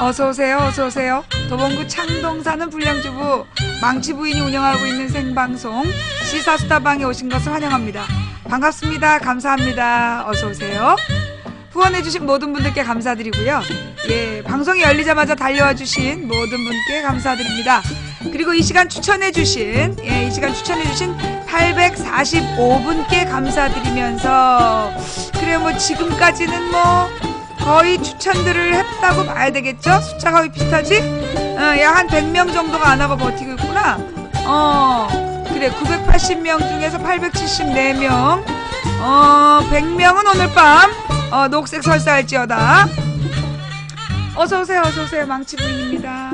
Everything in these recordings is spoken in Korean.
어서오세요, 어서오세요. 도봉구 창동 사는 불량주부 망치 부인이 운영하고 있는 생방송 시사수다방에 오신 것을 환영합니다. 반갑습니다. 감사합니다. 어서오세요. 후원해주신 모든 분들께 감사드리고요. 예, 방송이 열리자마자 달려와주신 모든 분께 감사드립니다. 그리고 이 시간 추천해주신 845분께 감사드리면서, 그래 뭐 지금까지는 뭐 거의 추천들을 했다고 봐야 되겠죠? 숫자가 왜 비슷하지? 야, 한 100명 정도가 안 하고 버티고 있구나. 그래, 980명 중에서 874명, 100명은 오늘 밤 녹색 설사할지어다. 어서오세요, 어서오세요. 망치부인입니다.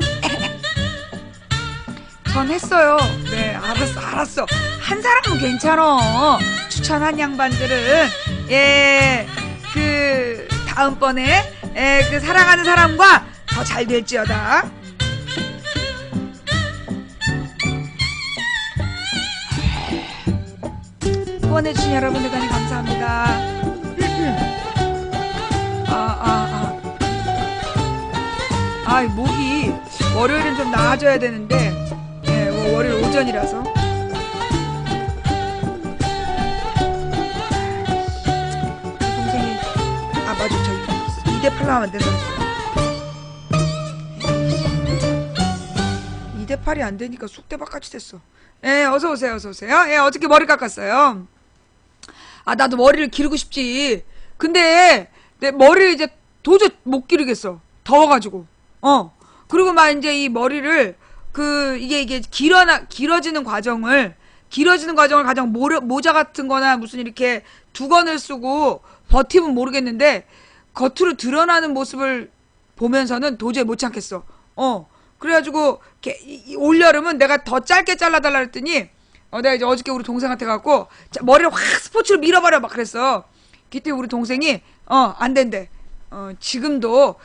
전 했어요. 네, 알았어. 한 사람은 괜찮어. 추천한 양반들은. 예, 다음번에 그 사랑하는 사람과 더 잘 될지어다. 후원해주신 여러분들 많이 감사합니다. 목이 월요일은 좀 나아져야 되는데, 예, 월요일 오전이라서. 동생이 맞아, 저기 2대8 나오면 안 된다 그랬어. 2대8이 안 되니까 쑥대밭같이 됐어. 예, 어서오세요, 어서오세요. 예, 어저께 머리 깎았어요. 나도 머리를 기르고 싶지. 근데 내 머리를 이제 도저히 못 기르겠어. 더워가지고. 그리고 막 이제 이 머리를 이게 길어지는 과정을 가장 모자 같은 거나 무슨 이렇게 두건을 쓰고 버티면 모르겠는데, 겉으로 드러나는 모습을 보면서는 도저히 못 참겠어. 그래가지고 올여름은 내가 더 짧게 잘라달라 그랬더니, 내가 이제 어저께 우리 동생한테 갖고 머리를 확 스포츠로 밀어버려 막 그랬어. 그때 우리 동생이 안 된대. 지금도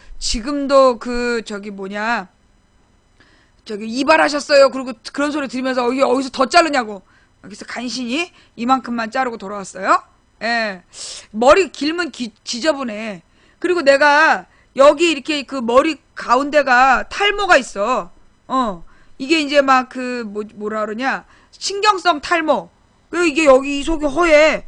이발하셨어요. 그리고 그런 소리 들으면서 어디서 더 자르냐고. 그래서 간신히 이만큼만 자르고 돌아왔어요. 예, 머리 길면 지저분해. 그리고 내가 여기 이렇게 그 머리 가운데가 탈모가 있어. 이게 이제 막 뭐라 그러냐, 신경성 탈모. 그리고 이게 여기 이 속이 허해.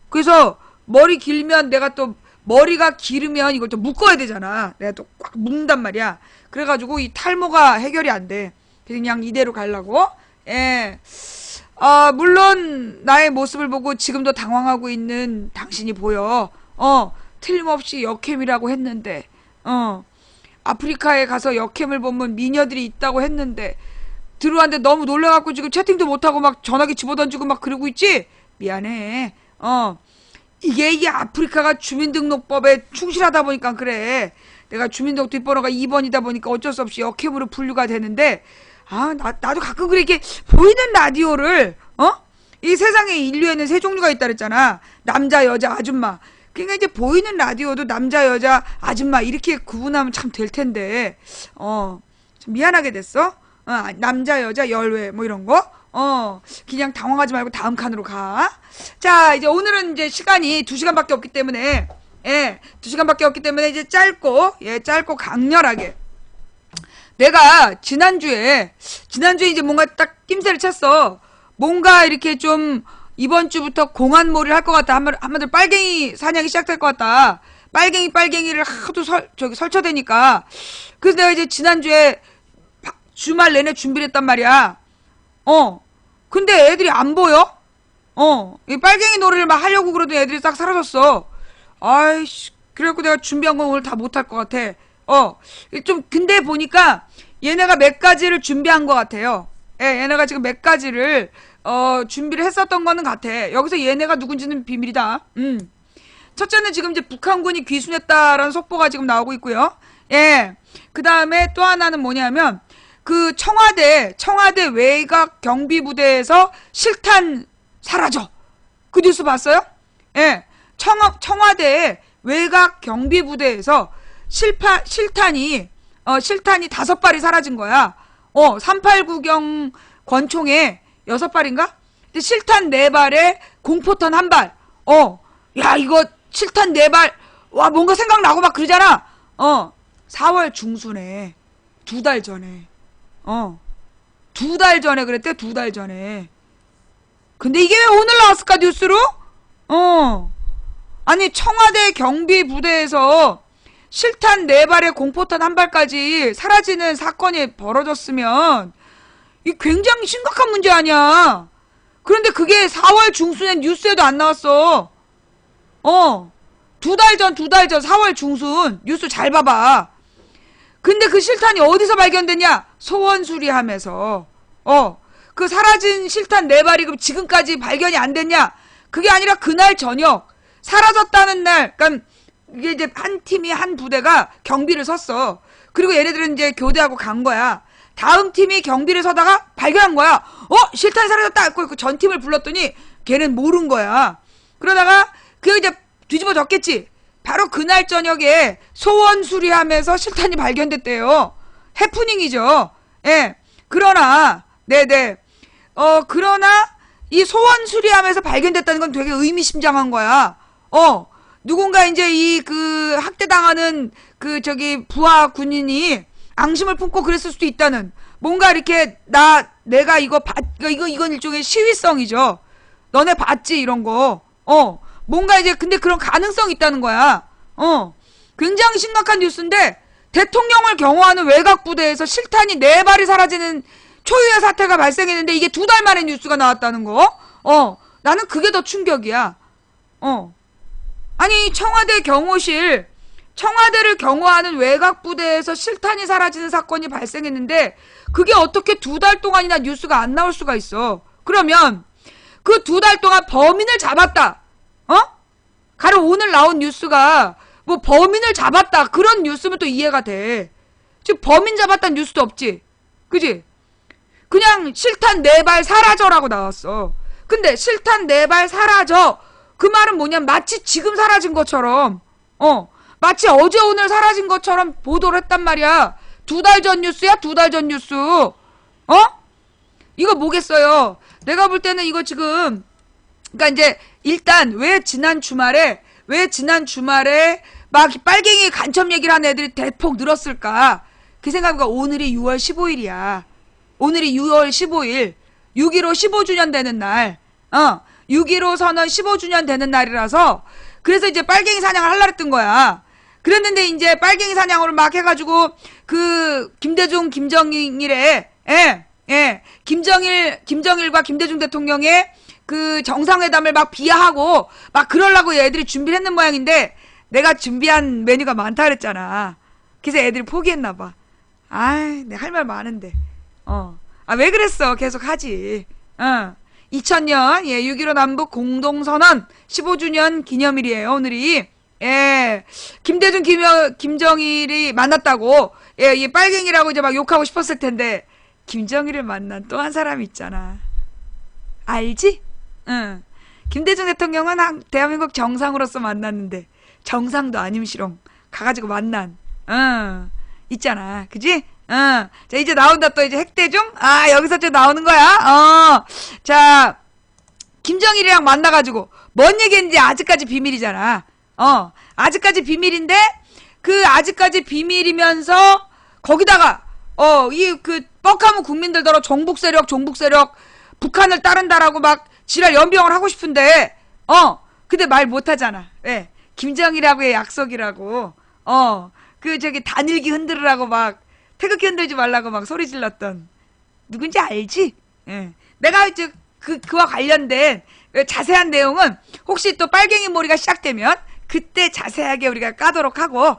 그래서 머리 길면 내가 또 머리가 기르면 이걸 또 묶어야 되잖아. 내가 또 꽉 묶는단 말이야. 그래가지고 이 탈모가 해결이 안 돼. 그냥 이대로 가려고. 예. 물론 나의 모습을 보고 지금도 당황하고 있는 당신이 보여. 틀림없이 역캠이라고 했는데, 아프리카에 가서 역캠을 보면 미녀들이 있다고 했는데, 들어왔는데 너무 놀라갖고 지금 채팅도 못하고 막 전화기 집어던지고 막 그러고 있지? 미안해. 이게 아프리카가 주민등록법에 충실하다 보니까 그래. 내가 주민등록 뒷번호가 2번이다 보니까 어쩔 수 없이 역캠으로 분류가 되는데, 나도 가끔 그래, 이렇게 보이는 라디오를, 이 세상에 인류에는 세 종류가 있다 그랬잖아. 남자, 여자, 아줌마. 그러니까 이제 보이는 라디오도 남자, 여자, 아줌마 이렇게 구분하면 참 될 텐데, 좀 미안하게 됐어. 남자, 여자, 열외 뭐 이런 거. 그냥 당황하지 말고 다음 칸으로 가. 자, 이제 오늘은 이제 시간이 2시간밖에 없기 때문에, 2시간밖에 없기 때문에 이제 짧고 강렬하게. 내가 지난주에 이제 뭔가 딱 낌새를 찼어. 뭔가 이렇게 좀 이번 주부터 공안몰이를 할 것 같다. 한마디로 빨갱이 사냥이 시작될 것 같다. 빨갱이를 하도 설쳐대니까. 그래서 내가 이제 지난주에 주말 내내 준비를 했단 말이야. 근데 애들이 안 보여? 이 빨갱이 놀이를 막 하려고 그러던 애들이 딱 사라졌어. 아이씨, 그래갖고 내가 준비한 건 오늘 다 못할 것 같아. 근데 보니까 얘네가 몇 가지를 준비한 것 같아요. 얘네가 지금 몇 가지를, 준비를 했었던 거는 같아. 여기서 얘네가 누군지는 비밀이다. 첫째는 지금 이제 북한군이 귀순했다라는 속보가 지금 나오고 있고요. 그 다음에 또 하나는 뭐냐면, 청와대 외곽 경비부대에서 실탄 사라져. 그 뉴스 봤어요? 청와대 외곽 경비부대에서 실탄이 5발이 사라진 거야. 389경 권총에 6발인가? 근데 실탄 4발에 공포탄 1발. 야, 이거 실탄 4발. 와, 뭔가 생각나고 막 그러잖아. 4월 중순에 2달 전에 2달 전에 그랬대. 2달 전에. 근데 이게 왜 오늘 나왔을까 뉴스로? 아니 청와대 경비부대에서 실탄 4발에 공포탄 1발까지 사라지는 사건이 벌어졌으면 이 굉장히 심각한 문제 아니야. 그런데 그게 4월 중순에 뉴스에도 안 나왔어. 2달 전 4월 중순 뉴스 잘 봐봐. 근데 그 실탄이 어디서 발견됐냐? 소원 수리하면서. 그 사라진 실탄 4발이 그럼 지금까지 발견이 안 됐냐? 그게 아니라 그날 저녁 사라졌다는 날, 그러니까 이게 이제 한 팀이 한 부대가 경비를 섰어. 그리고 얘네들은 이제 교대하고 간 거야. 다음 팀이 경비를 서다가 발견한 거야. 실탄이 사라졌다. 그 전 팀을 불렀더니 걔는 모른 거야. 그러다가 그게 이제 뒤집어졌겠지. 바로 그날 저녁에 소원 수리하면서 실탄이 발견됐대요. 해프닝이죠. 예. 그러나 네네. 그러나 이 소원 수리하면서 발견됐다는 건 되게 의미심장한 거야. 누군가 이제 그 학대당하는 부하 군인이 앙심을 품고 그랬을 수도 있다는, 뭔가 이렇게 내가 이건 일종의 시위성이죠. 너네 봤지 이런 거. 뭔가 이제 근데 그런 가능성이 있다는 거야. 굉장히 심각한 뉴스인데 대통령을 경호하는 외곽부대에서 실탄이 4발이 사라지는 초유의 사태가 발생했는데 이게 2달 만에 뉴스가 나왔다는 거. 나는 그게 더 충격이야. 아니 청와대 경호실, 청와대를 경호하는 외곽부대에서 실탄이 사라지는 사건이 발생했는데 그게 어떻게 2달 동안이나 뉴스가 안 나올 수가 있어. 그러면 그 2달 동안 범인을 잡았다. 가령 오늘 나온 뉴스가 뭐 범인을 잡았다 그런 뉴스면 또 이해가 돼. 지금 범인 잡았다는 뉴스도 없지. 그지? 그냥 실탄 4발 사라져라고 나왔어. 근데 실탄 4발 사라져, 그 말은 뭐냐면 마치 지금 사라진 것처럼 마치 어제 오늘 사라진 것처럼 보도를 했단 말이야. 2달 전 뉴스야. 2달 전 뉴스. 이거 뭐겠어요. 내가 볼 때는 이거 지금, 그러니까 이제 일단 왜 지난 주말에 막 빨갱이 간첩 얘기를 하는 애들이 대폭 늘었을까? 그 생각보다 오늘이 6월 15일이야. 오늘이 6월 15일. 6.15 15주년 되는 날. 6.15 선언 15주년 되는 날이라서 그래서 이제 빨갱이 사냥을 하려고 했던 거야. 그랬는데 이제 빨갱이 사냥으로 막 해가지고 그 김대중 김정일의 김정일과 김대중 대통령의 그 정상회담을 막 비하하고 막 그러려고 애들이 준비를 했는 모양인데 내가 준비한 메뉴가 많다 그랬잖아. 그래서 애들이 포기했나 봐. 내가 할 말 많은데. 왜 그랬어? 계속 하지. 2000년 6.15 남북 공동선언 15주년 기념일이에요. 오늘이. 김대중 김정일이 만났다고 이 빨갱이라고 이제 막 욕하고 싶었을 텐데 김정일을 만난 또 한 사람이 있잖아. 알지? 김대중 대통령은 대한민국 정상으로서 만났는데 정상도 아님시롱 가가지고 만난 있잖아. 그지? 자 이제 나온다. 또 이제 핵대중? 여기서 이제 나오는 거야. 자 김정일이랑 만나가지고 뭔 얘기했는지 아직까지 비밀이잖아. 아직까지 비밀인데 그 아직까지 비밀이면서 거기다가 이 그 뻑하면 국민들더러 종북 세력 북한을 따른다라고 막 지랄 연병을 하고 싶은데 근데 말 못하잖아. 왜? 김정일하고의 약속이라고 그 저기 단일기 흔들으라고 막 태극기 흔들지 말라고 막 소리 질렀던 누군지 알지? 내가 이제 그와 관련된 자세한 내용은 혹시 또 빨갱이 몰이가 시작되면 그때 자세하게 우리가 까도록 하고.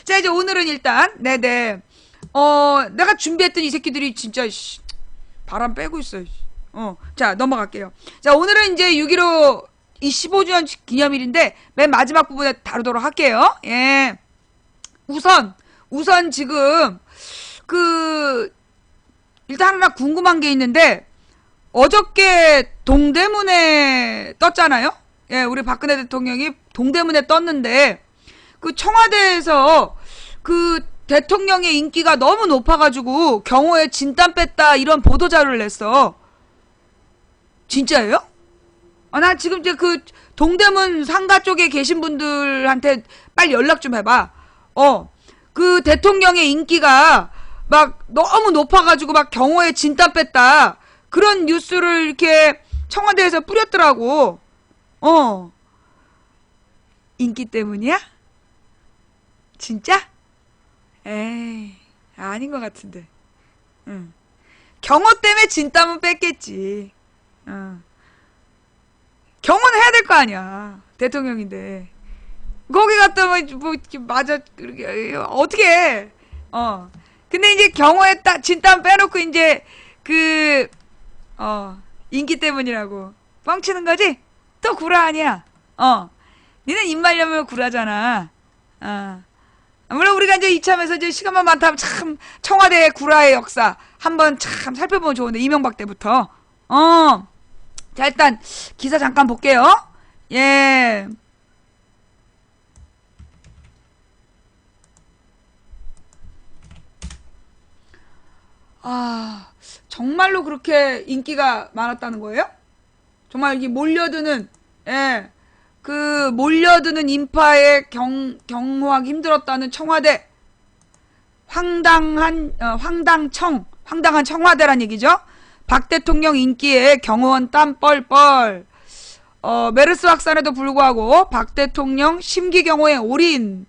자 이제 오늘은 일단 네네 내가 준비했던 이 새끼들이 진짜 바람 빼고 있어. 자 넘어갈게요. 자 오늘은 이제 6.15 이 15주년 기념일인데 맨 마지막 부분에 다루도록 할게요. 우선 지금 일단 하나 궁금한 게 있는데 어저께 동대문에 떴잖아요. 우리 박근혜 대통령이 동대문에 떴는데 그 청와대에서 그 대통령의 인기가 너무 높아가지고 경호에 진땀 뺐다 이런 보도자료를 냈어. 진짜예요? 나 지금 이제 그 동대문 상가 쪽에 계신 분들한테 빨리 연락 좀 해봐. 그 대통령의 인기가 막 너무 높아가지고 막 경호에 진땀 뺐다. 그런 뉴스를 이렇게 청와대에서 뿌렸더라고. 인기 때문이야? 진짜? 에이, 아닌 것 같은데. 응. 경호 때문에 진땀은 뺐겠지. 경호는 해야 될 거 아니야. 대통령인데. 거기 갔다 뭐 맞아. 어떻게 해. 근데 이제 경호에 진땀 빼놓고 이제 인기 때문이라고 뻥치는 거지? 또 구라 아니야. 니는 입말려면 구라잖아. 물론 우리가 이제 이참에서 이제 시간만 많다면 참 청와대 구라의 역사 한번 참 살펴보면 좋은데, 이명박 때부터. 자, 일단 기사 잠깐 볼게요. 예. 정말로 그렇게 인기가 많았다는 거예요? 정말 이게 몰려드는, 예, 그 몰려드는 인파에 경호하기 힘들었다는 청와대. 황당한 청와대란 얘기죠. 박 대통령 인기에 경호원 땀 뻘뻘. 메르스 확산에도 불구하고 박 대통령 심기 경호에 올인.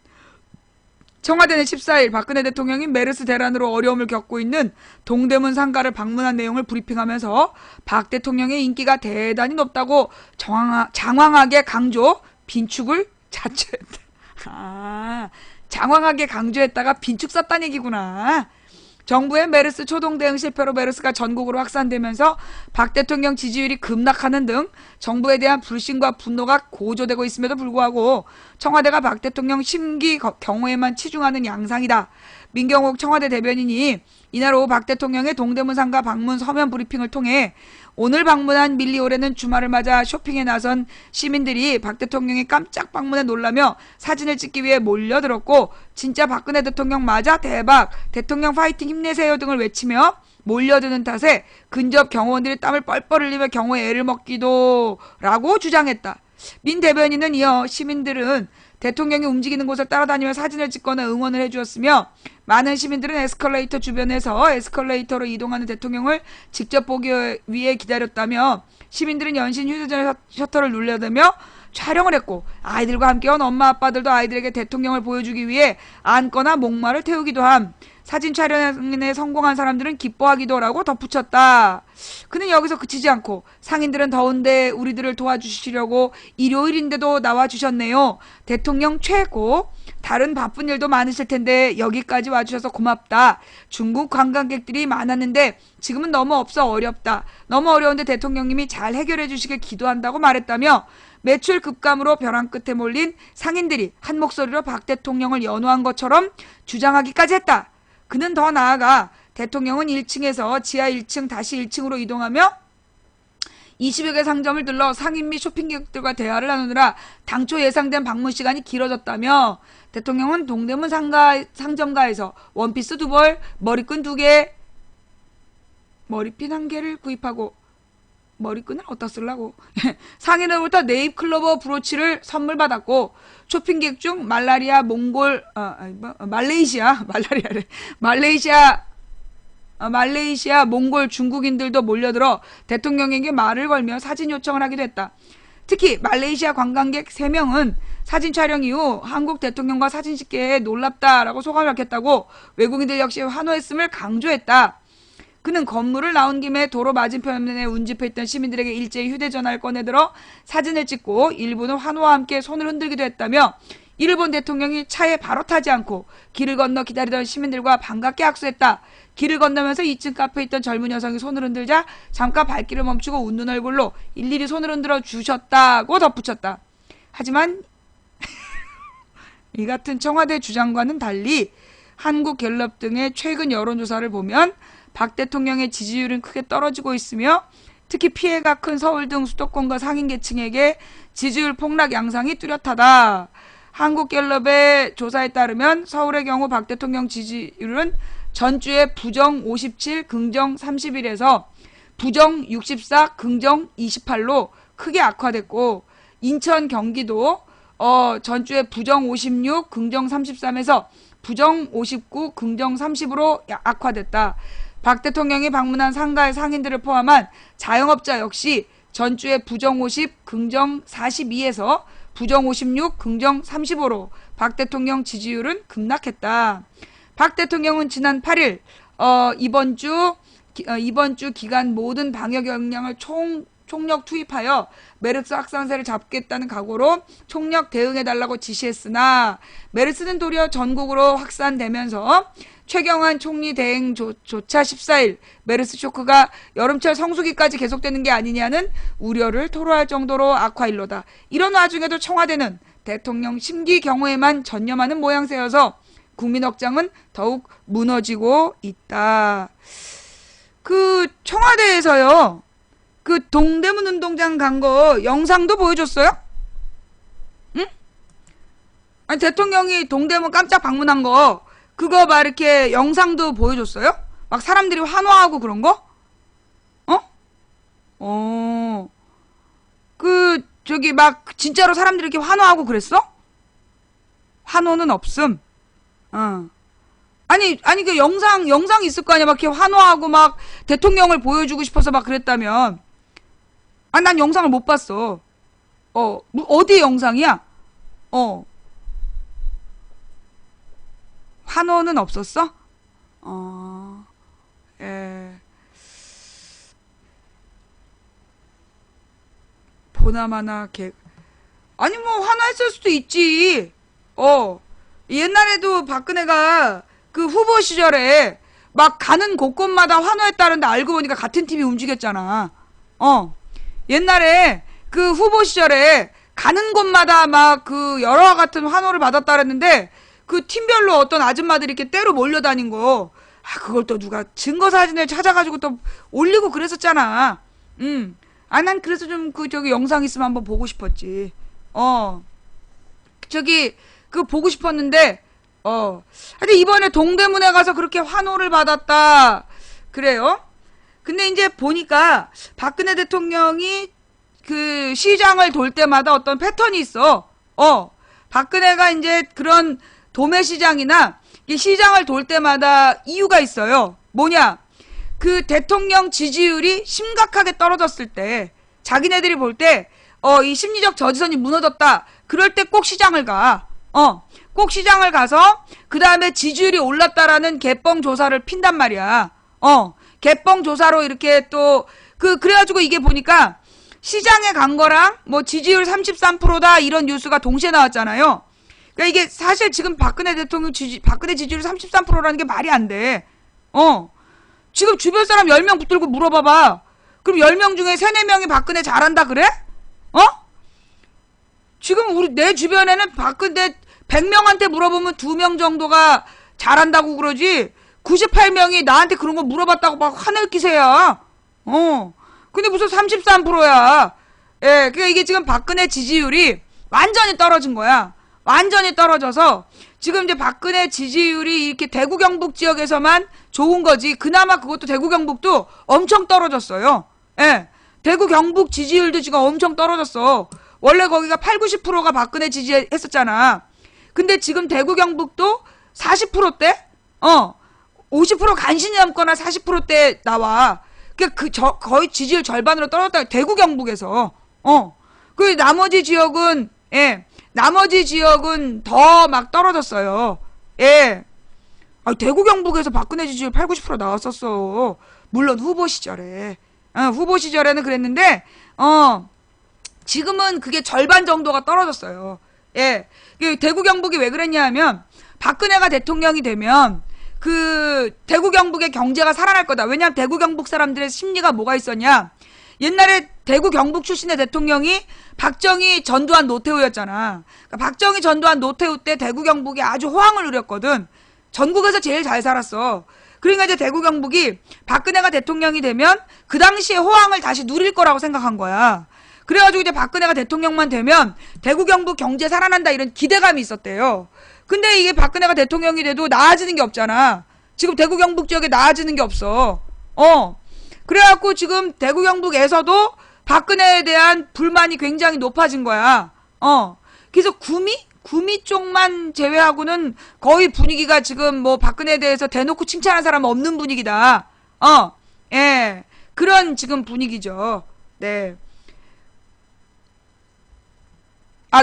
청와대는 14일 박근혜 대통령이 메르스 대란으로 어려움을 겪고 있는 동대문 상가를 방문한 내용을 브리핑하면서 박 대통령의 인기가 대단히 높다고 장황하게 강조, 빈축을 자처했다. 장황하게 강조했다가 빈축 썼다는 얘기구나. 정부의 메르스 초동 대응 실패로 메르스가 전국으로 확산되면서 박 대통령 지지율이 급락하는 등 정부에 대한 불신과 분노가 고조되고 있음에도 불구하고 청와대가 박 대통령 심기 경호에만 치중하는 양상이다. 민경욱 청와대 대변인이 이날 오후 박 대통령의 동대문 상가 방문 서면 브리핑을 통해 오늘 방문한 밀리오레는 주말을 맞아 쇼핑에 나선 시민들이 박 대통령의 깜짝 방문에 놀라며 사진을 찍기 위해 몰려들었고, 진짜 박근혜 대통령 맞아 대박, 대통령 파이팅 힘내세요 등을 외치며 몰려드는 탓에 근접 경호원들이 땀을 뻘뻘 흘리며 경호에 애를 먹기도 라고 주장했다. 민 대변인은 이어 시민들은 대통령이 움직이는 곳을 따라다니며 사진을 찍거나 응원을 해주었으며, 많은 시민들은 에스컬레이터 주변에서 에스컬레이터로 이동하는 대통령을 직접 보기 위해 기다렸다며, 시민들은 연신 휴대전화 셔터를 눌러대며 촬영을 했고, 아이들과 함께 온 엄마 아빠들도 아이들에게 대통령을 보여주기 위해 안거나 목마를 태우기도 함. 사진 촬영에 성공한 사람들은 기뻐하기도 라고 덧붙였다. 그는 여기서 그치지 않고 상인들은 더운데 우리들을 도와주시려고 일요일인데도 나와주셨네요. 대통령 최고. 다른 바쁜 일도 많으실 텐데 여기까지 와주셔서 고맙다. 중국 관광객들이 많았는데 지금은 너무 없어 어렵다. 너무 어려운데 대통령님이 잘 해결해 주시길 기도한다고 말했다며, 매출 급감으로 벼랑 끝에 몰린 상인들이 한 목소리로 박 대통령을 연호한 것처럼 주장하기까지 했다. 그는 더 나아가 대통령은 1층에서 지하 1층 다시 1층으로 이동하며 20여 개 상점을 들러 상인 및 쇼핑객들과 대화를 나누느라 당초 예상된 방문 시간이 길어졌다며, 대통령은 동대문 상점가에서 원피스 2벌, 머리끈 2개, 머리핀 1개를 구입하고, 머리끈을 어디다 쓰려고 상인으로부터 네잎 클로버 브로치를 선물 받았고, 쇼핑객 중 말레이시아 몽골 중국인들도 몰려들어 대통령에게 말을 걸며 사진 요청을 하기도 했다. 특히 말레이시아 관광객 3명은 사진 촬영 이후 한국 대통령과 사진 찍기에 놀랍다라고 소감을 밝혔다고 외국인들 역시 환호했음을 강조했다. 그는 건물을 나온 김에 도로 맞은편에 운집해 있던 시민들에게 일제히 휴대전화를 꺼내들어 사진을 찍고 일부는 환호와 함께 손을 흔들기도 했다며, 이를 본 대통령이 차에 바로 타지 않고 길을 건너 기다리던 시민들과 반갑게 악수했다. 길을 건너면서 2층 카페에 있던 젊은 여성이 손을 흔들자 잠깐 발길을 멈추고 웃는 얼굴로 일일이 손을 흔들어 주셨다고 덧붙였다. 하지만 이 같은 청와대 주장과는 달리 한국갤럽 등의 최근 여론조사를 보면 박 대통령의 지지율은 크게 떨어지고 있으며, 특히 피해가 큰 서울 등 수도권과 상인 계층에게 지지율 폭락 양상이 뚜렷하다. 한국갤럽의 조사에 따르면 서울의 경우 박 대통령 지지율은 전주에 부정 57, 긍정 31에서 부정 64, 긍정 28로 크게 악화됐고, 인천, 경기도 전주에 부정 56, 긍정 33에서 부정 59, 긍정 30으로 악화됐다. 박 대통령이 방문한 상가의 상인들을 포함한 자영업자 역시 전주에 부정 50, 긍정 42에서 부정 56, 긍정 35로 박 대통령 지지율은 급락했다. 박 대통령은 지난 8일 이번 주 기간 모든 방역 역량을 총력 투입하여 메르스 확산세를 잡겠다는 각오로 총력 대응해달라고 지시했으나 메르스는 도리어 전국으로 확산되면서 최경환 총리 대행조차 14일 메르스 쇼크가 여름철 성수기까지 계속되는 게 아니냐는 우려를 토로할 정도로 악화일로다. 이런 와중에도 청와대는 대통령 심기 경호에만 전념하는 모양새여서 국민 억장은 더욱 무너지고 있다. 그 청와대에서요. 그 동대문 운동장 간 거 영상도 보여줬어요? 응? 아니 대통령이 동대문 깜짝 방문한 거 그거 막 이렇게 영상도 보여줬어요? 막 사람들이 환호하고 그런 거? 그 저기 막 진짜로 사람들이 이렇게 환호하고 그랬어? 환호는 없음. 아니 그 영상 있을 거 아니야. 막 이렇게 환호하고 막 대통령을 보여주고 싶어서 막 그랬다면. 난 영상을 못 봤어. 어디 영상이야? 환호는 없었어? 예. 보나마나 아니 뭐 환호했을 수도 있지. 옛날에도 박근혜가 그 후보 시절에 막 가는 곳곳마다 환호했다는데 알고 보니까 같은 팀이 움직였잖아. 옛날에 그 후보 시절에 가는 곳마다 막 그 여러 같은 환호를 받았다 그랬는데 그 팀별로 어떤 아줌마들이 이렇게 때로 몰려다닌 거. 그걸 또 누가 증거 사진을 찾아가지고 또 올리고 그랬었잖아. 난 그래서 좀 저기 영상 있으면 한번 보고 싶었지. 저기 그 보고 싶었는데 하여튼 이번에 동대문에 가서 그렇게 환호를 받았다. 그래요? 근데 이제 보니까 박근혜 대통령이 그 시장을 돌 때마다 어떤 패턴이 있어. 박근혜가 이제 그런 도매시장이나 시장을 돌 때마다 이유가 있어요. 뭐냐? 그 대통령 지지율이 심각하게 떨어졌을 때 자기네들이 볼 때 이 심리적 저지선이 무너졌다. 그럴 때 꼭 시장을 가. 꼭 시장을 가서 그 다음에 지지율이 올랐다라는 개뻥 조사를 핀단 말이야. 개뻥 조사로 이렇게 또 그래가지고 이게 보니까 시장에 간 거랑 뭐 지지율 33%다 이런 뉴스가 동시에 나왔잖아요. 그러니까 이게 사실 지금 박근혜 지지율 33%라는 게 말이 안 돼. 지금 주변 사람 10명 붙들고 물어봐봐. 그럼 10명 중에 3, 4명이 박근혜 잘한다 그래? 지금 내 주변에는 박근혜 100명한테 물어보면 2명 정도가 잘한다고 그러지 98명이 나한테 그런 거 물어봤다고 막 화낼 기세야. 근데 무슨 33%야. 예, 그러니까 이게 지금 박근혜 지지율이 완전히 떨어진 거야. 완전히 떨어져서 지금 이제 박근혜 지지율이 이렇게 대구 경북 지역에서만 좋은 거지. 그나마 그것도 대구 경북도 엄청 떨어졌어요. 예. 대구 경북 지지율도 지금 엄청 떨어졌어. 원래 거기가 8, 90%가 박근혜 지지했었잖아. 근데 지금 대구 경북도 40%대? 50% 간신히 넘거나 40%대 나와. 그러니까 거의 지지율 절반으로 떨어졌다. 대구 경북에서. 그 나머지 지역은 더 막 떨어졌어요. 예. 대구 경북에서 박근혜 지지율 8, 90% 나왔었어. 물론 후보 시절에. 후보 시절에는 그랬는데 지금은 그게 절반 정도가 떨어졌어요. 예. 대구 경북이 왜 그랬냐 하면 박근혜가 대통령이 되면 그 대구 경북의 경제가 살아날 거다. 왜냐하면 대구 경북 사람들의 심리가 뭐가 있었냐. 옛날에 대구 경북 출신의 대통령이 박정희 전두환 노태우였잖아. 그러니까 박정희 전두환 노태우 때 대구 경북이 아주 호황을 누렸거든. 전국에서 제일 잘 살았어. 그러니까 이제 대구 경북이 박근혜가 대통령이 되면 그 당시에 호황을 다시 누릴 거라고 생각한 거야. 그래가지고 이제 박근혜가 대통령만 되면 대구 경북 경제 살아난다 이런 기대감이 있었대요. 근데 이게 박근혜가 대통령이 돼도 나아지는 게 없잖아. 지금 대구 경북 지역에 나아지는 게 없어. 그래갖고 지금 대구 경북에서도 박근혜에 대한 불만이 굉장히 높아진 거야. 그래서 구미? 구미 쪽만 제외하고는 거의 분위기가 지금 뭐 박근혜에 대해서 대놓고 칭찬한 사람은 없는 분위기다. 예. 그런 지금 분위기죠. 네. 아,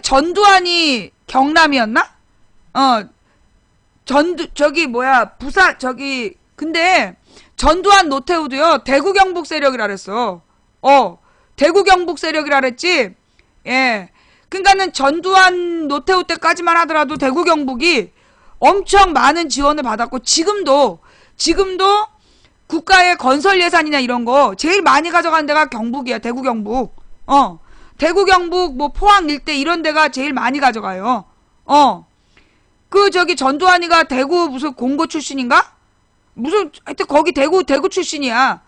전두환이 경남이었나? 저기, 뭐야, 근데, 전두환 노태우도요, 대구 경북 세력이라 그랬어. 대구 경북 세력이라 그랬지? 예. 그니까는 전두환 노태우 때까지만 하더라도 대구 경북이 엄청 많은 지원을 받았고, 지금도 국가의 건설 예산이나 이런 거 제일 많이 가져간 데가 경북이야, 대구 경북. 대구 경북, 뭐, 포항 일대 이런 데가 제일 많이 가져가요. 전두환이가 대구 무슨 공고 출신인가? 하여튼 거기 대구 출신이야.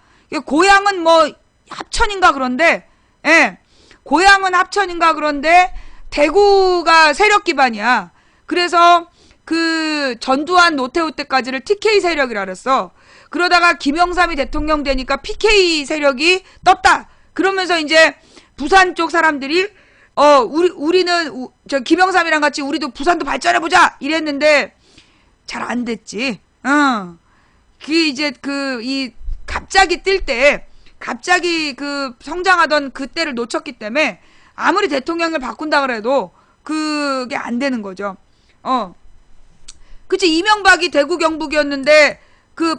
고향은 뭐, 합천인가 그런데, 예. 고향은 합천인가 그런데, 대구가 세력 기반이야. 그래서, 전두환 노태우 때까지를 TK 세력이라 그랬어. 그러다가 김영삼이 대통령 되니까 PK 세력이 떴다. 그러면서 이제, 부산 쪽 사람들이, 우리는, 김영삼이랑 같이 우리도 부산도 발전해보자! 이랬는데, 잘 안 됐지. 갑자기 뜰 때, 갑자기 성장하던 그때를 놓쳤기 때문에, 아무리 대통령을 바꾼다 그래도, 그게 안 되는 거죠. 그치, 이명박이 대구 경북이었는데,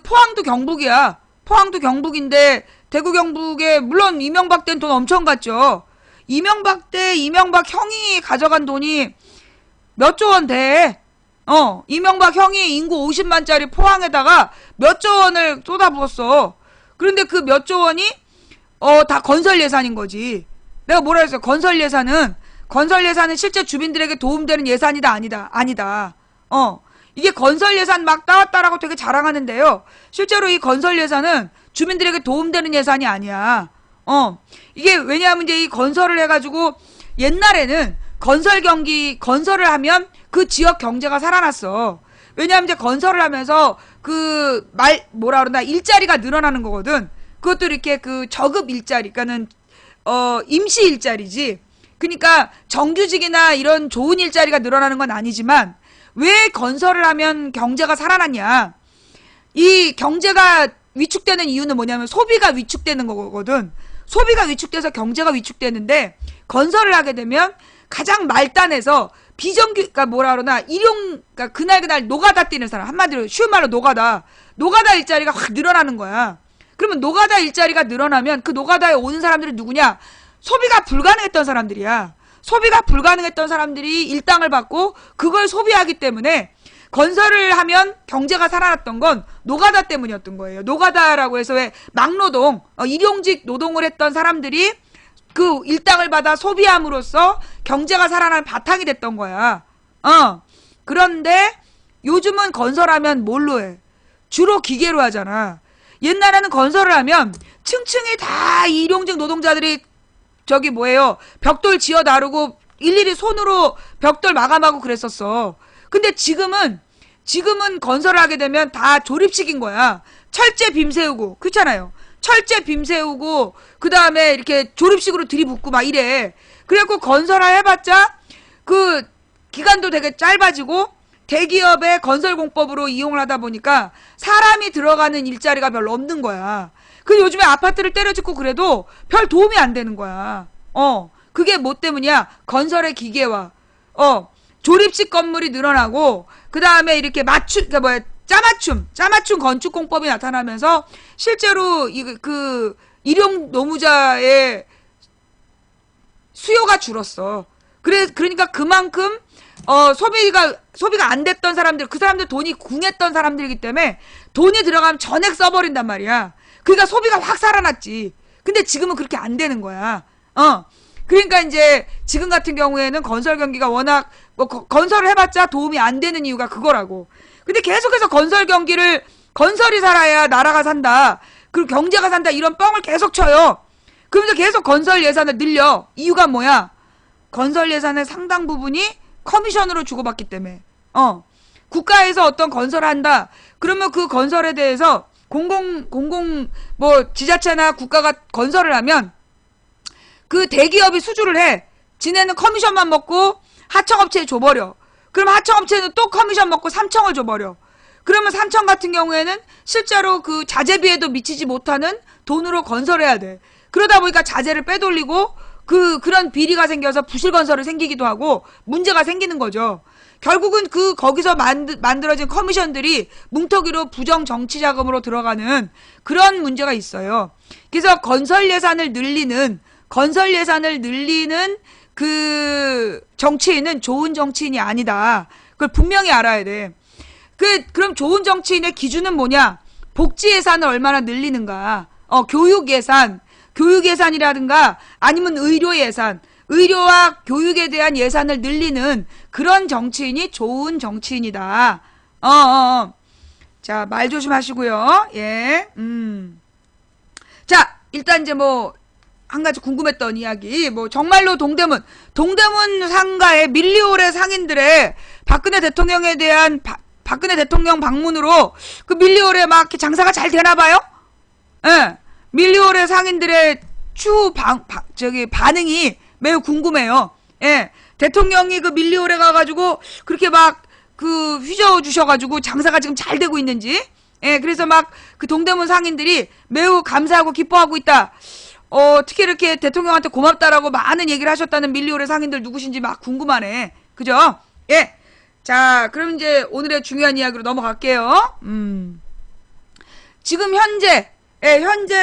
포항도 경북이야. 포항도 경북인데, 대구 경북에, 물론 이명박 때는 돈 엄청 갔죠. 이명박 때, 이명박 형이 가져간 돈이 몇 조 원 돼. 이명박 형이 인구 50만짜리 포항에다가 몇 조 원을 쏟아부었어. 그런데 그 몇 조 원이, 다 건설 예산인 거지. 내가 뭐라 했어? 건설 예산은 실제 주민들에게 도움되는 예산이다, 아니다. 이게 건설 예산 막 따왔다라고 되게 자랑하는데요. 실제로 이 건설 예산은 주민들에게 도움되는 예산이 아니야. 이게 왜냐하면 이제 이 건설을 해가지고 옛날에는 건설을 하면 그 지역 경제가 살아났어. 왜냐하면 이제 건설을 하면서 일자리가 늘어나는 거거든. 그것도 이렇게 저급 일자리, 그러니까는, 임시 일자리지. 그러니까 정규직이나 이런 좋은 일자리가 늘어나는 건 아니지만, 왜 건설을 하면 경제가 살아났냐? 이 경제가 위축되는 이유는 뭐냐면 소비가 위축되는 거거든. 소비가 위축돼서 경제가 위축되는데 건설을 하게 되면 가장 말단에서 그러니까 그날 노가다 뛰는 사람, 한마디로 쉬운 말로 노가다 일자리가 확 늘어나는 거야. 그러면 노가다 일자리가 늘어나면 그 노가다에 오는 사람들이 누구냐? 소비가 불가능했던 사람들이야. 소비가 불가능했던 사람들이 일당을 받고 그걸 소비하기 때문에 건설을 하면 경제가 살아났던 건 노가다 때문이었던 거예요. 노가다라고 해서 왜 막노동, 일용직 노동을 했던 사람들이 그 일당을 받아 소비함으로써 경제가 살아나는 바탕이 됐던 거야. 그런데 요즘은 건설하면 뭘로 해? 주로 기계로 하잖아. 옛날에는 건설을 하면 층층이 다 일용직 노동자들이 벽돌 지어 나르고 일일이 손으로 벽돌 마감하고 그랬었어. 근데 지금은 건설을 하게 되면 다 조립식인 거야. 철제 빔 세우고, 그렇잖아요. 철제 빔 세우고, 그 다음에 이렇게 조립식으로 들이붓고 막 이래. 그래갖고 건설을 해봤자, 기간도 되게 짧아지고, 대기업의 건설 공법으로 이용을 하다 보니까, 사람이 들어가는 일자리가 별로 없는 거야. 근데 요즘에 아파트를 때려짓고 그래도 별 도움이 안 되는 거야. 그게 뭐 때문이야? 건설의 기계화. 조립식 건물이 늘어나고, 그 다음에 이렇게 짜맞춤 건축 공법이 나타나면서, 실제로, 일용 노무자의 수요가 줄었어. 그러니까 그만큼, 소비가 안 됐던 사람들, 그 사람들 돈이 궁했던 사람들이기 때문에, 돈이 들어가면 전액 써버린단 말이야. 그러니까 소비가 확 살아났지. 근데 지금은 그렇게 안 되는 거야. 그러니까 이제 지금 같은 경우에는 건설 경기가 워낙 건설을 해봤자 도움이 안 되는 이유가 그거라고. 근데 계속해서 건설이 살아야 나라가 산다. 그리고 경제가 산다. 이런 뻥을 계속 쳐요. 그러면서 계속 건설 예산을 늘려. 이유가 뭐야? 건설 예산의 상당 부분이 커미션으로 주고받기 때문에. 국가에서 어떤 건설을 한다. 그러면 그 건설에 대해서 지자체나 국가가 건설을 하면 그 대기업이 수주를 해. 지네는 커미션만 먹고 하청업체에 줘버려. 그럼 하청업체는 또 커미션 먹고 삼청을 줘버려. 그러면 삼청 같은 경우에는 실제로 그 자재비에도 미치지 못하는 돈으로 건설해야 돼. 그러다 보니까 자재를 빼돌리고 그런 비리가 생겨서 부실건설이 생기기도 하고 문제가 생기는 거죠. 결국은 거기서 만들어진 커미션들이 뭉터기로 부정 정치 자금으로 들어가는 그런 문제가 있어요. 그래서 건설 예산을 늘리는 그 정치인은 좋은 정치인이 아니다. 그걸 분명히 알아야 돼. 그럼 좋은 정치인의 기준은 뭐냐? 복지 예산을 얼마나 늘리는가? 교육 예산이라든가 아니면 의료 예산, 의료와 교육에 대한 예산을 늘리는 그런 정치인이 좋은 정치인이다. 자, 말 조심하시고요. 예. 자, 일단 이제 한 가지 궁금했던 이야기. 정말로 동대문 상가의 밀리오레 상인들의 박근혜 대통령에 대한 박근혜 대통령 방문으로 그 밀리오레 막 이렇게 장사가 잘 되나 봐요? 예. 밀리오레 상인들의 반응이 매우 궁금해요. 예. 대통령이 그 밀리오레 가가지고 그렇게 휘저어 주셔가지고 장사가 지금 잘 되고 있는지. 예. 그래서 그 동대문 상인들이 매우 감사하고 기뻐하고 있다. 특히 이렇게 대통령한테 고맙다라고 많은 얘기를 하셨다는 밀리오레 상인들 누구신지 궁금하네. 그죠? 예. 자, 그럼 이제 오늘의 중요한 이야기로 넘어갈게요. 지금 현재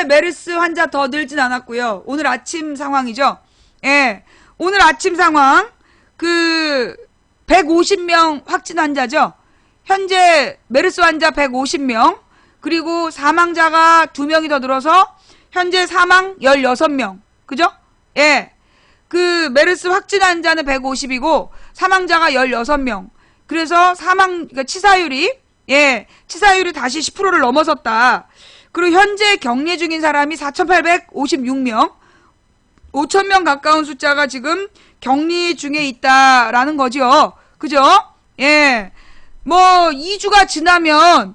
메르스 환자 더 늘진 않았고요. 오늘 아침 상황이죠. 예. 오늘 아침 상황, 150명 확진 환자죠. 현재 메르스 환자 150명, 그리고 사망자가 2명이 더 늘어서 현재 사망 16명. 그죠? 예. 메르스 확진 환자는 150이고, 사망자가 16명. 그래서 그러니까 치사율이 다시 10%를 넘어섰다. 그리고 현재 격리 중인 사람이 4,856명. 5,000명 가까운 숫자가 지금 격리 중에 있다라는 거죠. 그죠? 예. 2주가 지나면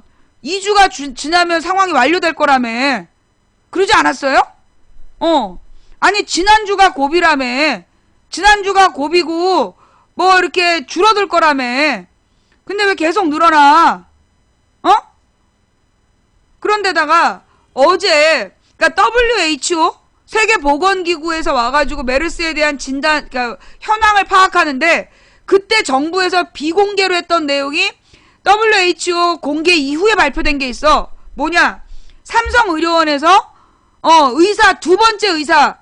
상황이 완료될 거라며. 그러지 않았어요? 아니, 지난주가 고비라며. 지난주가 고비고, 이렇게 줄어들 거라며. 근데 왜 계속 늘어나? 그런데다가, 어제, 그러니까 WHO, 세계보건기구에서 와가지고 메르스에 대한 그러니까 현황을 파악하는데, 그때 정부에서 비공개로 했던 내용이 WHO 공개 이후에 발표된 게 있어. 뭐냐? 삼성의료원에서 두 번째 의사,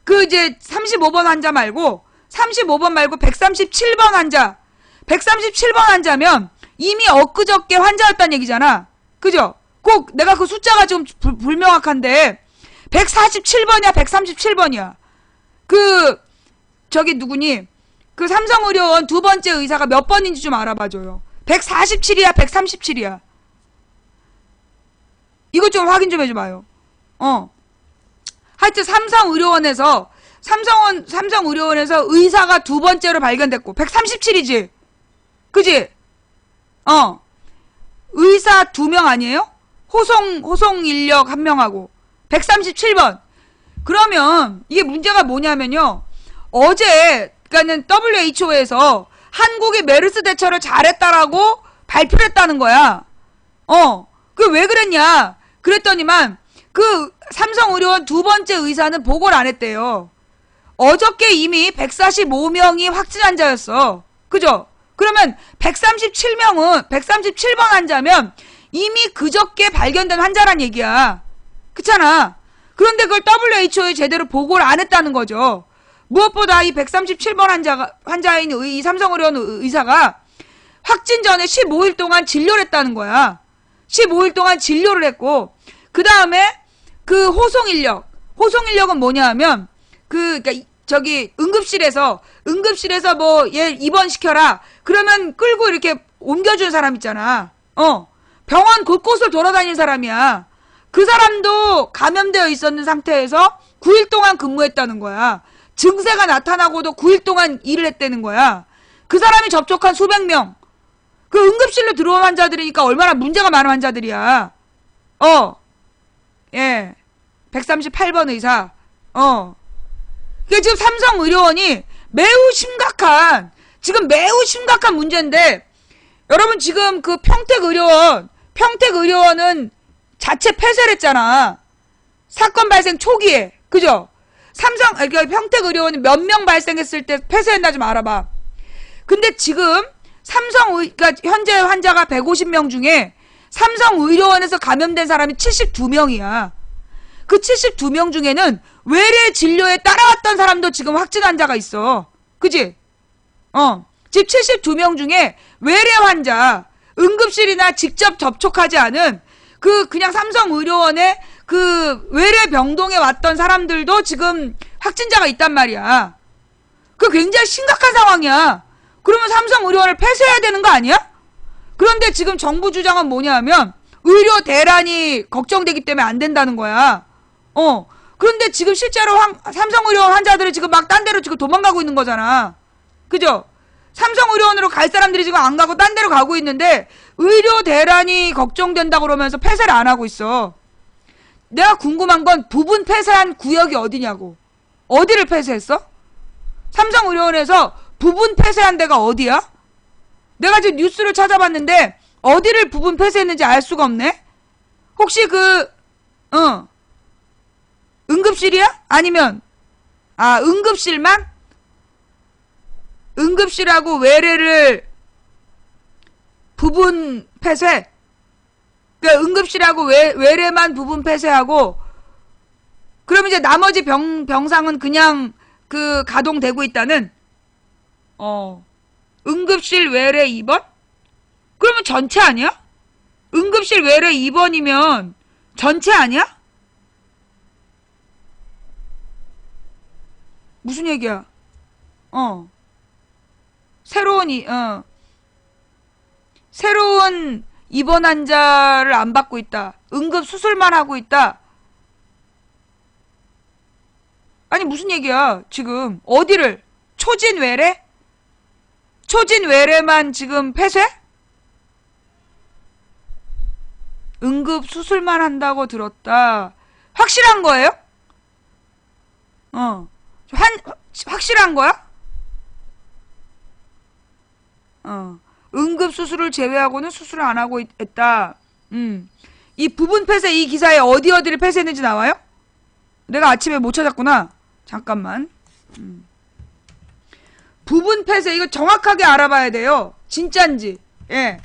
35번 환자 말고 137번 환자. 137번 환자면 이미 엊그저께 환자였다는 얘기잖아. 그죠? 꼭 내가 그 숫자가 좀 불명확한데 147번이야, 137번이야. 누구니? 삼성의료원 두 번째 의사가 몇 번인지 좀 알아봐줘요. 147이야, 137이야. 이거 좀 확인 좀 해줘봐요. 하여튼 삼성의료원에서 의사가 두 번째로 발견됐고 137이지. 그지? 의사 2명 아니에요? 호송 인력 1명하고 137번. 그러면 이게 문제가 뭐냐면요. 어제 그러니까는 WHO에서 한국이 메르스 대처를 잘했다라고 발표를 했다는 거야. 왜 그랬냐? 그랬더니만 삼성의료원 두 번째 의사는 보고를 안 했대요. 어저께 이미 145명이 확진 환자였어. 그죠? 그러면 137번 환자면 이미 그저께 발견된 환자란 얘기야. 그렇잖아. 그런데 그걸 WHO에 제대로 보고를 안 했다는 거죠. 무엇보다 이 137번 환자인 이 삼성의료원 의사가 확진 전에 15일 동안 진료를 했다는 거야. 15일 동안 진료를 했고, 그 다음에 호송 인력은 뭐냐 하면, 그러니까 응급실에서 얘 입원시켜라. 그러면 끌고 이렇게 옮겨주는 사람 있잖아. 병원 곳곳을 돌아다니는 사람이야. 그 사람도 감염되어 있었는 상태에서 9일 동안 근무했다는 거야. 증세가 나타나고도 9일 동안 일을 했다는 거야. 그 사람이 접촉한 수백 명. 응급실로 들어온 환자들이니까 얼마나 문제가 많은 환자들이야. 예. 138번 의사. 지금 삼성의료원이 매우 심각한 지금 매우 심각한 문제인데, 여러분 지금 그 평택의료원은 자체 폐쇄를 했잖아. 사건 발생 초기에. 그죠? 그러니까 평택의료원이 몇 명 발생했을 때 폐쇄했나 좀 알아봐. 근데 지금 그러니까 현재 환자가 150명 중에 삼성의료원에서 감염된 사람이 72명이야. 그 72명 중에는 외래 진료에 따라왔던 사람도 지금 확진 환자가 있어. 그지? 지금 72명 중에 외래 환자, 응급실이나 직접 접촉하지 않은 그냥 삼성의료원에 그 외래 병동에 왔던 사람들도 지금 확진자가 있단 말이야. 그 굉장히 심각한 상황이야. 그러면 삼성의료원을 폐쇄해야 되는 거 아니야? 그런데 지금 정부 주장은 뭐냐 하면 의료 대란이 걱정되기 때문에 안 된다는 거야. 그런데 지금 실제로 삼성의료원 환자들이 지금 막 딴 데로 지금 도망가고 있는 거잖아. 그죠? 삼성의료원으로 갈 사람들이 지금 안 가고 딴 데로 가고 있는데 의료 대란이 걱정된다고 그러면서 폐쇄를 안 하고 있어. 내가 궁금한 건 부분 폐쇄한 구역이 어디냐고. 어디를 폐쇄했어? 삼성의료원에서 부분 폐쇄한 데가 어디야? 내가 지금 뉴스를 찾아봤는데 어디를 부분 폐쇄했는지 알 수가 없네? 혹시 응급실이야? 아니면 응급실만? 응급실하고 외래를 부분 폐쇄? 그러니까 응급실하고 외래만 부분 폐쇄하고, 그럼 이제 나머지 병상은 그냥 가동되고 있다는? 응급실 외래 입원? 그러면 전체 아니야? 응급실 외래 입원이면 전체 아니야? 무슨 얘기야? 새로운 입원 환자를 안 받고 있다. 응급 수술만 하고 있다. 아니 무슨 얘기야 지금. 어디를? 초진 외래? 초진 외래만 지금 폐쇄? 응급 수술만 한다고 들었다. 확실한 거예요? 확실한 거야? 응급 수술을 제외하고는 수술을 안 하고 있다. 이 부분 폐쇄 이 기사에 어디를 폐쇄했는지 나와요? 내가 아침에 못 찾았구나. 잠깐만. 부분 폐쇄 이거 정확하게 알아봐야 돼요. 진짠지. 예.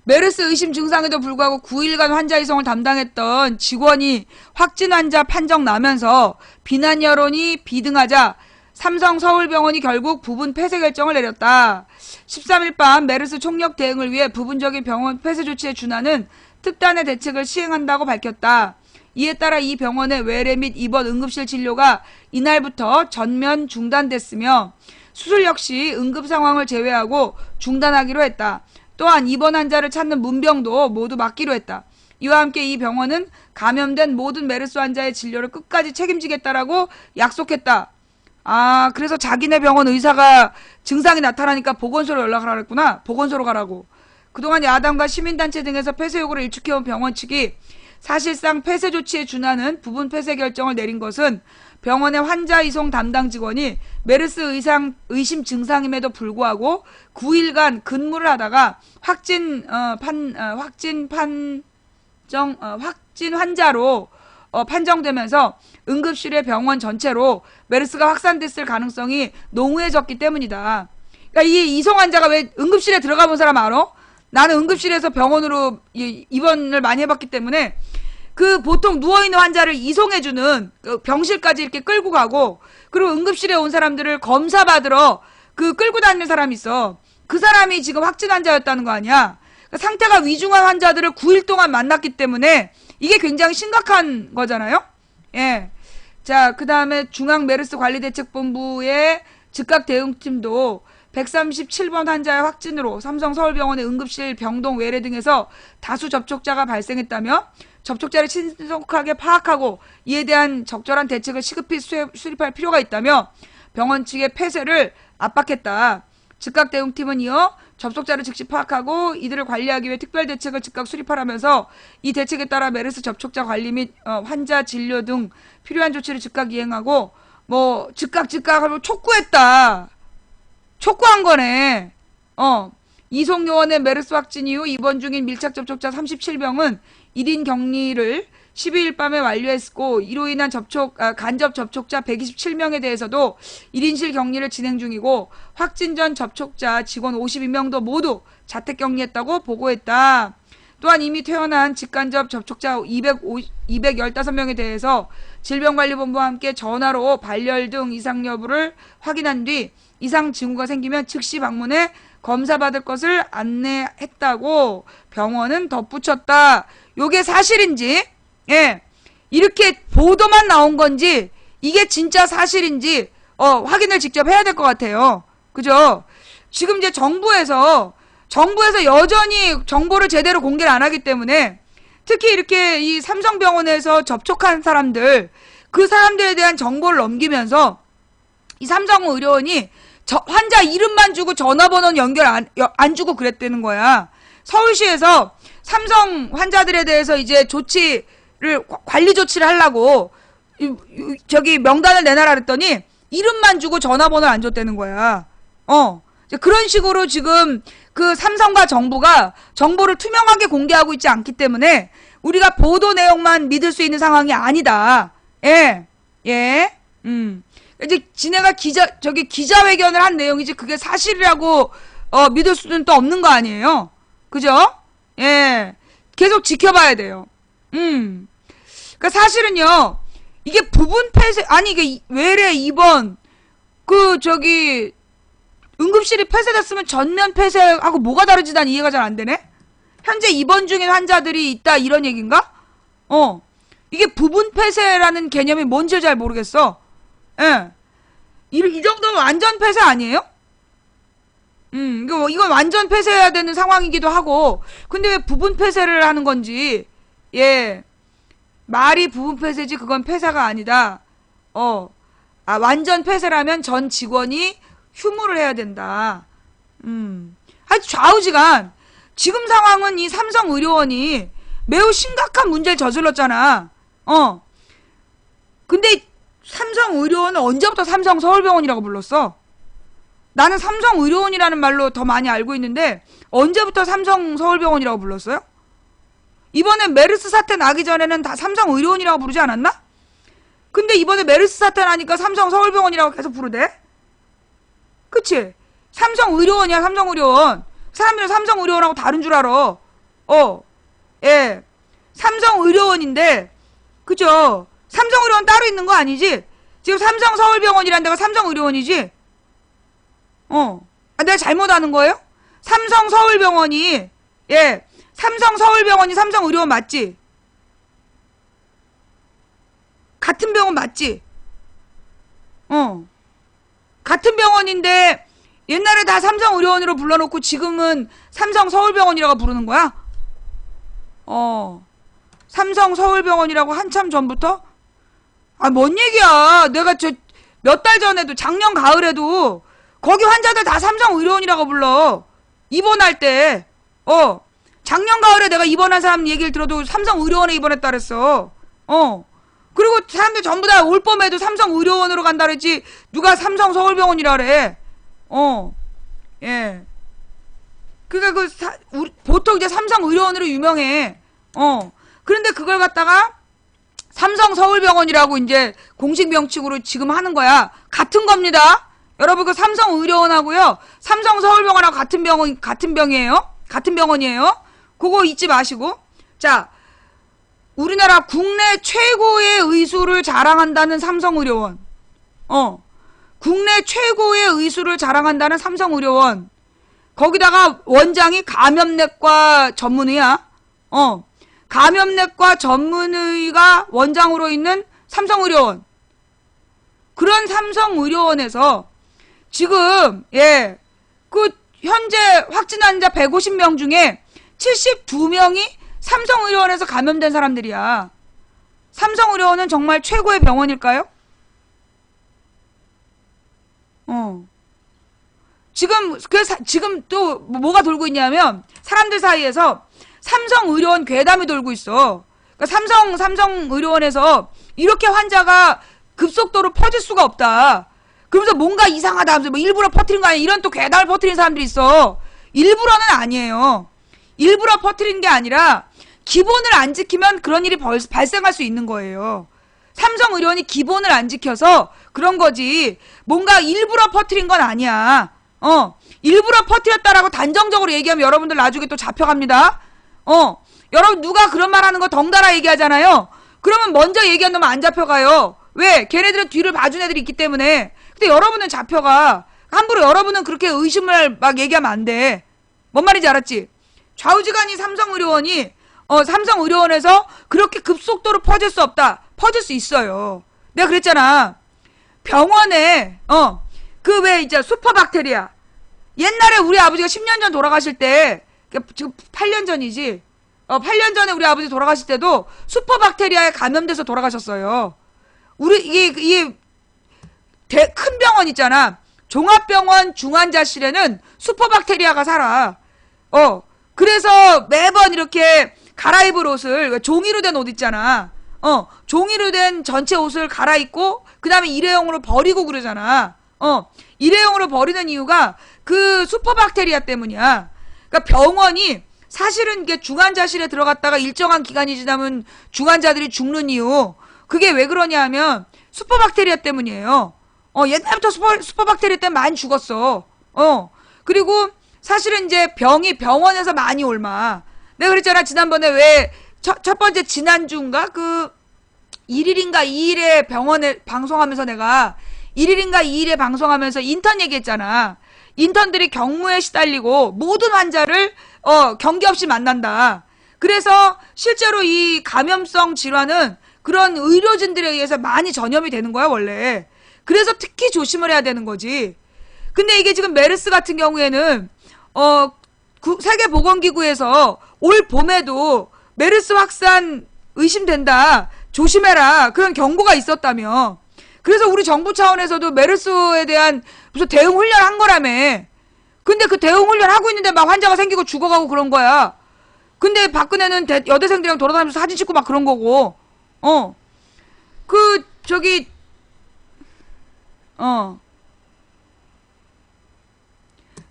메르스 의심 증상에도 불구하고 9일간 환자 이송을 담당했던 직원이 확진 환자 판정 나면서 비난 여론이 비등하자 삼성 서울병원이 결국 부분 폐쇄 결정을 내렸다. 13일 밤 메르스 총력 대응을 위해 부분적인 병원 폐쇄 조치에 준하는 특단의 대책을 시행한다고 밝혔다. 이에 따라 이 병원의 외래 및 입원 응급실 진료가 이날부터 전면 중단됐으며 수술 역시 응급 상황을 제외하고 중단하기로 했다. 또한 입원 환자를 찾는 문병도 모두 막기로 했다. 이와 함께 이 병원은 감염된 모든 메르스 환자의 진료를 끝까지 책임지겠다라고 약속했다. 그래서 자기네 병원 의사가 증상이 나타나니까 보건소로 연락을 하랬구나. 보건소로 가라고. 그동안 야당과 시민단체 등에서 폐쇄 요구를 일축해온 병원 측이 사실상 폐쇄 조치에 준하는 부분 폐쇄 결정을 내린 것은 병원의 환자 이송 담당 직원이 메르스 의심 증상임에도 불구하고 9일간 근무를 하다가 확진 환자로 판정되면서 응급실의 병원 전체로 메르스가 확산됐을 가능성이 농후해졌기 때문이다. 그러니까 이 이송 환자가 왜 응급실에 들어가 본 사람 알아? 나는 응급실에서 병원으로 입원을 많이 해봤기 때문에 보통 누워있는 환자를 이송해주는 병실까지 이렇게 끌고 가고, 그리고 응급실에 온 사람들을 검사받으러 끌고 다니는 사람이 있어. 그 사람이 지금 확진 환자였다는 거 아니야? 그러니까 상태가 위중한 환자들을 9일 동안 만났기 때문에 이게 굉장히 심각한 거잖아요? 예. 자, 그 다음에 중앙메르스관리대책본부의 즉각대응팀도 137번 환자의 확진으로 삼성 서울병원의 응급실, 병동, 외래 등에서 다수 접촉자가 발생했다며 접촉자를 신속하게 파악하고 이에 대한 적절한 대책을 시급히 수립할 필요가 있다며 병원 측의 폐쇄를 압박했다. 즉각대응팀은 이어 접촉자를 즉시 파악하고 이들을 관리하기 위해 특별대책을 즉각 수립하라면서 이 대책에 따라 메르스 접촉자 관리 및 환자 진료 등 필요한 조치를 즉각 이행하고 뭐 즉각 하고 촉구했다. 촉구한 거네. 이송 요원의 메르스 확진 이후 입원 중인 밀착 접촉자 37명은 1인 격리를 12일 밤에 완료했고 이로 인한 간접 접촉자 127명에 대해서도 1인실 격리를 진행 중이고 확진 전 접촉자 직원 52명도 모두 자택 격리했다고 보고했다. 또한 이미 퇴원한 직간접 접촉자 215명에 대해서 질병관리본부와 함께 전화로 발열 등 이상 여부를 확인한 뒤 이상 징후가 생기면 즉시 방문해 검사받을 것을 안내했다고 병원은 덧붙였다. 요게 사실인지, 예, 이렇게 보도만 나온 건지 이게 진짜 사실인지 확인을 직접 해야 될 것 같아요. 그죠? 지금 이제 정부에서 여전히 정보를 제대로 공개를 안 하기 때문에 특히 이렇게 이 삼성병원에서 접촉한 사람들, 그 사람들에 대한 정보를 넘기면서 이 삼성의료원이 환자 이름만 주고 전화번호는 연결 안 주고 그랬다는 거야. 서울시에서 삼성 환자들에 대해서 이제 관리 조치를 하려고 저기 명단을 내놔라 그랬더니 이름만 주고 전화번호를 안 줬다는 거야. 그런 식으로 지금 그 삼성과 정부가 정보를 투명하게 공개하고 있지 않기 때문에 우리가 보도 내용만 믿을 수 있는 상황이 아니다. 예. 이제 지네가 기자회견을 한 내용이지 그게 사실이라고 믿을 수는 또 없는 거 아니에요. 그죠? 예. 계속 지켜봐야 돼요. 그러니까 사실은요. 이게 부분 폐쇄 이게 외래 입원 응급실이 폐쇄됐으면 전면 폐쇄하고 뭐가 다른지 난 이해가 잘 안 되네. 현재 입원 중인 환자들이 있다 이런 얘기인가? 이게 부분 폐쇄라는 개념이 뭔지 잘 모르겠어. 예. 이 정도면 완전 폐쇄 아니에요? 이건 완전 폐쇄해야 되는 상황이기도 하고, 근데 왜 부분 폐쇄를 하는 건지, 예. 말이 부분 폐쇄지, 그건 폐쇄가 아니다. 완전 폐쇄라면 전 직원이 휴무를 해야 된다. 하여튼 좌우지간, 지금 상황은 이 삼성의료원이 매우 심각한 문제를 저질렀잖아. 근데 삼성의료원은 언제부터 삼성서울병원이라고 불렀어? 나는 삼성의료원이라는 말로 더 많이 알고 있는데 언제부터 삼성서울병원이라고 불렀어요? 이번에 메르스 사태 나기 전에는 다 삼성의료원이라고 부르지 않았나? 근데 이번에 메르스 사태 나니까 삼성서울병원이라고 계속 부르대? 그치? 삼성의료원이야, 삼성의료원. 사람들은 삼성의료원하고 다른 줄 알아. 예. 삼성의료원인데, 그죠? 삼성의료원 따로 있는 거 아니지? 지금 삼성서울병원이란 데가 삼성의료원이지? 내가 잘못 아는 거예요? 삼성서울병원이, 예. 삼성서울병원이 삼성의료원 맞지? 같은 병원 맞지? 같은 병원인데, 옛날에 다 삼성의료원으로 불러놓고 지금은 삼성서울병원이라고 부르는 거야? 삼성서울병원이라고 한참 전부터? 뭔 얘기야. 내가 몇 달 전에도, 작년 가을에도, 거기 환자들 다 삼성의료원이라고 불러. 입원할 때. 작년 가을에 내가 입원한 사람 얘기를 들어도 삼성의료원에 입원했다 그랬어. 그리고 사람들 전부 다 올 봄에도 삼성의료원으로 간다 그랬지. 누가 삼성서울병원이라 그래. 예. 그러니까 보통 이제 삼성의료원으로 유명해. 그런데 그걸 갖다가 삼성서울병원이라고 이제 공식 명칭으로 지금 하는 거야. 같은 겁니다. 여러분 그 삼성의료원하고요. 삼성서울병원하고 같은 병이에요. 같은 병원이에요. 그거 잊지 마시고. 자, 우리나라 국내 최고의 의수를 자랑한다는 삼성의료원. 국내 최고의 의수를 자랑한다는 삼성의료원. 거기다가 원장이 감염내과 전문의야. 감염내과 전문의가 원장으로 있는 삼성의료원. 그런 삼성의료원에서 지금 현재 확진 환자 150명 중에 72명이 삼성의료원에서 감염된 사람들이야. 삼성의료원은 정말 최고의 병원일까요? 지금 또 뭐가 돌고 있냐면 사람들 사이에서 삼성의료원 괴담이 돌고 있어. 그러니까 삼성의료원에서 이렇게 환자가 급속도로 퍼질 수가 없다. 그러면서 뭔가 이상하다 하면서 뭐 일부러 퍼뜨린 거 아니야. 이런 또 괴담을 퍼뜨리는 사람들이 있어. 일부러는 아니에요. 일부러 퍼뜨린 게 아니라 기본을 안 지키면 그런 일이 발생할 수 있는 거예요. 삼성의료원이 기본을 안 지켜서 그런 거지. 뭔가 일부러 퍼뜨린 건 아니야. 일부러 퍼뜨렸다라고 단정적으로 얘기하면 여러분들 나중에 또 잡혀갑니다. 여러분 누가 그런 말 하는 거 덩달아 얘기하잖아요. 그러면 먼저 얘기한 놈은 안 잡혀가요. 왜? 걔네들은 뒤를 봐준 애들이 있기 때문에. 근데 여러분은 잡혀가. 함부로 여러분은 그렇게 의심을 막 얘기하면 안 돼. 뭔 말인지 알았지? 좌우지간이 삼성의료원이 삼성의료원에서 그렇게 급속도로 퍼질 수 없다. 퍼질 수 있어요. 내가 그랬잖아. 병원에 그 왜 이제 슈퍼박테리아. 옛날에 우리 아버지가 10년 전 돌아가실 때, 지금 8년 전이지. 8년 전에 우리 아버지 돌아가실 때도 슈퍼박테리아에 감염돼서 돌아가셨어요. 이게 큰 병원 있잖아. 종합병원 중환자실에는 슈퍼박테리아가 살아. 그래서 매번 이렇게 갈아입을 옷을, 종이로 된 옷 있잖아. 종이로 된 전체 옷을 갈아입고, 그 다음에 일회용으로 버리고 그러잖아. 일회용으로 버리는 이유가 그 슈퍼박테리아 때문이야. 그러니까 병원이 사실은 이게 중환자실에 들어갔다가 일정한 기간이 지나면 중환자들이 죽는 이유. 그게 왜 그러냐 하면 슈퍼박테리아 때문이에요. 옛날부터 슈퍼박테리아 때문에 많이 죽었어. 그리고 사실은 이제 병이 병원에서 많이 옮아. 내가 그랬잖아. 지난번에 왜 첫 번째 지난주인가? 그 1일인가 2일에 병원에 방송하면서 내가 1일인가 2일에 방송하면서 인턴 얘기했잖아. 인턴들이 경무에 시달리고 모든 환자를 경계 없이 만난다. 그래서 실제로 이 감염성 질환은 그런 의료진들에 의해서 많이 전염이 되는 거야 원래. 그래서 특히 조심을 해야 되는 거지. 근데 이게 지금 메르스 같은 경우에는 세계보건기구에서 올 봄에도 메르스 확산 의심된다. 조심해라. 그런 경고가 있었다며. 그래서 우리 정부 차원에서도 메르스에 대한 무슨 대응 훈련 한 거라며. 근데 그 대응 훈련 하고 있는데 막 환자가 생기고 죽어가고 그런 거야. 근데 박근혜는 여대생들이랑 돌아다니면서 사진 찍고 막 그런 거고.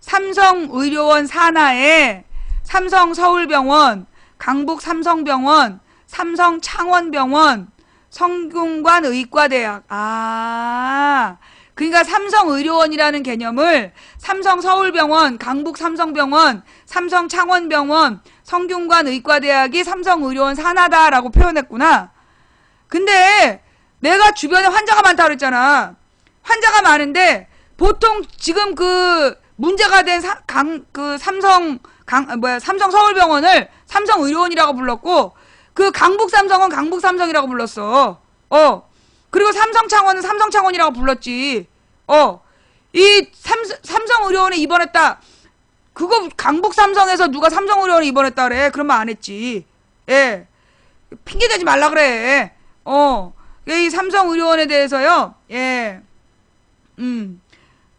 삼성의료원 산하에 삼성서울병원, 강북삼성병원, 삼성창원병원, 성균관 의과대학. 그러니까 삼성의료원이라는 개념을 삼성서울병원, 강북삼성병원, 삼성창원병원, 성균관 의과대학이 삼성의료원 산하다라고 표현했구나. 근데 내가 주변에 환자가 많다고 그랬잖아. 환자가 많은데 보통 지금 그 문제가 된 삼성서울병원을 삼성의료원이라고 불렀고, 그 강북삼성은 강북삼성이라고 불렀어. 그리고 삼성창원은 삼성창원이라고 불렀지. 이 삼성의료원에 입원했다. 그거 강북삼성에서 누가 삼성의료원에 입원했다 그래. 그런 말 안 했지. 예. 핑계대지 말라 그래. 이 삼성의료원에 대해서요. 예.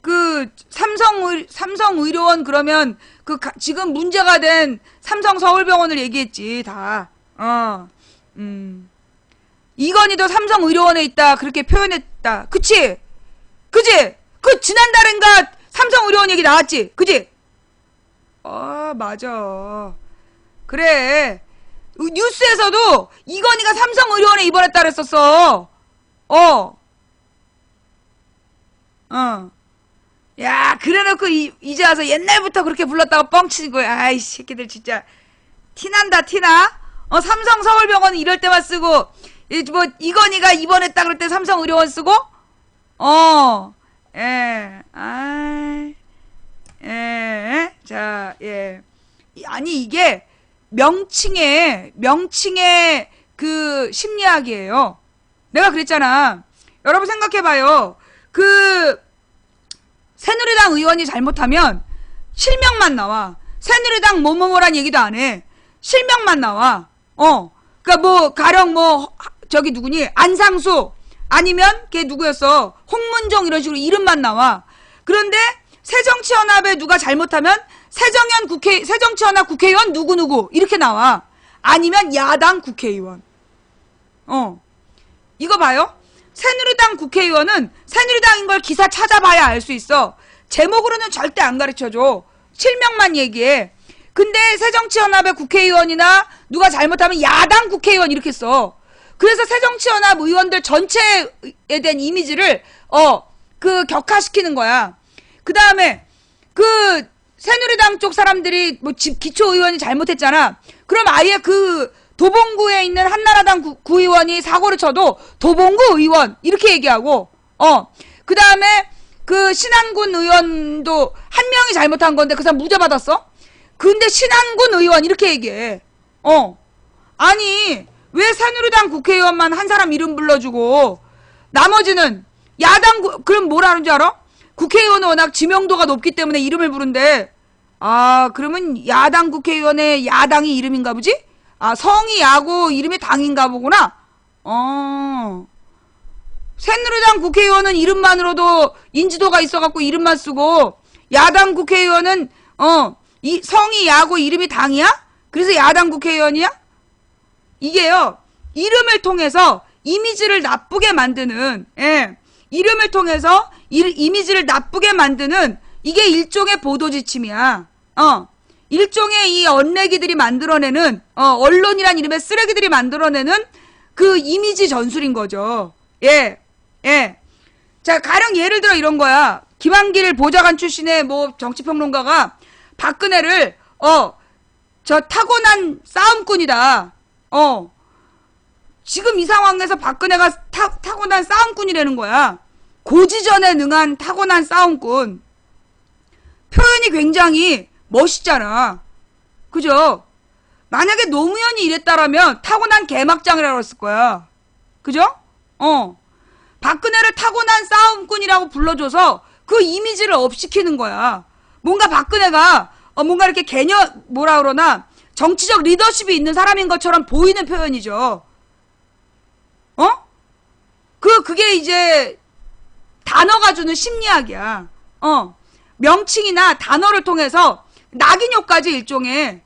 그 삼성의료원 그러면 지금 문제가 된 삼성서울병원을 얘기했지 다. 이건희도 삼성의료원에 있다 그렇게 표현했다. 그치? 그 지난달인가 삼성의료원 얘기 나왔지? 그치? 맞아. 그래. 뉴스에서도 이건희가 삼성의료원에 입원했다 그랬었어. 야, 그래놓고 이제 와서 옛날부터 그렇게 불렀다고 뻥치는 거야. 아이 새끼들 진짜 티난다 티나. 삼성서울병원은 이럴 때만 쓰고 뭐 이건희가 입원했다 그럴 때 삼성의료원 쓰고. 자, 예. 아니 이게 명칭의 그 심리학이에요. 내가 그랬잖아. 여러분 생각해봐요. 새누리당 의원이 잘못하면 실명만 나와. 새누리당 뭐뭐뭐란 얘기도 안 해. 실명만 나와. 그니까 뭐 가령 뭐 저기 누구니 안상수 아니면 걔 누구였어 홍문종 이런 식으로 이름만 나와. 그런데 새정치연합에 누가 잘못하면 새정치연합 국회의원 누구누구 이렇게 나와. 아니면 야당 국회의원. 이거 봐요. 새누리당 국회의원은 새누리당인 걸 기사 찾아봐야 알 수 있어. 제목으로는 절대 안 가르쳐줘. 실명만 얘기해. 근데 새정치연합의 국회의원이나 누가 잘못하면 야당 국회의원 이렇게 써. 그래서 새정치연합 의원들 전체에 대한 이미지를 격화시키는 거야. 그 다음에 그 새누리당 쪽 사람들이 뭐 기초의원이 잘못했잖아. 그럼 아예 그 도봉구에 있는 한나라당 구의원이 사고를 쳐도 도봉구 의원 이렇게 얘기하고 그 다음에 그 신안군 의원도 한 명이 잘못한 건데 그 사람 무죄 받았어? 근데 신안군 의원 이렇게 얘기해. 아니 왜 새누리당 국회의원만 한 사람 이름 불러주고 나머지는 야당 그럼 뭐라 하는 줄 알아? 국회의원은 워낙 지명도가 높기 때문에 이름을 부른대. 아 그러면 야당 국회의원의 야당이 이름인가 보지? 아 성이 야고 이름이 당인가 보구나. 새누리당 국회의원은 이름만으로도 인지도가 있어갖고 이름만 쓰고 야당 국회의원은 이 성이 야고 이름이 당이야? 그래서 야당 국회의원이야? 이게요 이름을 통해서 이미지를 나쁘게 만드는 이름을 통해서 이미지를 나쁘게 만드는 이게 일종의 보도지침이야. 일종의 이 언레기들이 만들어내는 언론이란 이름의 쓰레기들이 만들어내는 그 이미지 전술인 거죠. 예. 자 가령 예를 들어 이런 거야. 김한길 보좌관 출신의 뭐 정치평론가가 박근혜를 저 타고난 싸움꾼이다. 지금 이 상황에서 박근혜가 타고난 싸움꾼이라는 거야. 고지전에 능한 타고난 싸움꾼. 표현이 굉장히 멋있잖아. 그죠? 만약에 노무현이 이랬다라면 타고난 개막장이라고 했을 거야. 그죠? 박근혜를 타고난 싸움꾼이라고 불러줘서 그 이미지를 업시키는 거야. 뭔가 박근혜가 뭔가 이렇게 뭐라 그러나 정치적 리더십이 있는 사람인 것처럼 보이는 표현이죠. 그게 이제 단어가 주는 심리학이야. 명칭이나 단어를 통해서 낙인효까지 일종의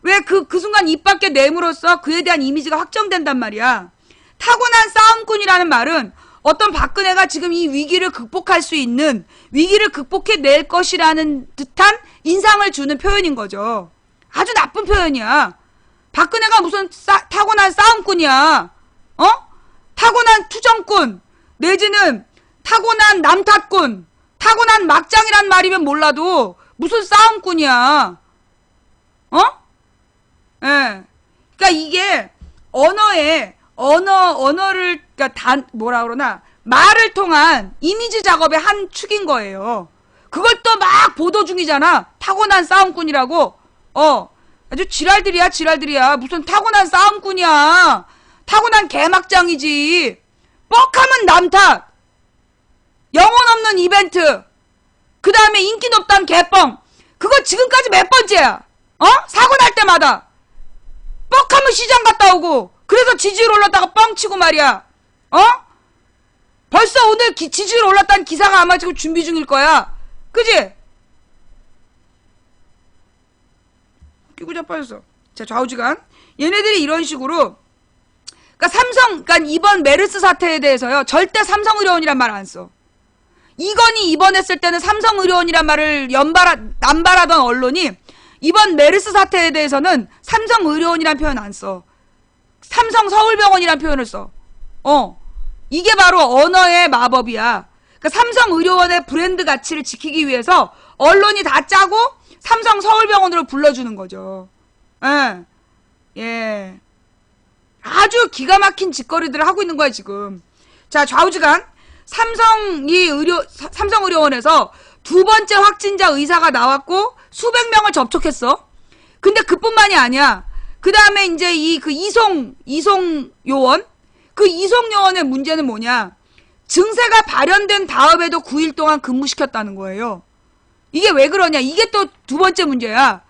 왜 그 순간 입 밖에 내므로써 그에 대한 이미지가 확정된단 말이야. 타고난 싸움꾼이라는 말은 어떤 박근혜가 지금 이 위기를 극복할 수 있는 위기를 극복해낼 것이라는 듯한 인상을 주는 표현인 거죠. 아주 나쁜 표현이야. 박근혜가 무슨 타고난 싸움꾼이야. 타고난 투정꾼 내지는 타고난 남탓꾼 타고난 막장이란 말이면 몰라도 무슨 싸움꾼이야. 예. 그러니까 이게 언어를 그러니까 뭐라 그러나 말을 통한 이미지 작업의 한 축인 거예요. 그걸 또 막 보도 중이잖아. 타고난 싸움꾼이라고. 아주 지랄들이야. 무슨 타고난 싸움꾼이야. 타고난 개막장이지. 뻑하면 남탓. 영혼 없는 이벤트. 그 다음에 인기 높단 개뻥. 그거 지금까지 몇 번째야. 사고 날 때마다. 뻑하면 시장 갔다 오고. 그래서 지지율 올랐다가 뻥치고 말이야. 벌써 오늘 지지율 올랐다는 기사가 아마 지금 준비 중일 거야. 그지? 끼고 자빠졌어. 자, 좌우지간. 얘네들이 이런 식으로 그러니까 이번 메르스 사태에 대해서요. 절대 삼성의료원이란 말 안 써. 이건희 입원했을 때는 삼성의료원이란 말을 남발하던 언론이 이번 메르스 사태에 대해서는 삼성의료원이란 표현 안 써. 삼성서울병원이란 표현을 써. 이게 바로 언어의 마법이야. 그러니까 삼성의료원의 브랜드 가치를 지키기 위해서 언론이 다 짜고 삼성서울병원으로 불러주는 거죠. 예. 아주 기가 막힌 짓거리들을 하고 있는 거야 지금. 자, 좌우지간. 삼성의료원에서 두 번째 확진자 의사가 나왔고 수백 명을 접촉했어. 근데 그뿐만이 아니야. 그 다음에 이제 이송 요원. 그 이송 요원의 문제는 뭐냐? 증세가 발현된 다음에도 9일 동안 근무시켰다는 거예요. 이게 왜 그러냐? 이게 또 두 번째 문제야.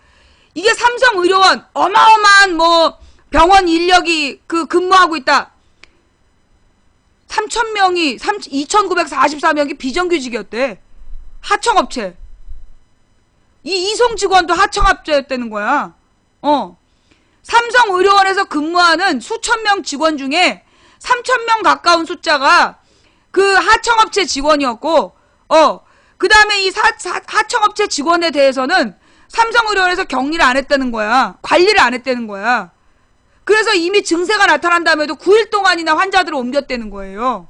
이게 삼성의료원 어마어마한 뭐 병원 인력이 근무하고 있다. 3,000명이 2,944명이 비정규직이었대. 하청업체. 이 이송 직원도 하청업체였다는 거야. 삼성의료원에서 근무하는 수천 명 직원 중에 3,000명 가까운 숫자가 그 하청업체 직원이었고, 그 다음에 이 하청업체 직원에 대해서는 삼성의료원에서 격리를 안 했다는 거야. 관리를 안 했다는 거야. 그래서 이미 증세가 나타난 다음에도 9일 동안이나 환자들을 옮겼다는 거예요.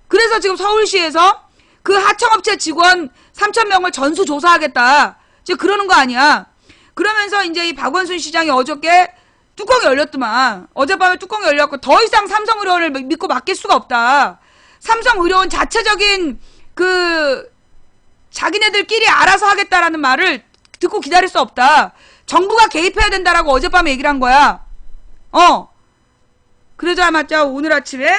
그래서 지금 서울시에서 그 하청업체 직원 3,000명을 전수조사하겠다. 지금 그러는 거 아니야. 그러면서 이제 이 박원순 시장이 어저께 뚜껑이 열렸더만. 어젯밤에 뚜껑이 열렸고 더 이상 삼성의료원을 믿고 맡길 수가 없다. 삼성의료원 자체적인 자기네들끼리 알아서 하겠다라는 말을 듣고 기다릴 수 없다. 정부가 개입해야 된다라고 어젯밤에 얘기를 한 거야. 그러자마자 오늘 아침에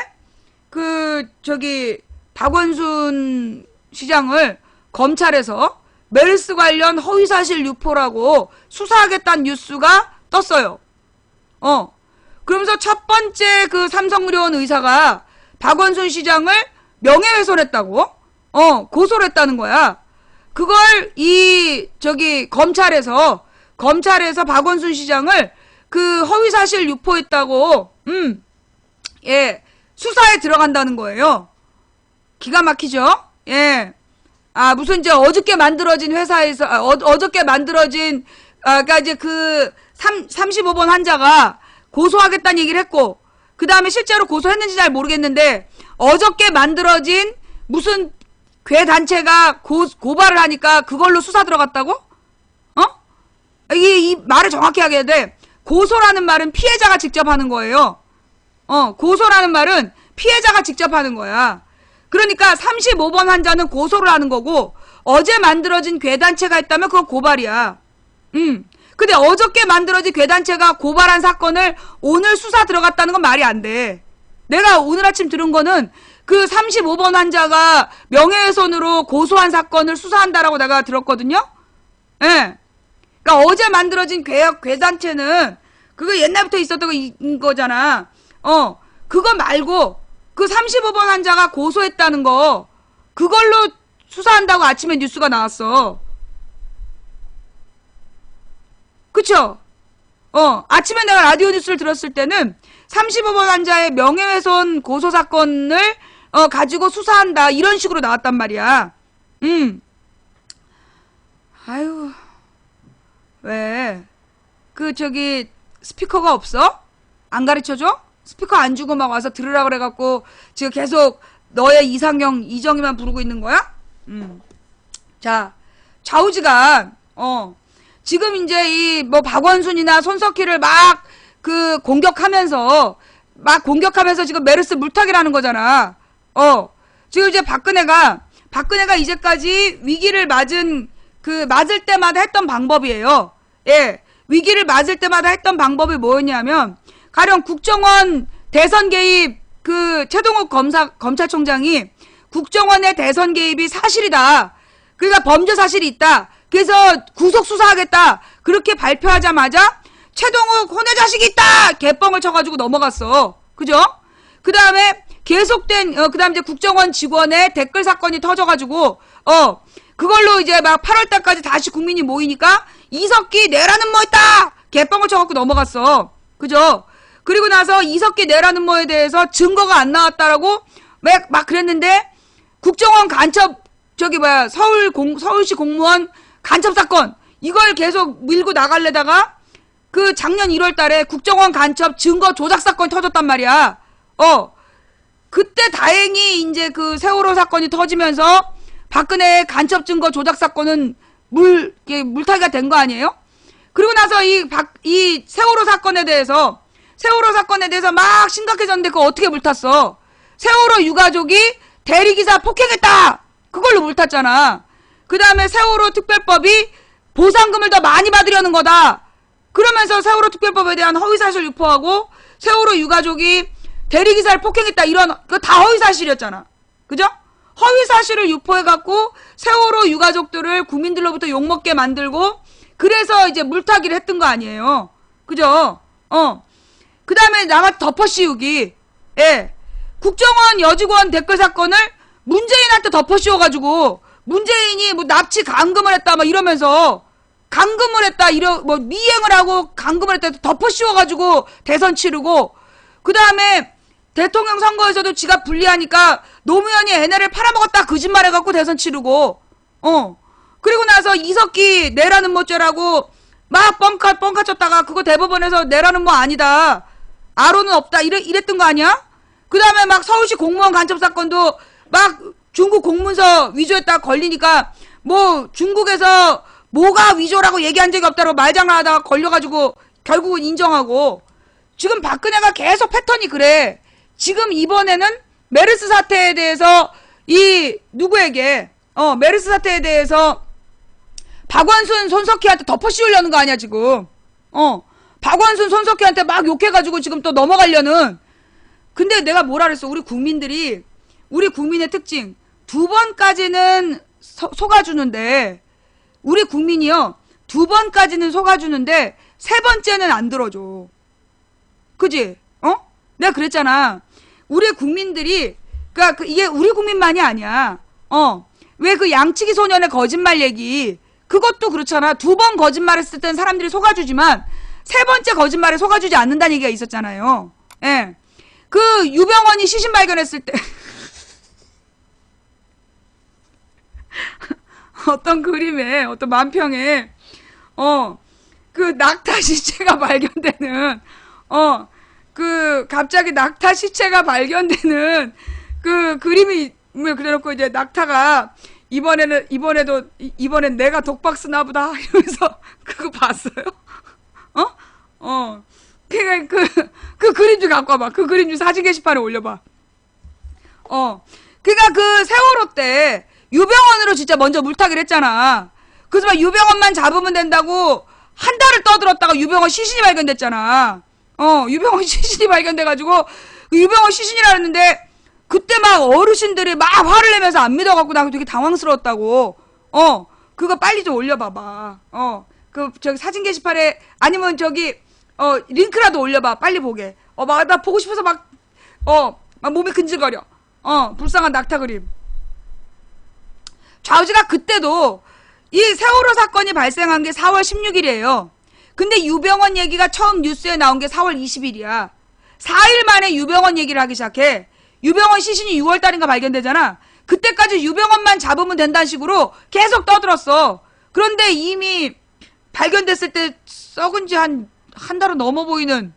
박원순 시장을 검찰에서 메르스 관련 허위사실 유포라고 수사하겠다는 뉴스가 떴어요. 그러면서 첫 번째 그 삼성의료원 의사가 박원순 시장을 명예훼손했다고, 고소를 했다는 거야. 그걸 검찰에서 박원순 시장을 그 허위사실 유포했다고, 예, 수사에 들어간다는 거예요. 기가 막히죠? 예. 무슨 이제 어저께 만들어진 회사에서, 어저께 만들어진, 그니까 이제 35번 환자가 고소하겠다는 얘기를 했고, 그 다음에 실제로 고소했는지 잘 모르겠는데, 어저께 만들어진 무슨 괴단체가 고발을 하니까 그걸로 수사 들어갔다고? 이 말을 정확히 하게 돼. 고소라는 말은 피해자가 직접 하는 거예요. 고소라는 말은 피해자가 직접 하는 거야. 그러니까 35번 환자는 고소를 하는 거고, 어제 만들어진 괴단체가 했다면 그건 고발이야. 근데 어저께 만들어진 괴단체가 고발한 사건을 오늘 수사 들어갔다는 건 말이 안 돼. 내가 오늘 아침 들은 거는 그 35번 환자가 명예훼손으로 고소한 사건을 수사한다라고 내가 들었거든요? 예. 그러니까 어제 만들어진 괴단체는 그거 옛날부터 있었던 거잖아. 그거 말고 그 35번 환자가 고소했다는 거, 그걸로 수사한다고 아침에 뉴스가 나왔어. 그쵸? 아침에 내가 라디오 뉴스를 들었을 때는 35번 환자의 명예훼손 고소 사건을 가지고 수사한다, 이런 식으로 나왔단 말이야. 아유, 왜 스피커가 없어? 안 가르쳐줘? 스피커 안 주고 막 와서 들으라 그래갖고 지금 계속 너의 이상형 이정희만 부르고 있는 거야? 자, 좌우지간 지금 이제 박원순이나 손석희를 막 공격하면서 지금 메르스 물타기라는 거잖아. 지금 이제 박근혜가 이제까지 위기를 맞을 때마다 했던 방법이에요. 예. 위기를 맞을 때마다 했던 방법이 뭐였냐면, 가령 국정원 대선 개입, 최동욱 검찰총장이 국정원의 대선 개입이 사실이다. 그러니까 범죄 사실이 있다. 그래서 구속 수사하겠다. 그렇게 발표하자마자 최동욱 혼외 자식이 있다! 개뻥을 쳐가지고 넘어갔어. 그죠? 그 다음에 계속된, 그 다음에 이제 국정원 직원의 댓글 사건이 터져가지고, 그걸로 이제 막 8월달까지 다시 국민이 모이니까 이석기 내라는 뭐 있다! 개뻥을 쳐갖고 넘어갔어. 그죠? 그리고 나서 이석기 내라는 뭐에 대해서 증거가 안 나왔다라고 막 그랬는데, 국정원 간첩, 서울시 공무원 간첩 사건, 이걸 계속 밀고 나갈래다가, 작년 1월 달에 국정원 간첩 증거 조작 사건이 터졌단 말이야. 그때 다행히 이제 세월호 사건이 터지면서 박근혜의 간첩 증거 조작 사건은 물타기가 된 거 아니에요? 그리고 나서 이 세월호 사건에 대해서 막 심각해졌는데 그거 어떻게 물탔어? 세월호 유가족이 대리기사 폭행했다! 그걸로 물탔잖아. 그 다음에 세월호 특별법이 보상금을 더 많이 받으려는 거다. 그러면서 세월호 특별법에 대한 허위사실 유포하고 세월호 유가족이 대리기사를 폭행했다, 그거 다 허위사실이었잖아. 그죠? 허위사실을 유포해갖고 세월호 유가족들을 국민들로부터 욕먹게 만들고, 그래서 이제 물타기를 했던 거 아니에요. 그죠? 그 다음에 나머지 덮어씌우기. 예. 국정원 여직원 댓글 사건을 문재인한테 덮어씌워가지고, 문재인이 납치 감금을 했다, 이러면서, 미행을 하고 감금을 했다 덮어씌워가지고 대선 치르고, 그 다음에 대통령 선거에서도 지가 불리하니까 노무현이 NLL 팔아먹었다 거짓말해갖고 대선 치르고, 그리고 나서 이석기 내라는 뭐죄라고 막 뻥카 쳤다가 그거 대법원에서 내라는 뭐 아니다, 아로는 없다, 이랬던 거 아니야? 그 다음에 막 서울시 공무원 간첩 사건도 막 중국 공문서 위조했다 걸리니까 뭐 중국에서 뭐가 위조라고 얘기한 적이 없다고 말장난하다가 걸려가지고 결국은 인정하고. 지금 박근혜가 계속 패턴이 그래. 지금 이번에는 메르스 사태에 대해서 누구에게 메르스 사태에 대해서 박원순 손석희한테 덮어 씌우려는 거 아니야 지금. 박원순 손석희한테 막 욕해가지고 지금 또 넘어가려는. 근데 내가 뭐라 그랬어. 우리 국민의 특징, 2번까지는 속아주는데, 우리 국민이요 2번까지는 속아주는데 3번째는 안 들어줘. 그지? 내가 그랬잖아. 우리 국민들이, 그니까 이게 우리 국민만이 아니야. 왜 그 양치기 소년의 거짓말 얘기, 그것도 그렇잖아. 2번 거짓말했을 땐 사람들이 속아주지만 3번째 거짓말에 속아주지 않는다는 얘기가 있었잖아요. 예. 그 유병원이 시신 발견했을 때 어떤 그림에, 어떤 만평에 그 낙타 시체가 발견되는, 그 갑자기 낙타 시체가 발견되는 그 그림이 그래놓고 이제 낙타가 이번엔 내가 독박 쓰나 보다 이러면서 그거 봤어요? 그 그림 좀 갖고 와봐. 그 그림 좀 사진 게시판에 올려봐. 그니까 그 세월호 때 유병원으로 진짜 먼저 물타기를 했잖아. 그래서 막 유병원만 잡으면 된다고 한 달을 떠들었다가 유병원 시신이 발견됐잖아. 유병원 시신이 발견돼가지고 유병원 시신이라 했는데 그때 막 어르신들이 막 화를 내면서 안 믿어갖고 나 되게 당황스러웠다고. 그거 빨리 좀 올려봐봐. 저기 사진 게시판에 아니면 저기 링크라도 올려봐. 빨리 보게. 막 나 보고 싶어서 막 몸이 근질거려. 불쌍한 낙타 그림. 좌우지가 그때도 이 세월호 사건이 발생한 게 4월 16일이에요. 근데 유병원 얘기가 처음 뉴스에 나온 게 4월 20일이야. 4일 만에 유병원 얘기를 하기 시작해. 유병원 시신이 6월달인가 발견되잖아. 그때까지 유병원만 잡으면 된다는 식으로 계속 떠들었어. 그런데 이미 발견됐을 때 썩은 지 한 달은 넘어 보이는,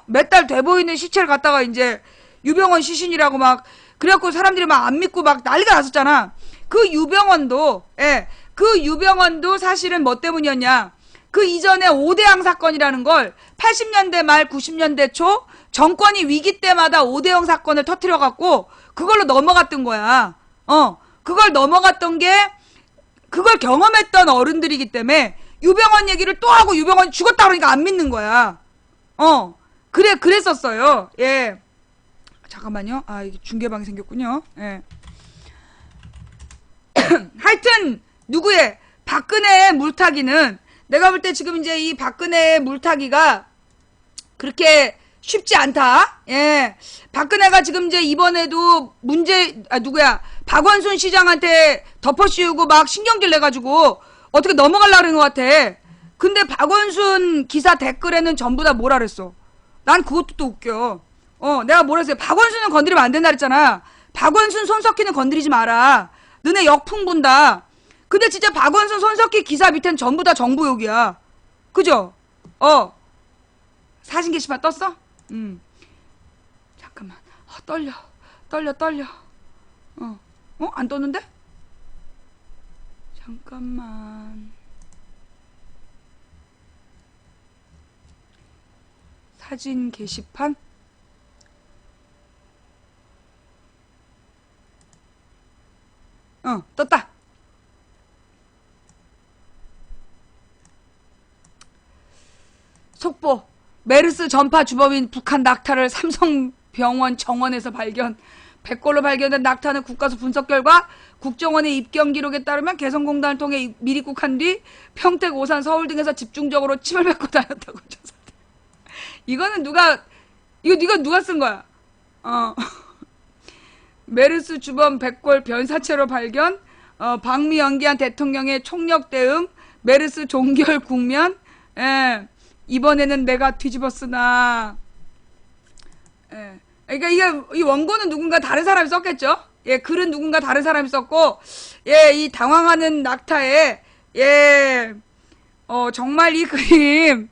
몇 달 돼 보이는 시체를 갖다가 이제 유병원 시신이라고 막, 그래갖고 사람들이 막 안 믿고 막 난리가 났었잖아. 그 유병원도 사실은 뭐 때문이었냐. 그 이전에 5대양 사건이라는 걸 80년대 말 90년대 초 정권이 위기 때마다 5대형 사건을 터뜨려갖고 그걸로 넘어갔던 거야. 그걸 넘어갔던 게, 그걸 경험했던 어른들이기 때문에 유병원 얘기를 또 하고 유병원이 죽었다 그러니까 안 믿는 거야. 그랬었어요. 예. 잠깐만요. 이게 중계방이 생겼군요. 예. 하여튼 누구의 박근혜의 물타기는, 내가 볼 때 지금 이제 이 박근혜의 물타기가 그렇게 쉽지 않다. 예. 박근혜가 지금 이제 이번에도 박원순 시장한테 덮어씌우고 막 신경질 내가지고 어떻게 넘어가려고 그러는 것 같아. 근데 박원순 기사 댓글에는 전부 다 뭐라 그랬어. 난 그것도 또 웃겨. 내가 뭐라 했어요. 박원순은 건드리면 안 된다 그랬잖아. 박원순 손석희는 건드리지 마라. 너네 역풍 분다. 근데 진짜 박원순 손석희 기사 밑엔 전부 다 정부욕이야. 그죠? 사진 게시판 떴어? 잠깐만. 떨려. 안 떴는데? 잠깐만. 사진 게시판? 떴다. 속보. 메르스 전파 주범인 북한 낙타를 삼성병원 정원에서 발견. 100골로 발견된 낙타는 국가수 분석 결과 국정원의 입경 기록에 따르면 개성공단을 통해 미입국한 뒤 평택, 오산, 서울 등에서 집중적으로 침을 뱉고 다녔다고 조사. 이거는 이거 누가 쓴 거야? 메르스 주범 100골 변사체로 발견. 방미 연기한 대통령의 총력 대응. 메르스 종결 국면. 예. 이번에는 내가 뒤집었으나, 예. 그러니까 이게 이 원고는 누군가 다른 사람이 썼겠죠. 예, 글은 누군가 다른 사람이 썼고, 예, 이 당황하는 낙타에 예, 정말 이 그림,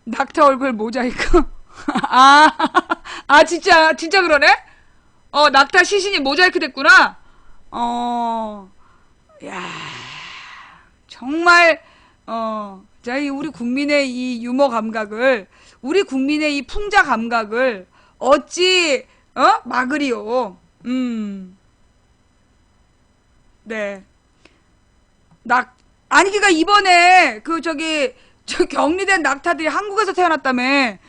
낙타 얼굴 모자이크. 아, 진짜 그러네? 낙타 시신이 모자이크 됐구나? 야, 정말, 자, 우리 국민의 이 유머 감각을, 우리 국민의 이 풍자 감각을 어찌, 막으리요. 네. 아니, 그니까 이번에, 저 격리된 낙타들이 한국에서 태어났다며.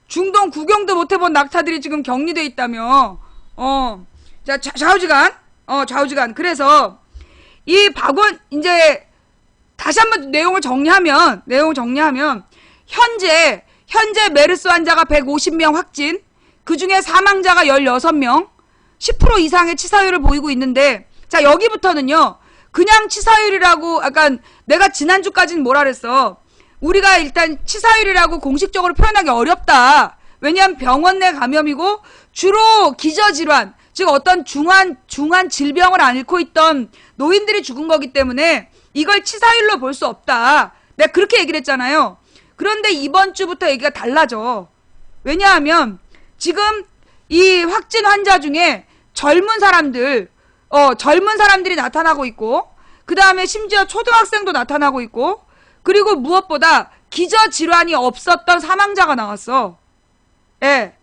중동 구경도 못 해본 낙타들이 지금 격리돼 있다며. 자, 좌우지간. 그래서, 이 이제, 다시 한번 내용을 정리하면, 현재 메르스 환자가 150명 확진, 그 중에 사망자가 16명, 10% 이상의 치사율을 보이고 있는데, 자, 여기부터는요, 그냥 치사율이라고, 약간, 내가 지난주까지는 뭐라 그랬어. 우리가 일단 치사율이라고 공식적으로 표현하기 어렵다. 왜냐하면 병원 내 감염이고, 주로 기저질환, 즉 어떤 중한 질병을 앓고 있던 노인들이 죽은 거기 때문에, 이걸 치사율로 볼 수 없다. 내가 그렇게 얘기를 했잖아요. 그런데 이번 주부터 얘기가 달라져. 왜냐하면, 지금 이 확진 환자 중에 젊은 사람들이 나타나고 있고, 그 다음에 심지어 초등학생도 나타나고 있고, 그리고 무엇보다 기저질환이 없었던 사망자가 나왔어. 예.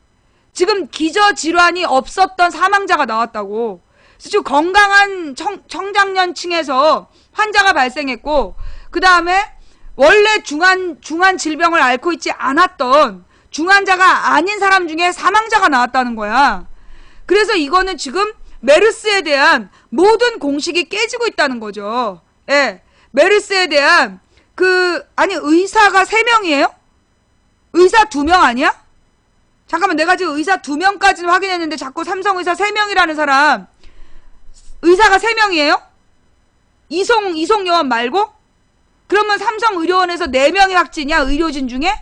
지금 기저질환이 없었던 사망자가 나왔다고. 그래서 지금 건강한 청장년층에서 환자가 발생했고, 그 다음에 원래 중한 질병을 앓고 있지 않았던 중환자가 아닌 사람 중에 사망자가 나왔다는 거야. 그래서 이거는 지금 메르스에 대한 모든 공식이 깨지고 있다는 거죠. 예. 메르스에 대한 의사가 3명이에요? 의사 2명 아니야? 잠깐만, 내가 지금 의사 2명까지는 확인했는데 자꾸 삼성의사 3명이라는 사람, 의사가 3명이에요? 이송요원 말고? 그러면 삼성의료원에서 4명이 확진이야, 의료진 중에?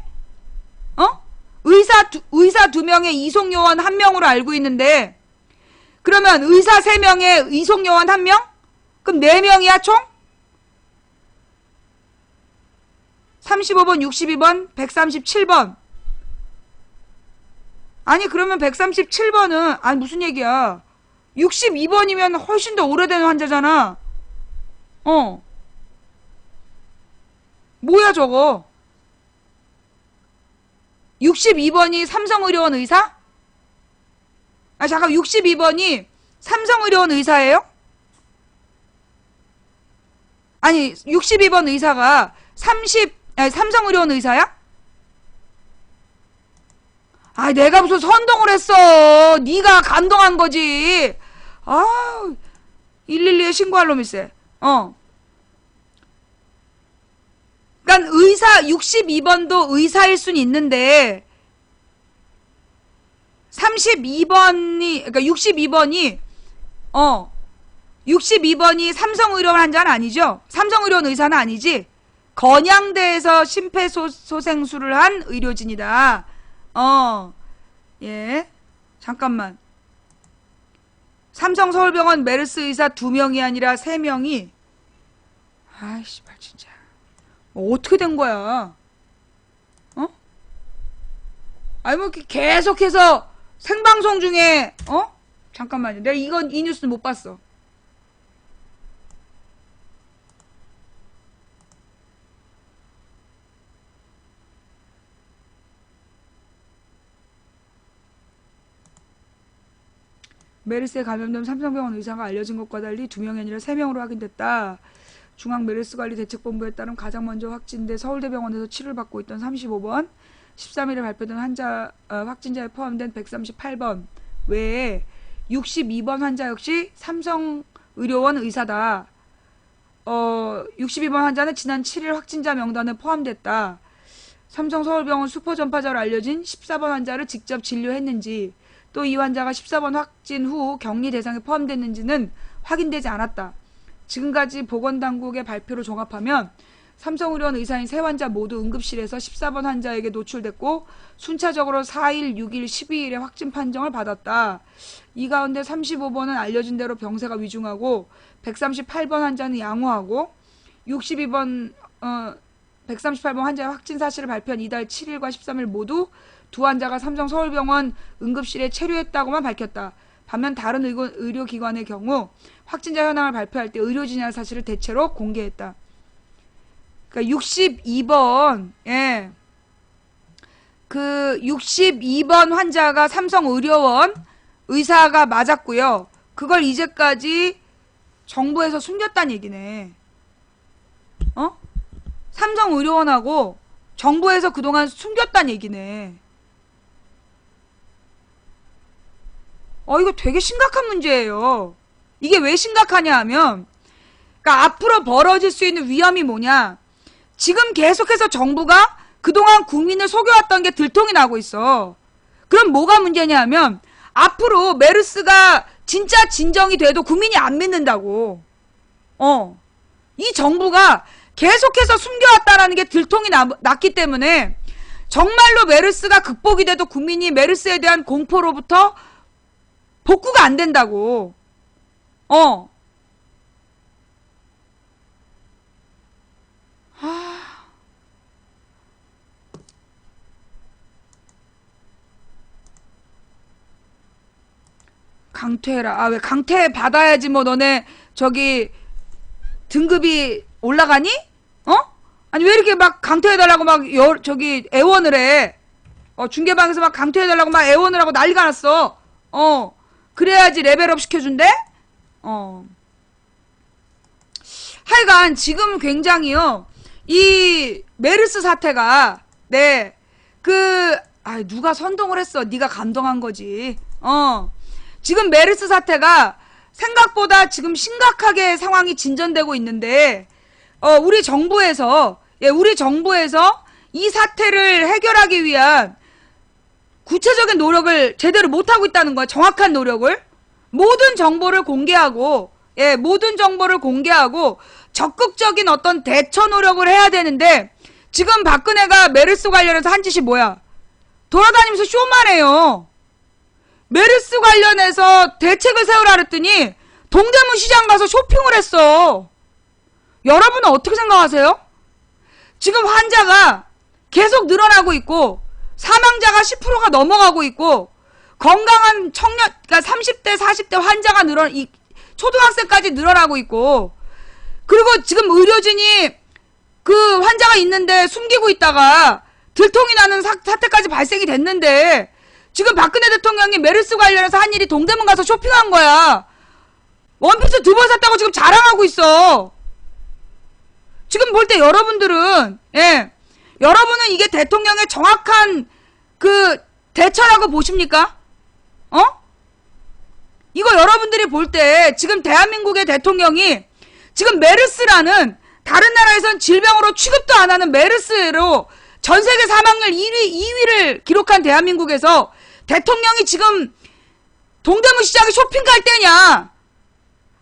의사 2명에 이송요원 1명으로 알고 있는데, 그러면 의사 3명에 이송요원 1명? 그럼 4명이야, 총? 35번, 62번, 137번. 아니, 그러면 137번은, 아니, 무슨 얘기야. 62번이면 훨씬 더 오래된 환자잖아. 뭐야, 저거. 62번이 삼성의료원 의사? 아, 잠깐, 62번이 삼성의료원 의사예요? 아니, 62번 의사가 삼성의료원 의사야? 아, 내가 무슨 선동을 했어. 네가 감동한 거지. 아, 112에 신고할 놈일세. 그러니까 62번도 의사일 순 있는데 32번이, 그러니까 62번이 삼성의료원 환자는 아니죠? 삼성의료원 의사는 아니지? 건양대에서 심폐소생술을 한 의료진이다. 예. 잠깐만. 삼성서울병원 메르스 의사 2명이 아니라 3명이, 아이씨, 발 진짜. 어떻게 된 거야? 아니, 뭐, 계속해서 생방송 중에, 잠깐만요. 내가 이 뉴스는 못 봤어. 메르스에 감염된 삼성병원 의사가 알려진 것과 달리 2명이 아니라 3명으로 확인됐다. 중앙메르스관리대책본부에 따른 가장 먼저 확진돼 서울대병원에서 치료를 받고 있던 35번, 13일에 발표된 확진자에 포함된 138번 외에 62번 환자 역시 삼성의료원 의사다. 62번 환자는 지난 7일 확진자 명단에 포함됐다. 삼성서울병원 슈퍼전파자로 알려진 14번 환자를 직접 진료했는지, 또 이 환자가 14번 확진 후 격리 대상에 포함됐는지는 확인되지 않았다. 지금까지 보건당국의 발표를 종합하면 삼성의료원 의사인 세 환자 모두 응급실에서 14번 환자에게 노출됐고 순차적으로 4일, 6일, 12일에 확진 판정을 받았다. 이 가운데 35번은 알려진 대로 병세가 위중하고 138번 환자는 양호하고 138번 환자의 확진 사실을 발표한 이달 7일과 13일 모두 두 환자가 삼성 서울병원 응급실에 체류했다고만 밝혔다. 반면 다른 의료기관의 경우 확진자 현황을 발표할 때 의료진이라는 사실을 대체로 공개했다. 그러니까 62번, 예. 그 62번 환자가 삼성의료원 의사가 맞았고요. 그걸 이제까지 정부에서 숨겼다는 얘기네. 삼성의료원하고 정부에서 그동안 숨겼다는 얘기네. 이거 되게 심각한 문제예요. 이게 왜 심각하냐 하면, 그러니까 앞으로 벌어질 수 있는 위험이 뭐냐. 지금 계속해서 정부가 그동안 국민을 속여왔던 게 들통이 나고 있어. 그럼 뭐가 문제냐 하면, 앞으로 메르스가 진짜 진정이 돼도 국민이 안 믿는다고. 이 정부가 계속해서 숨겨왔다라는 게 들통이 났기 때문에 정말로 메르스가 극복이 돼도 국민이 메르스에 대한 공포로부터 복구가 안 된다고. 강퇴해라. 왜 강퇴 받아야지 뭐 너네 저기 등급이 올라가니? 아니 왜 이렇게 막 강퇴해달라고 막 저기 애원을 해? 중계방에서 막 강퇴해달라고 막 애원을 하고 난리가 났어. 그래야지 레벨업 시켜준대? 하여간 지금 굉장히요. 이 메르스 사태가 누가 선동을 했어. 네가 감동한 거지. 지금 메르스 사태가 생각보다 지금 심각하게 상황이 진전되고 있는데 우리 정부에서 이 사태를 해결하기 위한 구체적인 노력을 제대로 못하고 있다는 거야. 정확한 노력을. 모든 정보를 공개하고 적극적인 어떤 대처 노력을 해야 되는데 지금 박근혜가 메르스 관련해서 한 짓이 뭐야? 돌아다니면서 쇼만 해요. 메르스 관련해서 대책을 세우라 그랬더니 동대문 시장 가서 쇼핑을 했어. 여러분은 어떻게 생각하세요? 지금 환자가 계속 늘어나고 있고 사망자가 10%가 넘어가고 있고 건강한 청년, 그러니까 30대, 40대 환자가 초등학생까지 늘어나고 있고 그리고 지금 의료진이 그 환자가 있는데 숨기고 있다가 들통이 나는 사태까지 발생이 됐는데 지금 박근혜 대통령이 메르스 관련해서 한 일이 동대문 가서 쇼핑한 거야. 원피스 2번 샀다고 지금 자랑하고 있어. 지금 볼 때 여러분들은 여러분은 이게 대통령의 정확한 그 대처라고 보십니까? 이거 여러분들이 볼 때 지금 대한민국의 대통령이 지금 메르스라는 다른 나라에선 질병으로 취급도 안 하는 메르스로 전 세계 사망률 2위를 기록한 대한민국에서 대통령이 지금 동대문 시장에 쇼핑 갈 때냐?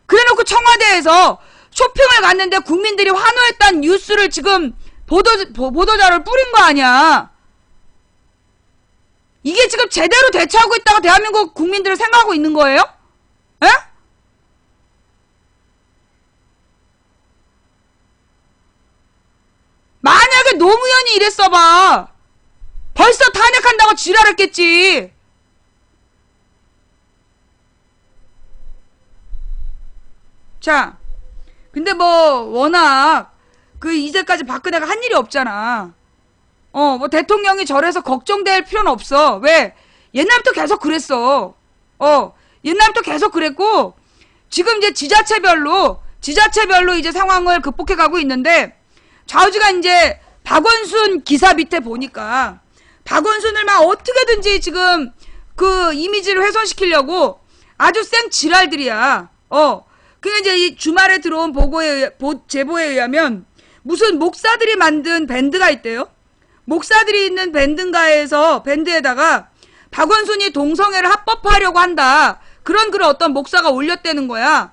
그래놓고 청와대에서 쇼핑을 갔는데 국민들이 환호했다는 뉴스를 지금 보도자료를 뿌린 거 아니야. 이게 지금 제대로 대처하고 있다고 대한민국 국민들을 생각하고 있는 거예요? 에? 만약에 노무현이 이랬어봐. 벌써 탄핵한다고 지랄했겠지. 자, 근데 뭐 워낙 이제까지 박근혜가 한 일이 없잖아. 뭐 대통령이 저래서 걱정될 필요는 없어. 왜? 옛날부터 계속 그랬어. 옛날부터 계속 그랬고 지금 이제 지자체별로 이제 상황을 극복해 가고 있는데 좌우지가 이제 박원순 기사 밑에 보니까 박원순을 막 어떻게든지 지금 그 이미지를 훼손시키려고 아주 쌩 지랄들이야. 그게 이제 이 주말에 들어온 제보에 의하면 무슨 목사들이 만든 밴드가 있대요. 목사들이 있는 밴드에다가 박원순이 동성애를 합법화하려고 한다. 그런 글을 어떤 목사가 올렸다는 거야.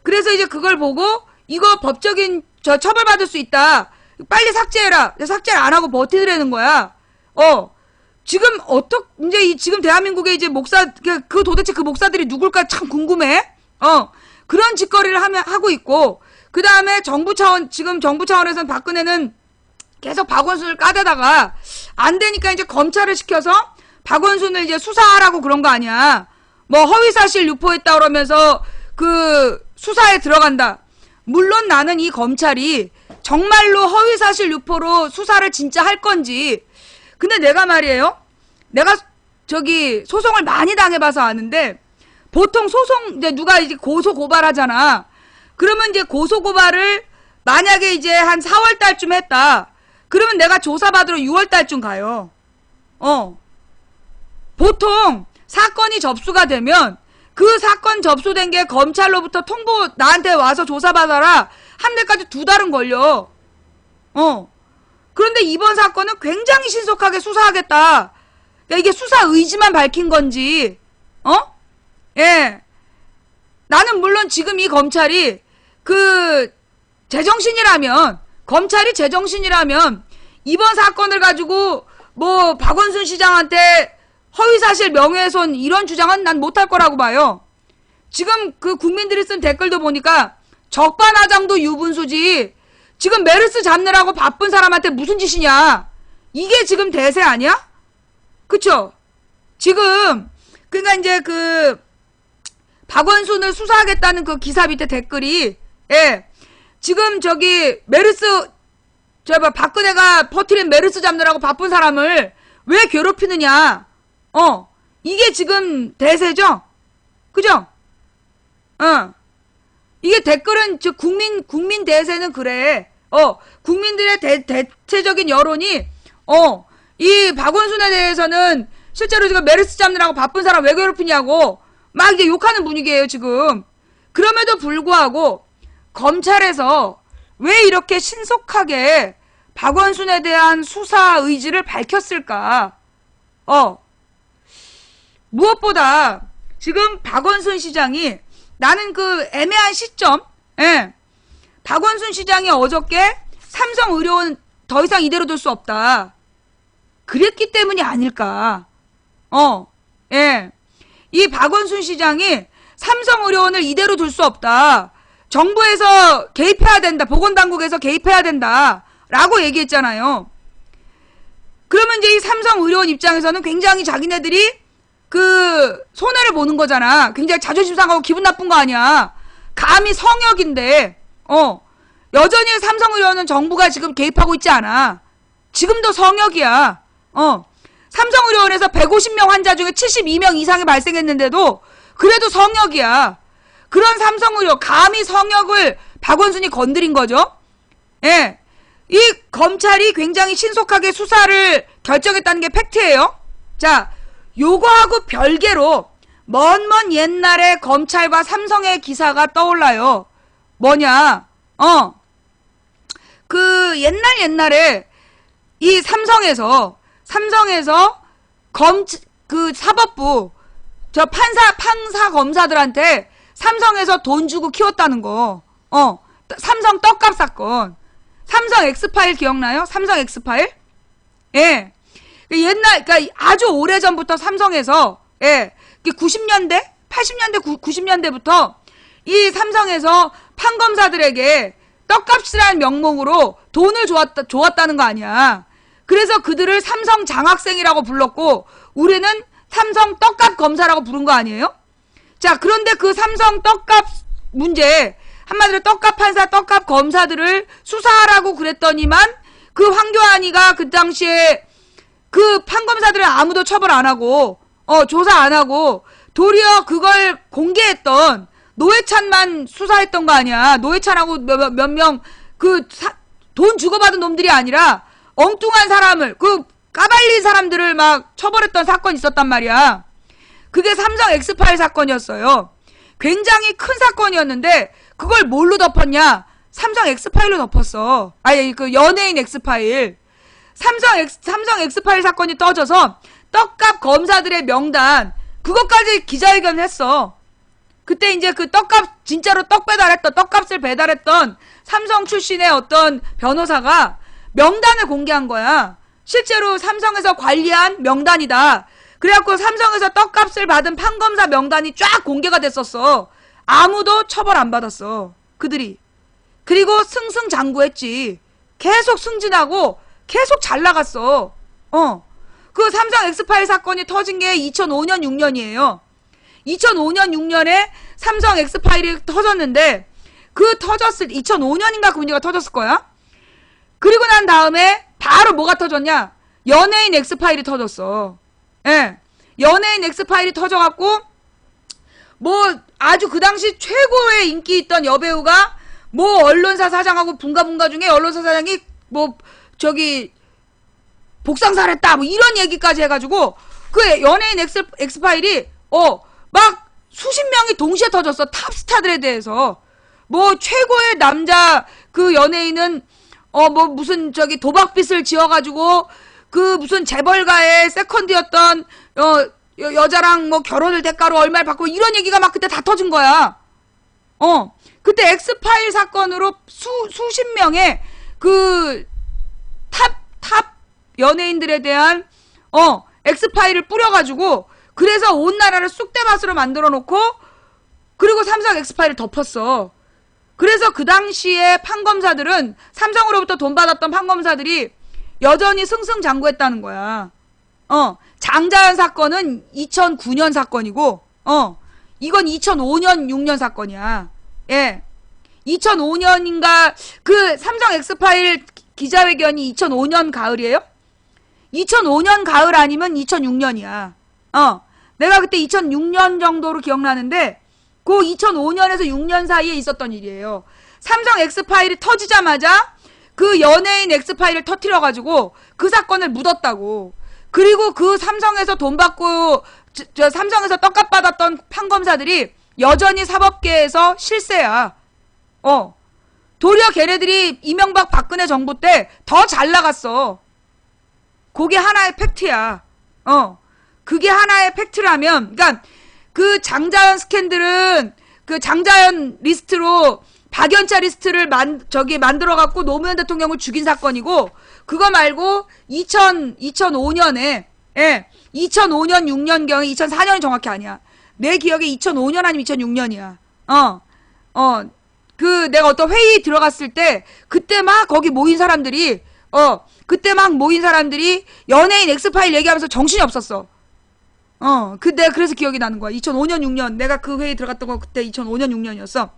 그래서 이제 그걸 보고 이거 법적인 처벌받을 수 있다. 빨리 삭제해라. 삭제를 안 하고 버티더라는 거야. 지금 이제 지금 대한민국의 이제 도대체 그 목사들이 누굴까 참 궁금해. 그런 짓거리를 하고 있고, 그 다음에 지금 정부 차원에서는 박근혜는 계속 박원순을 까대다가 안 되니까 이제 검찰을 시켜서 박원순을 이제 수사하라고 그런 거 아니야. 뭐 허위사실 유포했다 그러면서 그 수사에 들어간다. 물론 나는 이 검찰이 정말로 허위사실 유포로 수사를 진짜 할 건지. 근데 내가 말이에요. 내가 소송을 많이 당해봐서 아는데, 보통 이제 누가 이제 고소고발하잖아. 그러면 이제 고소고발을 만약에 이제 한 4월 달쯤 했다. 그러면 내가 조사받으러 6월 달쯤 가요. 보통 사건이 접수가 되면 그 사건 접수된 게 검찰로부터 통보 나한테 와서 조사받아라 한 데까지 2달은 걸려. 그런데 이번 사건은 굉장히 신속하게 수사하겠다. 그러니까 이게 수사 의지만 밝힌 건지, 예. 나는 물론 지금 이 검찰이 검찰이 제정신이라면 이번 사건을 가지고 뭐 박원순 시장한테 허위사실 명예훼손 이런 주장은 난 못할 거라고 봐요. 지금 그 국민들이 쓴 댓글도 보니까 적반하장도 유분수지. 지금 메르스 잡느라고 바쁜 사람한테 무슨 짓이냐. 이게 지금 대세 아니야? 그쵸? 지금 그러니까 이제 박원순을 수사하겠다는 그 기사 밑에 댓글이, 예, 지금 박근혜가 퍼뜨린 메르스 잡느라고 바쁜 사람을 왜 괴롭히느냐. 이게 지금 대세죠? 그죠? 이게 댓글은, 국민 대세는 그래. 국민들의 대체적인 여론이, 이 박원순에 대해서는 실제로 지금 메르스 잡느라고 바쁜 사람 왜 괴롭히냐고 막 이제 욕하는 분위기예요, 지금. 그럼에도 불구하고, 검찰에서 왜 이렇게 신속하게 박원순에 대한 수사 의지를 밝혔을까? 무엇보다 지금 박원순 시장이 나는 그 애매한 시점, 예. 박원순 시장이 어저께 삼성의료원 더 이상 이대로 둘 수 없다. 그랬기 때문이 아닐까. 예. 이 박원순 시장이 삼성의료원을 이대로 둘 수 없다. 정부에서 개입해야 된다. 보건당국에서 개입해야 된다. 라고 얘기했잖아요. 그러면 이제 이 삼성의료원 입장에서는 굉장히 자기네들이 손해를 보는 거잖아. 굉장히 자존심 상하고 기분 나쁜 거 아니야. 감히 성역인데, 여전히 삼성의료원은 정부가 지금 개입하고 있지 않아. 지금도 성역이야. 삼성의료원에서 150명 환자 중에 72명 이상이 발생했는데도 그래도 성역이야. 그런 삼성의료, 감히 성역을 박원순이 건드린 거죠. 예. 이 검찰이 굉장히 신속하게 수사를 결정했다는 게 팩트예요. 자, 요거하고 별개로 먼 옛날에 검찰과 삼성의 기사가 떠올라요. 뭐냐? 옛날에 이 삼성에서 사법부 판사 검사들한테 삼성에서 돈 주고 키웠다는 거. 삼성 떡값 사건. 삼성 엑스파일 기억나요? 삼성 엑스파일? 예. 그러니까 아주 오래전부터 삼성에서, 예. 90년대? 80년대, 90년대부터 이 삼성에서 판검사들에게 떡값이라는 명목으로 돈을 주었다는 거 아니야. 그래서 그들을 삼성 장학생이라고 불렀고, 우리는 삼성 떡값 검사라고 부른 거 아니에요? 자, 그런데 그 삼성 떡값 문제, 한마디로 떡값 판사, 떡값 검사들을 수사하라고 그랬더니만 그 황교안이가 그 당시에 그 판검사들을 아무도 처벌 안 하고, 조사 안 하고, 도리어 그걸 공개했던 노회찬만 수사했던 거 아니야. 노회찬하고 몇 명, 돈 주고받은 놈들이 아니라 엉뚱한 사람을, 까발린 사람들을 막 처벌했던 사건이 있었단 말이야. 그게 삼성 엑스파일 사건이었어요. 굉장히 큰 사건이었는데, 그걸 뭘로 덮었냐? 삼성 엑스파일로 덮었어. 아니, 연예인 엑스파일. 삼성 엑스파일 사건이 떠져서 떡값 검사들의 명단, 그것까지 기자회견을 했어. 그때 이제 그 떡값, 진짜로 떡값을 배달했던 삼성 출신의 어떤 변호사가 명단을 공개한 거야. 실제로 삼성에서 관리한 명단이다. 그래갖고 삼성에서 떡값을 받은 판검사 명단이 쫙 공개가 됐었어. 아무도 처벌 안 받았어. 그들이. 그리고 승승장구했지. 계속 승진하고 계속 잘 나갔어. 그 삼성 엑스파일 사건이 터진 게 2005년 6년이에요. 2005년 6년에 삼성 엑스파일이 터졌는데 그 터졌을 2005년인가 그 문제가 터졌을 거야. 그리고 난 다음에 바로 뭐가 터졌냐? 연예인 엑스파일이 터졌어. 예. 연예인 엑스파일이 터져갖고 뭐 아주 그 당시 최고의 인기 있던 여배우가 뭐 언론사 사장하고 분가분가 중에 언론사 사장이 뭐 저기 복상사를 했다 뭐 이런 얘기까지 해가지고 그 연예인 엑스파일이 막 수십 명이 동시에 터졌어. 탑스타들에 대해서. 뭐 최고의 남자 그 연예인은 뭐 무슨 저기 도박빚을 지어가지고 그 무슨 재벌가의 세컨드였던 여자랑 뭐 결혼을 대가로 얼마를 받고 이런 얘기가 막 그때 다 터진 거야. 그때 엑스파일 사건으로 수십 명의 그 탑 연예인들에 대한 엑스파일을 뿌려가지고 그래서 온 나라를 쑥대밭으로 만들어 놓고 그리고 삼성 엑스파일을 덮었어. 그래서 그 당시에 판검사들은 삼성으로부터 돈 받았던 판검사들이 여전히 승승장구했다는 거야. 장자연 사건은 2009년 사건이고 이건 2005년 6년 사건이야. 예. 2005년인가 그 삼성 엑스파일 기자회견이 2005년 가을이에요? 2005년 가을 아니면 2006년이야. 내가 그때 2006년 정도로 기억나는데 그 2005년에서 6년 사이에 있었던 일이에요. 삼성 엑스파일이 터지자마자 그 연예인 엑스파일을 터뜨려가지고 그 사건을 묻었다고. 그리고 그 삼성에서 돈 받고 삼성에서 떡값 받았던 판검사들이 여전히 사법계에서 실세야. 도리어 걔네들이 이명박 박근혜 정부 때 더 잘 나갔어. 그게 하나의 팩트야. 그게 하나의 팩트라면, 그니까, 그 장자연 스캔들은, 그 장자연 리스트로, 박연차 리스트를 만들어갖고 노무현 대통령을 죽인 사건이고, 그거 말고, 2005년에, 2005년 6년경에 2004년이 정확히 아니야. 내 기억에 2005년 아니면 2006년이야. 내가 어떤 회의 들어갔을 때, 그때 막 거기 모인 사람들이, 연예인 엑스파일 얘기하면서 정신이 없었어. 내가 그래서 기억이 나는 거야. 2005년 6년. 내가 그 회의 들어갔던 거 그때 2005년 6년이었어.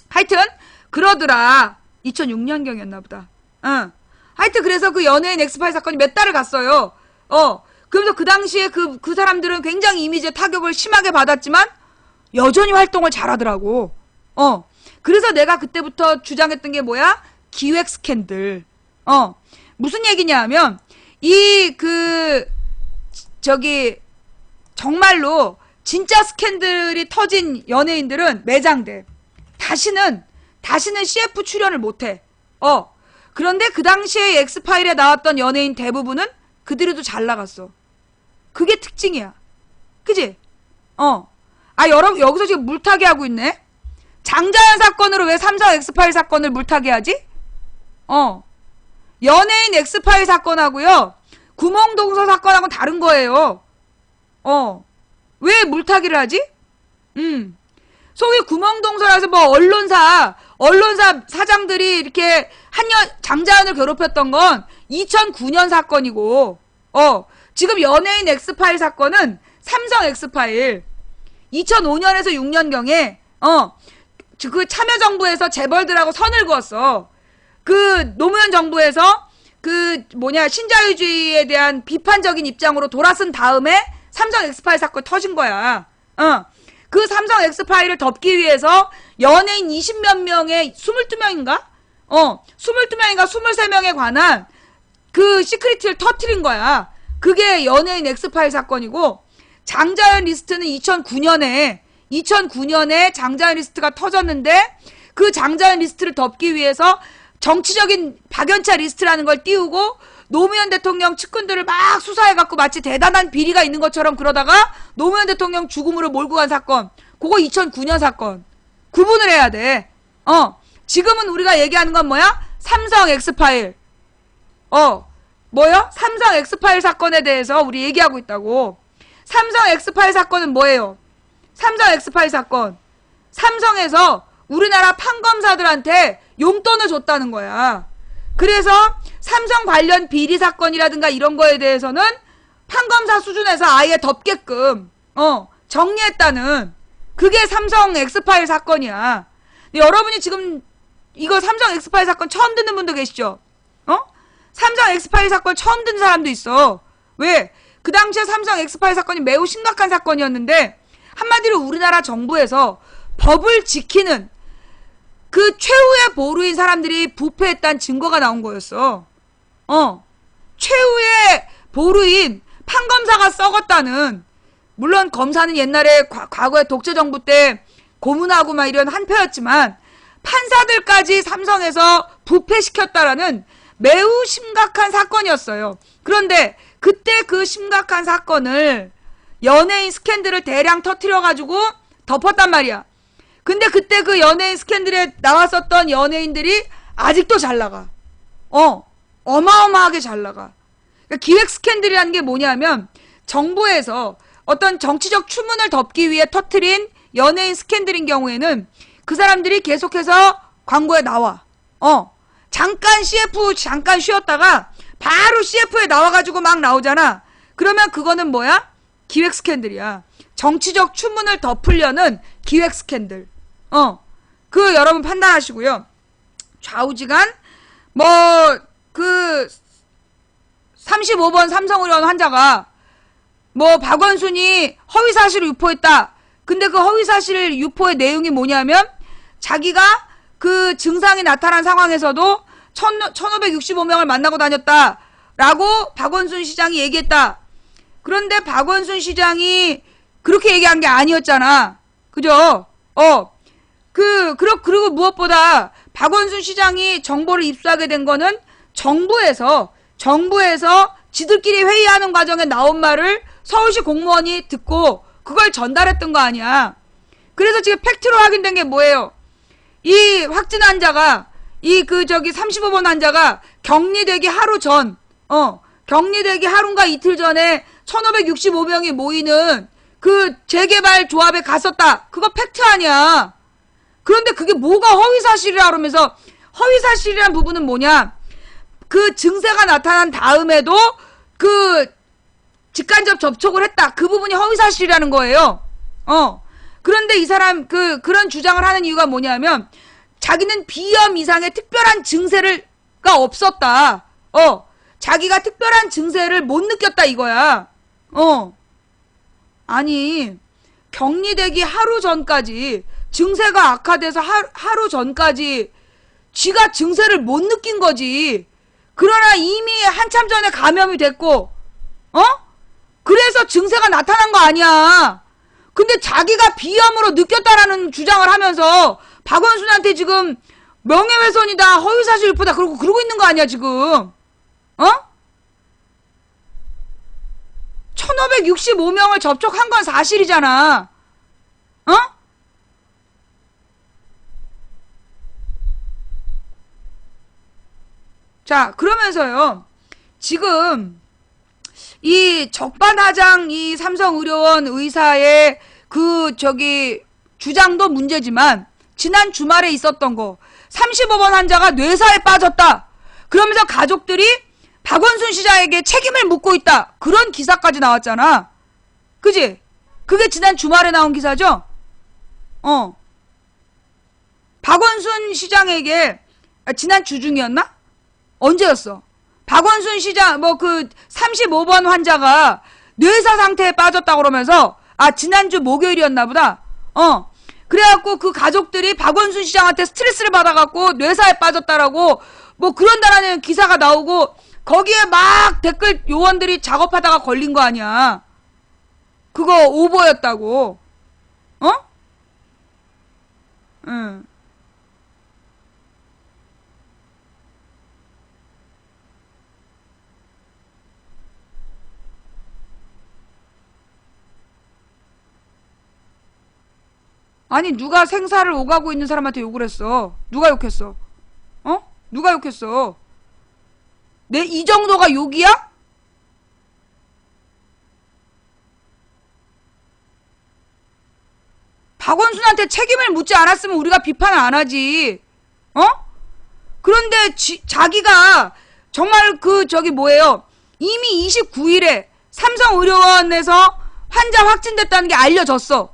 하여튼, 그러더라. 2006년경이었나 보다. 하여튼 그래서 그 연예인 엑스파일 사건이 몇 달을 갔어요. 그러면서 그 당시에 그 사람들은 굉장히 이미지에 타격을 심하게 받았지만, 여전히 활동을 잘하더라고. 그래서 내가 그때부터 주장했던 게 뭐야? 기획 스캔들. 무슨 얘기냐 하면, 정말로, 진짜 스캔들이 터진 연예인들은 매장돼. 다시는 CF 출연을 못해. 그런데 그 당시에 엑스파일에 나왔던 연예인 대부분은 그들도 잘 나갔어. 그게 특징이야. 그지? 여기서 지금 물타기 하고 있네? 장자연 사건으로 왜 삼성 엑스파일 사건을 물타기 하지? 연예인 엑스파일 사건하고요, 구멍동서 사건하고는 다른 거예요. 왜 물타기를 하지? 소위 구멍동서라서 뭐 언론사 사장들이 이렇게 장자연을 괴롭혔던 건 2009년 사건이고, 지금 연예인 엑스파일 사건은 삼성 엑스파일 2005년에서 6년경에 그 참여정부에서 재벌들하고 선을 그었어. 그 노무현 정부에서 신자유주의에 대한 비판적인 입장으로 돌아선 다음에 삼성 엑스파일 사건이 터진 거야. 그 삼성 엑스파일을 덮기 위해서 연예인 20몇 명의 22명인가? 22명인가 23명에 관한 그 시크릿을 터트린 거야. 그게 연예인 엑스파일 사건이고, 장자연 리스트는 2009년에 장자연 리스트가 터졌는데, 그 장자연 리스트를 덮기 위해서 정치적인 박연차 리스트라는 걸 띄우고 노무현 대통령 측근들을 막 수사해갖고 마치 대단한 비리가 있는 것처럼 그러다가 노무현 대통령 죽음으로 몰고 간 사건, 그거 2009년 사건. 구분을 해야 돼. 지금은 우리가 얘기하는 건 뭐야? 삼성 엑스파일. 뭐요? 삼성 엑스파일 사건에 대해서 우리 얘기하고 있다고. 삼성 엑스파일 사건은 뭐예요? 삼성 엑스파일 사건. 삼성에서 우리나라 판검사들한테 용돈을 줬다는 거야. 그래서 삼성 관련 비리 사건이라든가 이런 거에 대해서는 판검사 수준에서 아예 덮게끔 정리했다는, 그게 삼성 엑스파일 사건이야. 여러분이 지금 이거 삼성 엑스파일 사건 처음 듣는 분도 계시죠? 삼성 엑스파일 사건 처음 듣는 사람도 있어. 왜? 그 당시에 삼성 엑스파일 사건이 매우 심각한 사건이었는데, 한마디로 우리나라 정부에서 법을 지키는 그 최후의 보루인 사람들이 부패했다는 증거가 나온 거였어. 최후의 보루인 판검사가 썩었다는. 물론 검사는 옛날에 과거에 독재정부 때 고문하고 막 이런 한패였지만 판사들까지 삼성에서 부패시켰다라는 매우 심각한 사건이었어요. 그런데 그때 그 심각한 사건을 연예인 스캔들을 대량 터트려가지고 덮었단 말이야. 근데 그때 그 연예인 스캔들에 나왔었던 연예인들이 아직도 잘 나가. 어마어마하게 잘 나가. 그러니까 기획 스캔들이라는 게 뭐냐면, 정부에서 어떤 정치적 추문을 덮기 위해 터트린 연예인 스캔들인 경우에는 그 사람들이 계속해서 광고에 나와. 잠깐 CF 잠깐 쉬었다가 바로 CF에 나와가지고 막 나오잖아. 그러면 그거는 뭐야? 기획 스캔들이야. 정치적 추문을 덮으려는 기획 스캔들. 그 여러분 판단하시고요. 좌우지간 그 35번 삼성의료원 환자가 박원순이 허위사실을 유포했다. 근데 그 허위사실 유포의 내용이 뭐냐면, 자기가 그 증상이 나타난 상황에서도 1565명을 만나고 다녔다 라고 박원순 시장이 얘기했다. 그런데 박원순 시장이 그렇게 얘기한 게 아니었잖아. 그죠? 그리고 무엇보다 박원순 시장이 정보를 입수하게 된 거는 정부에서 지들끼리 회의하는 과정에 나온 말을 서울시 공무원이 듣고 그걸 전달했던 거 아니야. 그래서 지금 팩트로 확인된 게 뭐예요? 이 확진 환자가 35번 환자가 격리되기 하루 전, 격리되기 하루인가 이틀 전에 1565명이 모이는 그 재개발 조합에 갔었다. 그거 팩트 아니야. 그런데 그게 뭐가 허위사실이라 그러면서, 허위사실이란 부분은 뭐냐? 그 증세가 나타난 다음에도 그 직간접 접촉을 했다. 그 부분이 허위사실이라는 거예요. 그런데 이 사람 그런 주장을 하는 이유가 뭐냐면, 자기는 비염 이상의 특별한 증세가 없었다. 자기가 특별한 증세를 못 느꼈다 이거야. 아니, 격리되기 하루 전까지, 증세가 악화돼서 하루 전까지 쥐가 증세를 못 느낀 거지. 그러나 이미 한참 전에 감염이 됐고, 그래서 증세가 나타난 거 아니야. 근데 자기가 비염으로 느꼈다라는 주장을 하면서 박원순한테 지금 명예훼손이다, 허위사실 유포다 그러고 있는 거 아니야 지금. 1565명을 접촉한 건 사실이잖아. 자, 그러면서요, 지금 이 적반하장 이 삼성의료원 의사의 주장도 문제지만, 지난 주말에 있었던 거, 35번 환자가 뇌사에 빠졌다. 그러면서 가족들이 박원순 시장에게 책임을 묻고 있다. 그런 기사까지 나왔잖아. 그지? 그게 지난 주말에 나온 기사죠? 박원순 시장에게, 지난 주 중이었나? 언제였어? 박원순 시장, 35번 환자가 뇌사 상태에 빠졌다고 그러면서, 지난주 목요일이었나 보다. 그래갖고 그 가족들이 박원순 시장한테 스트레스를 받아갖고 뇌사에 빠졌다라고 그런다라는 기사가 나오고, 거기에 막 댓글 요원들이 작업하다가 걸린 거 아니야. 그거 오보였다고. 응. 아니 누가 생사를 오가고 있는 사람한테 욕을 했어? 누가 욕했어? 어? 누가 욕했어? 내 이 정도가 욕이야? 박원순한테 책임을 묻지 않았으면 우리가 비판을 안 하지. 어? 그런데 자기가 정말 저기 뭐예요? 이미 29일에 삼성의료원에서 환자 확진됐다는 게 알려졌어.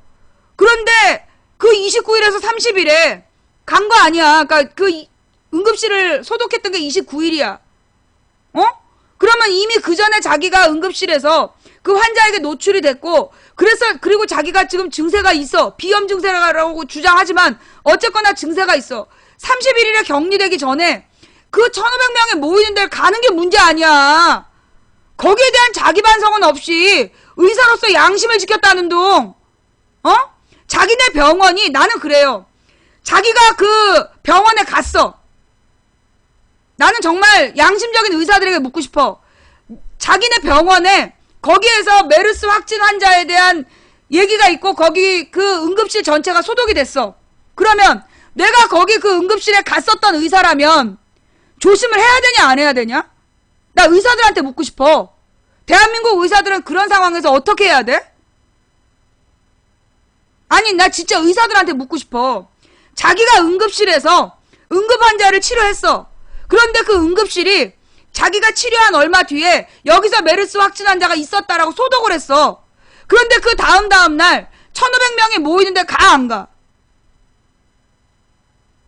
그런데 그 29일에서 30일에 간 거 아니야. 그러니까 그 응급실을 소독했던 게 29일이야. 어? 그러면 이미 그 전에 자기가 응급실에서 그 환자에게 노출이 됐고, 그리고 자기가 지금 증세가 있어. 비염 증세라고 주장하지만 어쨌거나 증세가 있어. 31일에 격리되기 전에 그 1,500명이 모이는 데를 가는 게 문제 아니야. 거기에 대한 자기 반성은 없이 의사로서 양심을 지켰다는 둥. 어? 자기네 병원이, 나는 그래요. 자기가 그 병원에 갔어. 나는 정말 양심적인 의사들에게 묻고 싶어. 자기네 병원에 거기에서 메르스 확진 환자에 대한 얘기가 있고 거기 그 응급실 전체가 소독이 됐어. 그러면 내가 거기 그 응급실에 갔었던 의사라면 조심을 해야 되냐 안 해야 되냐? 나 의사들한테 묻고 싶어. 대한민국 의사들은 그런 상황에서 어떻게 해야 돼? 아니 나 진짜 의사들한테 묻고 싶어. 자기가 응급실에서 응급 환자를 치료했어. 그런데 그 응급실이 자기가 치료한 얼마 뒤에 여기서 메르스 확진 환자가 있었다라고 소독을 했어. 그런데 그 다음 날 1,500명이 모이는데 가 안 가?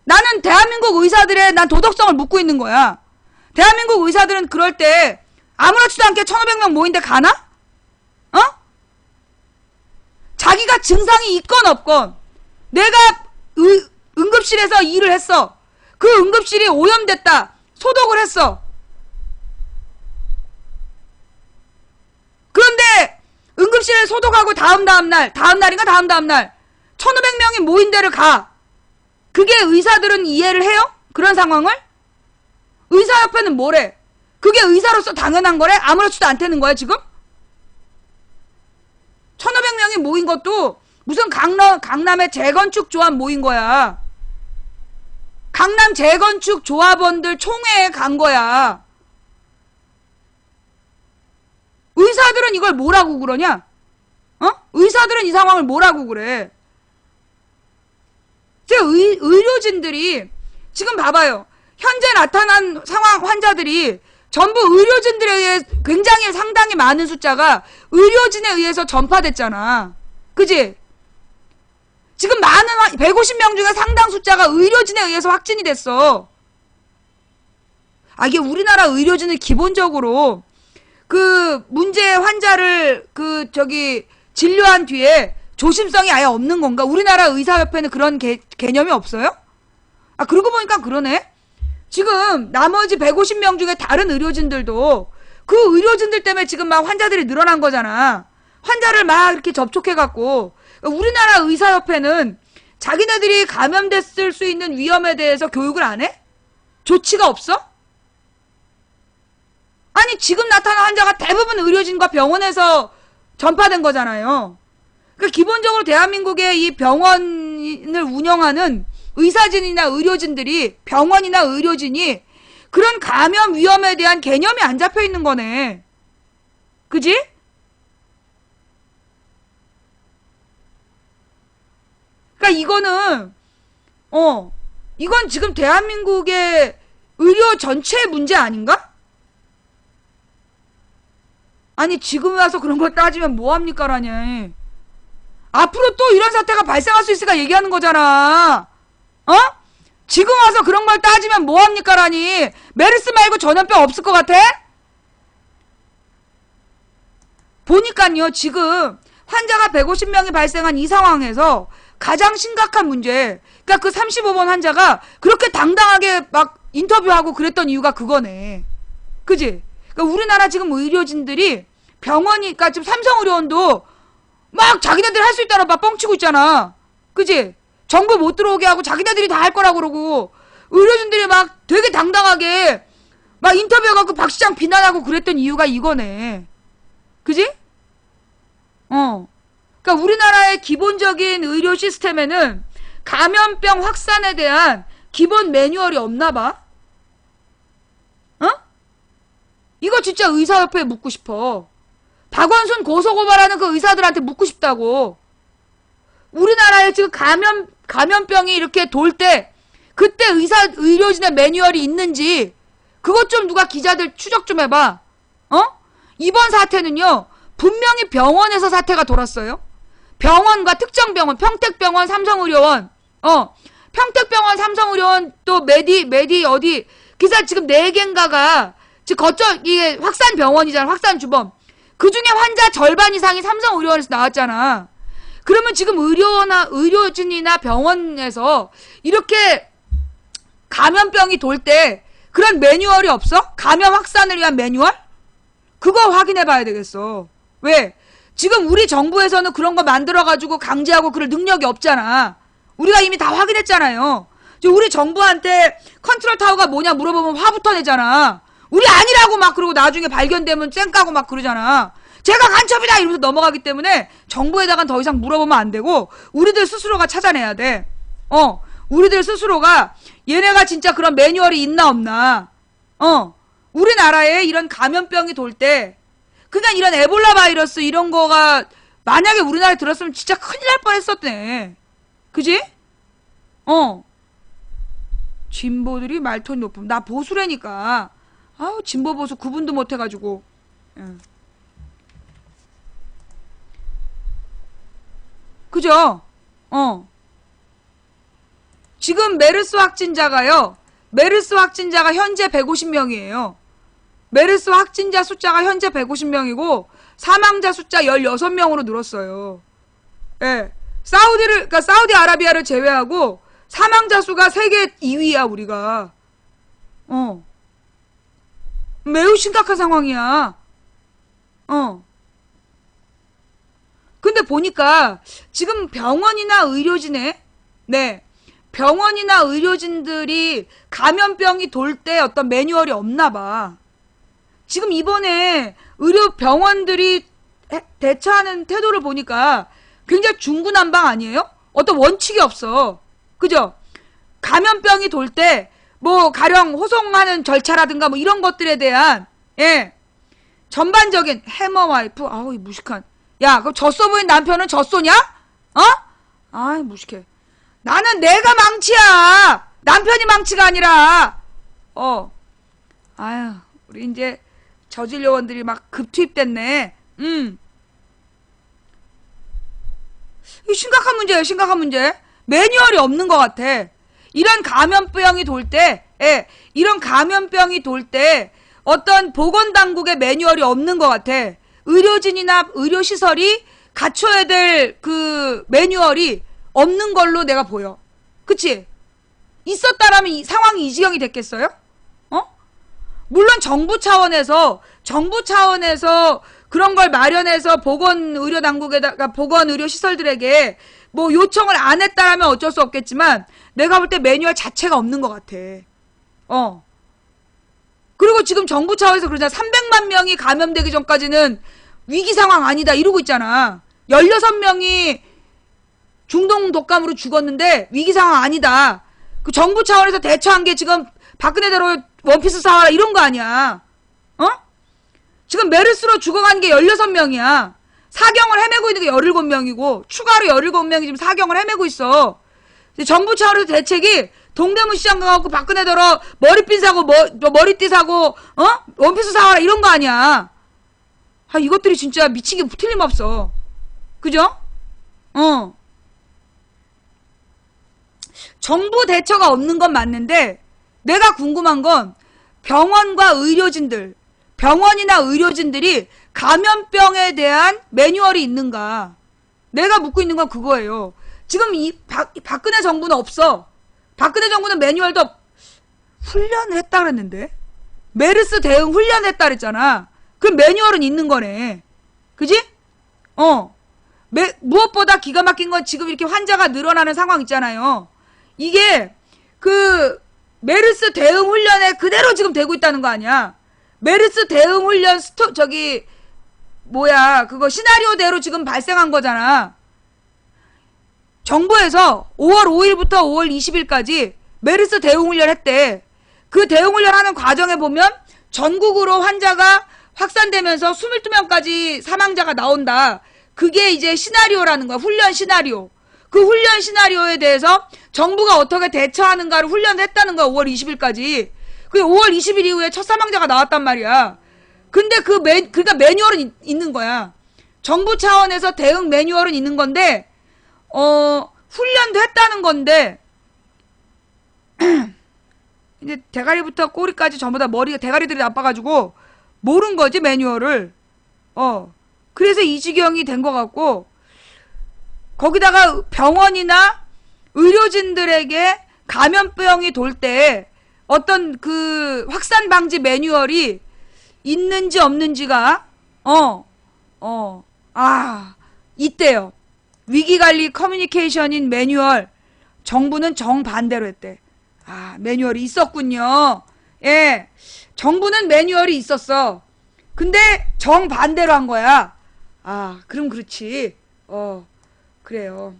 나는 대한민국 의사들의 난 도덕성을 묻고 있는 거야. 대한민국 의사들은 그럴 때 아무렇지도 않게 1,500명 모이는데 가나? 어? 자기가 증상이 있건 없건 내가 응급실에서 일을 했어. 그 응급실이 오염됐다. 소독을 했어. 그런데 응급실을 소독하고 다음 날인가 다음 날 1,500명이 모인 데를 가. 그게 의사들은 이해를 해요? 그런 상황을? 의사협회는 뭐래? 그게 의사로서 당연한 거래? 아무렇지도 않다는 거야 지금? 1,500명이 모인 것도 무슨 강남의 재건축 조합 모인 거야. 강남 재건축 조합원들 총회에 간 거야. 의사들은 이걸 뭐라고 그러냐? 어? 의사들은 이 상황을 뭐라고 그래? 의료진들이 지금 봐봐요. 현재 나타난 상황 환자들이 전부 의료진들에 의해 굉장히 상당히 많은 숫자가 의료진에 의해서 전파됐잖아. 그지? 지금 많은 150명 중에 상당 숫자가 의료진에 의해서 확진이 됐어. 아, 이게 우리나라 의료진은 기본적으로 그 문제 환자를 진료한 뒤에 조심성이 아예 없는 건가? 우리나라 의사협회는 그런 개념이 없어요? 아, 그러고 보니까 그러네. 지금 나머지 150명 중에 다른 의료진들도 그 의료진들 때문에 지금 막 환자들이 늘어난 거잖아. 환자를 막 이렇게 접촉해갖고. 우리나라 의사협회는 자기네들이 감염됐을 수 있는 위험에 대해서 교육을 안 해? 조치가 없어? 아니 지금 나타난 환자가 대부분 의료진과 병원에서 전파된 거잖아요. 그러니까 기본적으로 대한민국의 이 병원을 운영하는 의사진이나 의료진들이, 병원이나 의료진이 그런 감염 위험에 대한 개념이 안 잡혀 있는 거네. 그지? 그러니까 이건 지금 대한민국의 의료 전체의 문제 아닌가? 아니 지금 와서 그런 걸 따지면 뭐합니까 라냐. 앞으로 또 이런 사태가 발생할 수 있으니까 얘기하는 거잖아. 어? 지금 와서 그런 걸 따지면 뭐합니까 라니. 메르스 말고 전염병 없을 것 같아? 보니까요 지금 환자가 150명이 발생한 이 상황에서 가장 심각한 문제, 그러니까 그 35번 환자가 그렇게 당당하게 막 인터뷰하고 그랬던 이유가 그거네. 그지? 그러니까 우리나라 지금 의료진들이 그러니까 지금 삼성의료원도 막 자기네들 할 수 있다는 막 뻥치고 있잖아. 그지? 정부 못 들어오게 하고 자기네들이 다 할 거라고 그러고 의료진들이 막 되게 당당하게 막 인터뷰해갖고 박 시장 비난하고 그랬던 이유가 이거네. 그지? 그러니까 우리나라의 기본적인 의료 시스템에는 감염병 확산에 대한 기본 매뉴얼이 없나 봐. 어? 이거 진짜 의사협회에 묻고 싶어. 박원순 고소고발하는 그 의사들한테 묻고 싶다고. 우리나라에 지금 감염병이 이렇게 돌 때 그때 의료진의 매뉴얼이 있는지 그것 좀 누가 기자들 추적 좀 해봐. 이번 사태는요, 분명히 병원에서 사태가 돌았어요. 병원과 특정 병원, 평택병원, 삼성의료원, 평택병원, 삼성의료원, 또 메디 어디, 기사 지금 4개인가가, 지금 이게 확산 병원이잖아, 확산 주범. 그 중에 환자 절반 이상이 삼성의료원에서 나왔잖아. 그러면 지금 의료진이나 병원에서 이렇게 감염병이 돌 때 그런 매뉴얼이 없어? 감염 확산을 위한 매뉴얼? 그거 확인해 봐야 되겠어. 왜? 지금 우리 정부에서는 그런 거 만들어가지고 강제하고 그럴 능력이 없잖아. 우리가 이미 다 확인했잖아요. 우리 정부한테 컨트롤 타워가 뭐냐 물어보면 화부터 내잖아. 우리 아니라고 막 그러고 나중에 발견되면 쌩 까고 막 그러잖아. 제가 간첩이다 이러면서 넘어가기 때문에 정부에다가 더 이상 물어보면 안 되고 우리들 스스로가 찾아내야 돼. 우리들 스스로가 얘네가 진짜 그런 매뉴얼이 있나 없나. 우리나라에 이런 감염병이 돌 때 그냥 이런 에볼라 바이러스 이런 거가 만약에 우리나라에 들었으면 진짜 큰일 날 뻔했었네. 그지? 진보들이 말톤이 높음. 나 보수라니까. 아우 진보 보수 구분도 못해가지고. 그죠? 지금 메르스 확진자가 현재 150명이에요. 메르스 확진자 숫자가 현재 150명이고 사망자 숫자 16명으로 늘었어요. 예. 그러니까 사우디아라비아를 제외하고 사망자 수가 세계 2위야, 우리가. 매우 심각한 상황이야. 근데 보니까 지금 병원이나 의료진들이 감염병이 돌 때 어떤 매뉴얼이 없나 봐. 지금 이번에 병원들이 대처하는 태도를 보니까 굉장히 중구난방 아니에요? 어떤 원칙이 없어. 그죠? 감염병이 돌 때 뭐 가령 호송하는 절차라든가 뭐 이런 것들에 대한 전반적인 해머와이프 아우 이 무식한 야 그럼 젖소 보인 남편은 젖소냐? 아이 무식해. 나는 내가 망치야. 남편이 망치가 아니라. 아유 우리 이제 저질 요원들이 막 급투입됐네. 이 심각한 문제예요. 심각한 문제. 매뉴얼이 없는 것 같아. 이런 감염병이 돌 때 어떤 보건당국의 매뉴얼이 없는 것 같아. 의료진이나 의료시설이 갖춰야 될 그 매뉴얼이 없는 걸로 내가 보여. 그치? 있었다라면 이 상황이 이 지경이 됐겠어요? 물론 정부 차원에서 그런 걸 마련해서 보건의료당국에다가 보건의료시설들에게 뭐 요청을 안 했다라면 어쩔 수 없겠지만 내가 볼 때 매뉴얼 자체가 없는 것 같아. 그리고 지금 정부 차원에서 그러잖아. 300만 명이 감염되기 전까지는 위기 상황 아니다 이러고 있잖아. 16명이 중동 독감으로 죽었는데 위기 상황 아니다. 그 정부 차원에서 대처한 게 지금 박근혜대로 원피스 사와라 이런 거 아니야. 지금 메르스로 죽어간 게 16명이야. 사경을 헤매고 있는 게 17명이고 추가로 17명이 지금 사경을 헤매고 있어. 정부 차원에서 대책이 동대문 시장 가갖고 박근혜대로 머리핀 사고 머리띠 사고 원피스 사와라 이런 거 아니야. 이것들이 진짜 미치기 틀림없어. 그죠? 정부 대처가 없는 건 맞는데 내가 궁금한 건 병원이나 의료진들이 감염병에 대한 매뉴얼이 있는가. 내가 묻고 있는 건 그거예요. 지금 박근혜 정부는 없어. 박근혜 정부는 매뉴얼도 훈련을 했다 그랬는데 메르스 대응 훈련을 했다 그랬잖아. 그럼 매뉴얼은 있는 거네. 그지? 무엇보다 기가 막힌 건 지금 이렇게 환자가 늘어나는 상황 있잖아요. 이게 그 메르스 대응 훈련에 그대로 지금 되고 있다는 거 아니야. 메르스 대응 훈련 뭐야, 그거 시나리오대로 지금 발생한 거잖아. 정부에서 5월 5일부터 5월 20일까지 메르스 대응훈련 했대. 그 대응훈련 하는 과정에 보면 전국으로 환자가 확산되면서 22명까지 사망자가 나온다. 그게 이제 시나리오라는 거야. 훈련 시나리오. 그 훈련 시나리오에 대해서 정부가 어떻게 대처하는가를 훈련했다는 거야. 5월 20일까지. 그 5월 20일 이후에 첫 사망자가 나왔단 말이야. 근데 그러니까 매뉴얼은 있는 거야. 정부 차원에서 대응 매뉴얼은 있는 건데, 훈련도 했다는 건데, 이제 대가리부터 꼬리까지 전부 다 머리가 대가리들이 나빠가지고, 모른 거지, 매뉴얼을. 그래서 이 지경이 된 것 같고, 거기다가 병원이나 의료진들에게 감염병이 돌 때, 어떤 그 확산 방지 매뉴얼이 있는지 없는지가 있대요. 위기관리 커뮤니케이션인 매뉴얼 정부는 정반대로 했대. 매뉴얼이 있었군요. 예, 정부는 매뉴얼이 있었어. 근데 정반대로 한 거야. 그럼 그렇지. 그래요.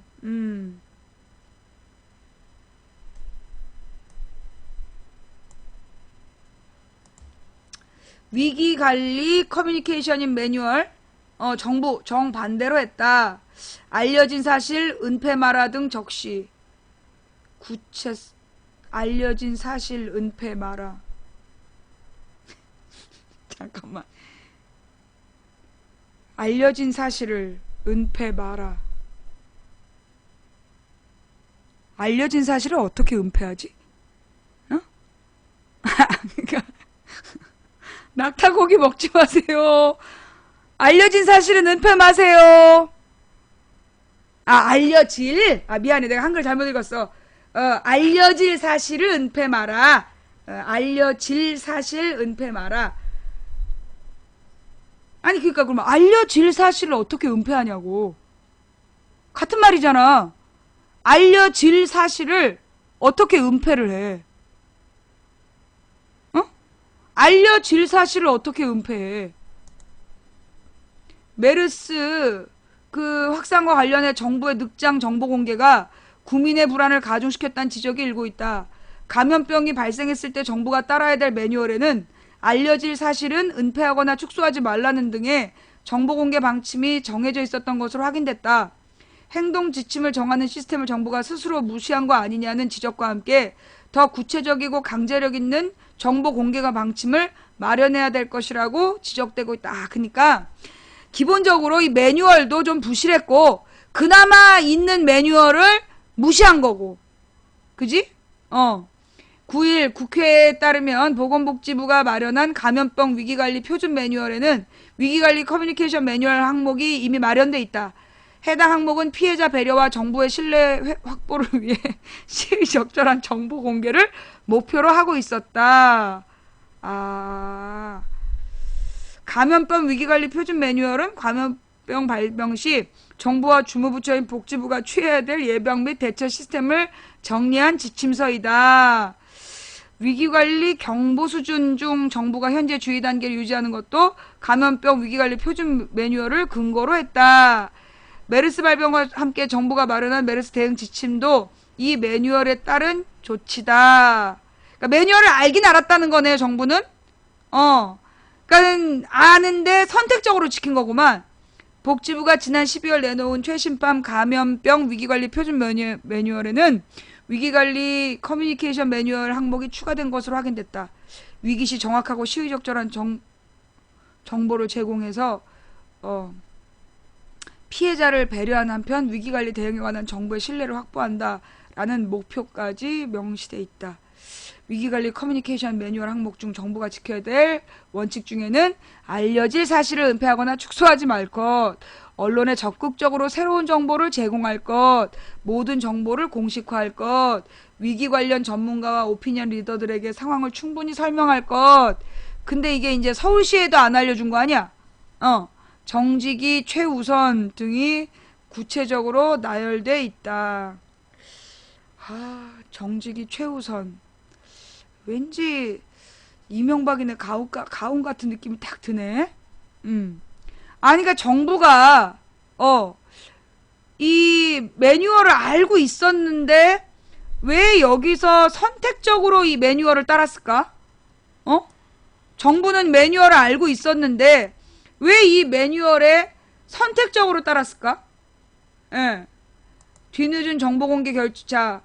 위기관리 커뮤니케이션인 매뉴얼 정부 정반대로 했다. 알려진 사실 은폐 마라 등 적시. 알려진 사실 은폐 마라. 잠깐만. 알려진 사실을 은폐 마라. 알려진 사실을 어떻게 은폐하지? 그러니까 낙타고기 먹지 마세요. 알려진 사실은 은폐 마세요. 알려질. 미안해. 내가 한글 잘못 읽었어. 알려질 사실을 은폐 마라. 알려질 사실 은폐 마라. 아니, 그러니까 그러면 알려질 사실을 어떻게 은폐하냐고. 같은 말이잖아. 알려질 사실을 어떻게 은폐를 해. 알려질 사실을 어떻게 은폐해. 메르스 그 확산과 관련해 정부의 늑장 정보 공개가 국민의 불안을 가중시켰다는 지적이 일고 있다. 감염병이 발생했을 때 정부가 따라야 될 매뉴얼에는 알려질 사실은 은폐하거나 축소하지 말라는 등의 정보 공개 방침이 정해져 있었던 것으로 확인됐다. 행동 지침을 정하는 시스템을 정부가 스스로 무시한 거 아니냐는 지적과 함께 더 구체적이고 강제력 있는 정보 공개가 방침을 마련해야 될 것이라고 지적되고 있다. 그러니까 기본적으로 이 매뉴얼도 좀 부실했고 그나마 있는 매뉴얼을 무시한 거고. 그지? 9일 국회에 따르면 보건복지부가 마련한 감염병 위기관리 표준 매뉴얼에는 위기관리 커뮤니케이션 매뉴얼 항목이 이미 마련돼 있다. 해당 항목은 피해자 배려와 정부의 신뢰 확보를 위해 시의적절한 정보 공개를 목표로 하고 있었다. 감염병 위기관리 표준 매뉴얼은 감염병 발병 시 정부와 주무부처인 복지부가 취해야 될 예방 및 대처 시스템을 정리한 지침서이다. 위기관리 경보 수준 중 정부가 현재 주의 단계를 유지하는 것도 감염병 위기관리 표준 매뉴얼을 근거로 했다. 메르스 발병과 함께 정부가 마련한 메르스 대응 지침도 이 매뉴얼에 따른 조치다. 그러니까 매뉴얼을 알긴 알았다는 거네, 정부는. 그러니까 아는데 선택적으로 지킨 거구만. 복지부가 지난 12월 내놓은 최신판 감염병 위기관리 표준 매뉴얼에는 위기관리 커뮤니케이션 매뉴얼 항목이 추가된 것으로 확인됐다. 위기시 정확하고 시의적절한 정보를 제공해서 피해자를 배려한 한편 위기관리 대응에 관한 정부의 신뢰를 확보한다라는 목표까지 명시돼 있다. 위기관리 커뮤니케이션 매뉴얼 항목 중 정부가 지켜야 될 원칙 중에는 알려질 사실을 은폐하거나 축소하지 말 것, 언론에 적극적으로 새로운 정보를 제공할 것, 모든 정보를 공식화할 것, 위기 관련 전문가와 오피니언 리더들에게 상황을 충분히 설명할 것. 근데 이게 이제 서울시에도 안 알려준 거 아니야? 정직이 최우선 등이 구체적으로 나열돼 있다. 정직이 최우선. 왠지 이명박이네 가훈 같은 느낌이 딱 드네. 아니, 그러니까 정부가, 이 매뉴얼을 알고 있었는데, 왜 여기서 선택적으로 이 매뉴얼을 따랐을까? 정부는 매뉴얼을 알고 있었는데, 왜 이 매뉴얼에 선택적으로 따랐을까? 예. 뒤늦은 정보 공개 결주자.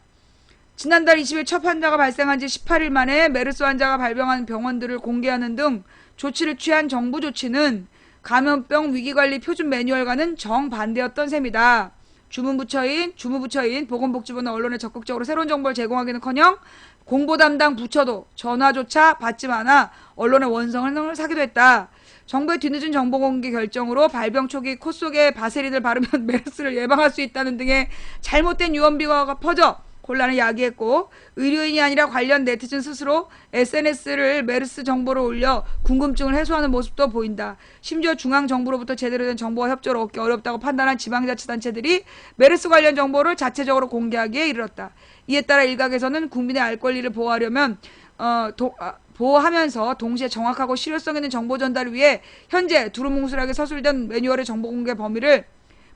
지난달 20일 첫 환자가 발생한 지 18일 만에 메르스 환자가 발병한 병원들을 공개하는 등 조치를 취한 정부 조치는 감염병 위기관리 표준 매뉴얼과는 정반대였던 셈이다. 주무부처인 보건복지부는 언론에 적극적으로 새로운 정보를 제공하기는커녕 공보 담당 부처도 전화조차 받지 않아 언론의 원성을 사기도 했다. 정부의 뒤늦은 정보 공개 결정으로 발병 초기 코 속에 바세린을 바르면 메르스를 예방할 수 있다는 등의 잘못된 유언비어가 퍼져 혼란을 야기했고, 의료인이 아니라 관련 네티즌 스스로 SNS를 메르스 정보를 올려 궁금증을 해소하는 모습도 보인다. 심지어 중앙정부로부터 제대로 된 정보와 협조를 얻기 어렵다고 판단한 지방자치단체들이 메르스 관련 정보를 자체적으로 공개하기에 이르렀다. 이에 따라 일각에서는 국민의 알 권리를 보호하려면 보호하면서 동시에 정확하고 실효성 있는 정보 전달을 위해 현재 두루뭉술하게 서술된 매뉴얼의 정보 공개 범위를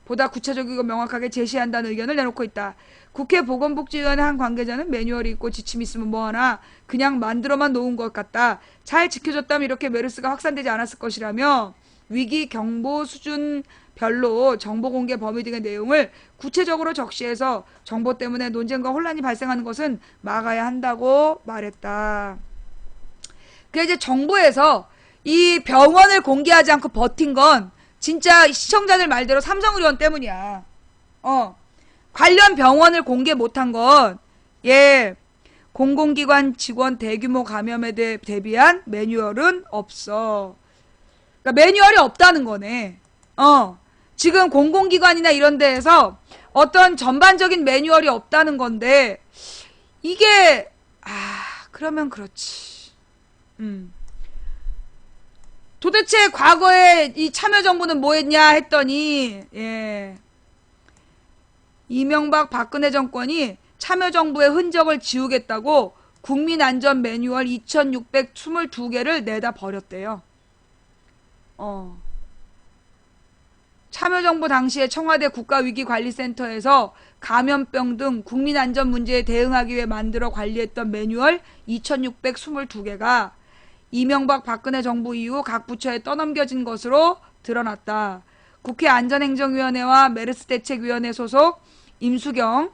보다 구체적이고 명확하게 제시한다는 의견을 내놓고 있다. 국회 보건복지위원회 한 관계자는 매뉴얼이 있고 지침이 있으면 뭐하나 그냥 만들어만 놓은 것 같다. 잘 지켜졌다면 이렇게 메르스가 확산되지 않았을 것이라며 위기 경보 수준별로 정보 공개 범위 등의 내용을 구체적으로 적시해서 정보 때문에 논쟁과 혼란이 발생하는 것은 막아야 한다고 말했다. 그래 이제 정부에서 이 병원을 공개하지 않고 버틴 건 진짜 시청자들 말대로 삼성의료원 때문이야. 관련 병원을 공개 못한 건, 공공기관 직원 대규모 감염에 대비한 매뉴얼은 없어. 그러니까 매뉴얼이 없다는 거네. 지금 공공기관이나 이런 데에서 어떤 전반적인 매뉴얼이 없다는 건데, 이게, 그러면 그렇지. 도대체 과거에 이 참여정부는 뭐 했냐 했더니, 이명박 박근혜 정권이 참여정부의 흔적을 지우겠다고 국민안전 매뉴얼 2622개를 내다 버렸대요. 참여정부 당시에 청와대 국가위기관리센터에서 감염병 등 국민안전 문제에 대응하기 위해 만들어 관리했던 매뉴얼 2622개가 이명박 박근혜 정부 이후 각 부처에 떠넘겨진 것으로 드러났다. 국회 안전행정위원회와 메르스대책위원회 소속 임수경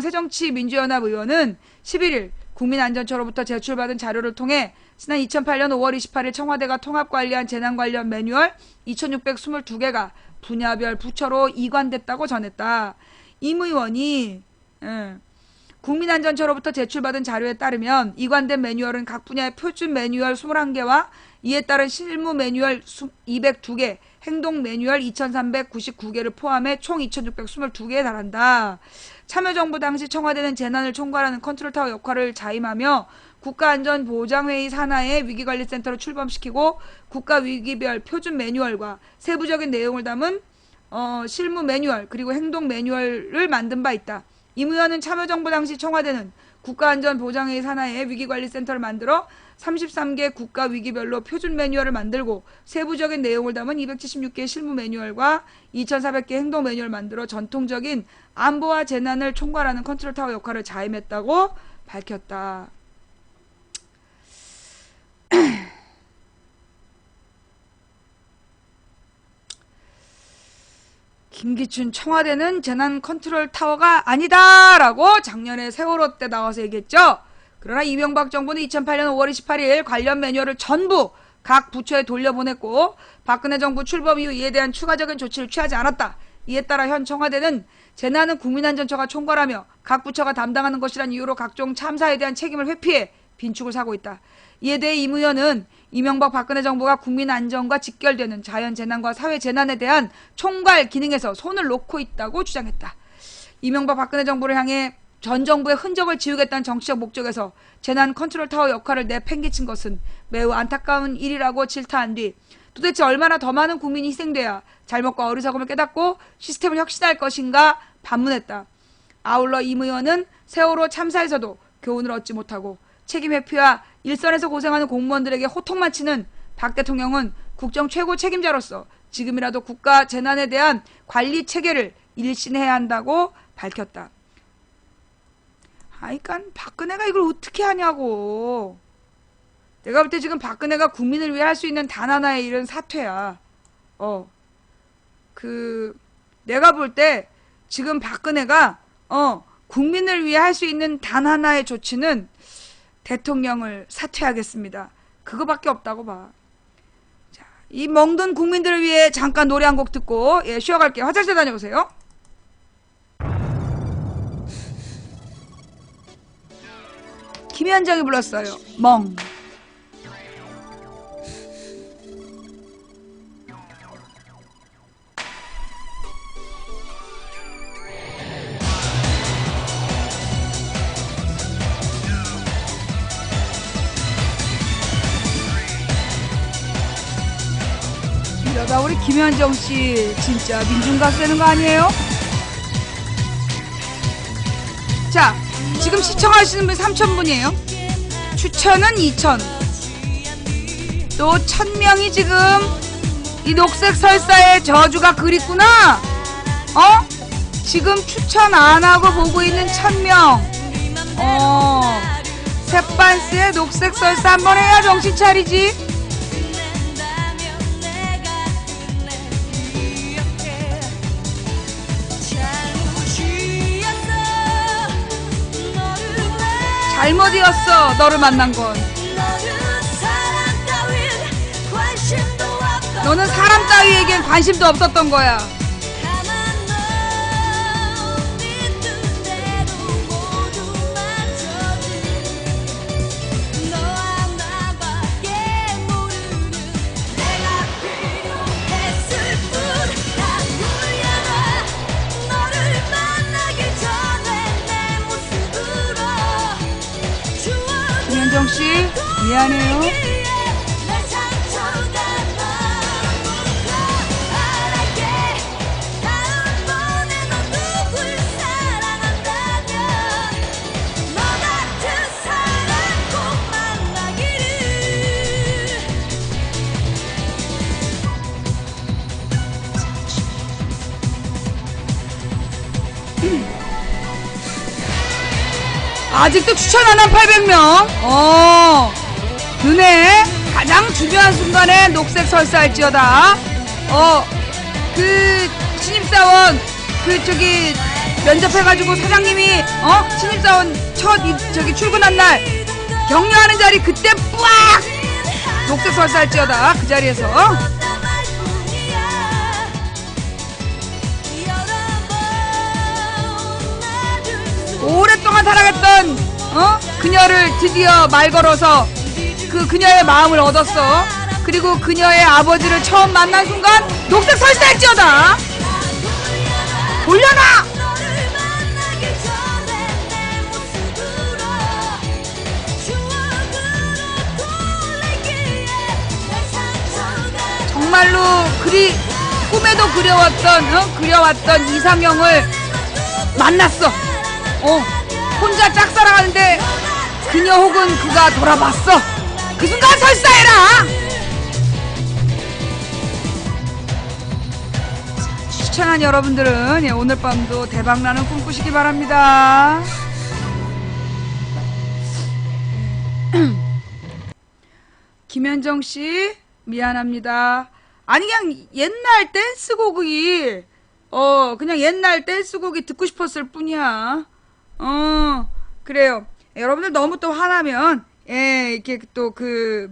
새정치민주연합 의원은 11일 국민안전처로부터 제출받은 자료를 통해 지난 2008년 5월 28일 청와대가 통합관리한 재난관련 매뉴얼 2622개가 분야별 부처로 이관됐다고 전했다. 임 의원이 국민안전처로부터 제출받은 자료에 따르면 이관된 매뉴얼은 각 분야의 표준 매뉴얼 21개와 이에 따른 실무 매뉴얼 202개, 행동 매뉴얼 2399개를 포함해 총 2622개에 달한다. 참여정부 당시 청와대는 재난을 총괄하는 컨트롤타워 역할을 자임하며 국가안전보장회의 산하의 위기관리센터를 출범시키고 국가위기별 표준 매뉴얼과 세부적인 내용을 담은 실무 매뉴얼 그리고 행동 매뉴얼을 만든 바 있다. 임 의원은 참여정부 당시 청와대는 국가안전보장회의 산하의 위기관리센터를 만들어 33개 국가위기별로 표준 매뉴얼을 만들고 세부적인 내용을 담은 276개의 실무 매뉴얼과 2400개 행동 매뉴얼을 만들어 전통적인 안보와 재난을 총괄하는 컨트롤타워 역할을 자임했다고 밝혔다. 김기춘 청와대는 재난 컨트롤 타워가 아니다라고 작년에 세월호 때 나와서 얘기했죠. 그러나 이명박 정부는 2008년 5월 28일 관련 매뉴얼을 전부 각 부처에 돌려보냈고 박근혜 정부 출범 이후 이에 대한 추가적인 조치를 취하지 않았다. 이에 따라 현 청와대는 재난은 국민안전처가 총괄하며 각 부처가 담당하는 것이란 이유로 각종 참사에 대한 책임을 회피해 빈축을 사고 있다. 이에 대해 임 의원은 이명박 박근혜 정부가 국민안전과 직결되는 자연재난과 사회재난에 대한 총괄 기능에서 손을 놓고 있다고 주장했다. 이명박 박근혜 정부를 향해 전 정부의 흔적을 지우겠다는 정치적 목적에서 재난 컨트롤 타워 역할을 내팽개친 것은 매우 안타까운 일이라고 질타한 뒤 도대체 얼마나 더 많은 국민이 희생돼야 잘못과 어리석음을 깨닫고 시스템을 혁신할 것인가 반문했다. 아울러 임 의원은 세월호 참사에서도 교훈을 얻지 못하고 책임 회피와 일선에서 고생하는 공무원들에게 호통만 치는 박 대통령은 국정 최고 책임자로서 지금이라도 국가 재난에 대한 관리 체계를 일신해야 한다고 밝혔다. 그러니까 박근혜가 이걸 어떻게 하냐고. 내가 볼 때 지금 박근혜가 국민을 위해 할 수 있는 단 하나의 일은 사퇴야. 내가 볼 때 지금 박근혜가 국민을 위해 할 수 있는 단 하나의 조치는 대통령을 사퇴하겠습니다. 그거밖에 없다고 봐. 자, 이 멍든 국민들을 위해 잠깐 노래 한 곡 듣고 쉬어갈게요. 화장실 다녀오세요. 김현정이 불렀어요. 멍. 이러다 우리 김현정씨 진짜 민중가수 되는 거 아니에요? 자, 지금 시청하시는 분 3,000분이에요. 추천은 2,000. 또 1,000명이 지금 이 녹색 설사의 저주가 그립구나. 지금 추천 안 하고 보고 있는 1,000명. 셋반스의 녹색 설사 한번 해야 정신 차리지. 잘못이었어 너를 만난 건. 너는 사람 따위에겐 관심도 없었던 거야. 김현정씨 미안해요. 아직도 추천 안 한 800명. 너네 가장 중요한 순간에 녹색 설사할지어다. 신입사원 면접해가지고 사장님이 신입사원 첫 출근한 날 격려하는 자리 그때 뿌악 녹색 설사할지어다. 그 자리에서 오랫동안 사랑했던 그녀를 드디어 말 걸어서 그녀의 마음을 얻었어. 그리고 그녀의 아버지를 처음 만난 순간 녹색 설사할지어다. 올려놔. 정말로 꿈에도 그려왔던 이상형을 만났어. 혼자 짝사랑하는데 그녀 혹은 그가 돌아봤어. 그 순간 설사해라. 추천한 여러분들은 오늘 밤도 대박나는 꿈 꾸시기 바랍니다. 김현정씨 미안합니다. 아니 그냥 옛날 댄스곡이 그냥 옛날 댄스곡이 듣고 싶었을 뿐이야. 그래요. 여러분들 너무 또 화나면 이렇게 또 그러니까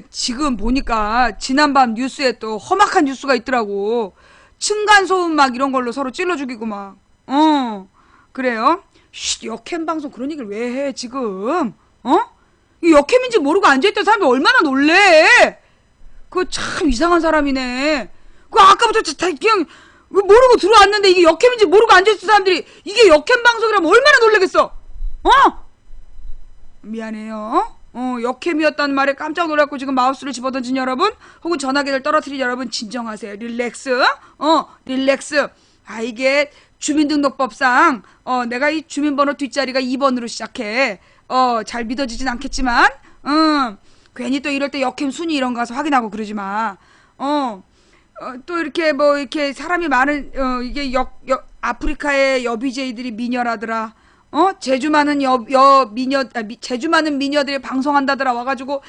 지금 보니까 지난밤 뉴스에 또 험악한 뉴스가 있더라고. 층간소음 막 이런 걸로 서로 찔러 죽이고 막. 그래요. 역캠 방송 그런 얘기를 왜 해 지금? 이 역캠인지 모르고 앉아있던 사람들 얼마나 놀래. 그거 참 이상한 사람이네. 아까부터 그냥 모르고 들어왔는데 이게 역캠인지 모르고 앉아있던 사람들이 이게 역캠 방송이라면 얼마나 놀라겠어. 미안해요. 역캠이었다는 말에 깜짝 놀랐고 지금 마우스를 집어던진 여러분 혹은 전화기를 떨어뜨린 여러분 진정하세요. 릴렉스. 릴렉스. 이게 주민등록법상 내가 이 주민번호 뒷자리가 2번으로 시작해. 잘 믿어지진 않겠지만 괜히 또 이럴 때 역행 순위 이런 거 가서 확인하고 그러지 마. 또 이렇게 뭐 이렇게 사람이 많은 이게 아프리카의 여비제이들이 미녀라더라. 제주 많은 제주 많은 미녀들이 방송한다더라 와가지고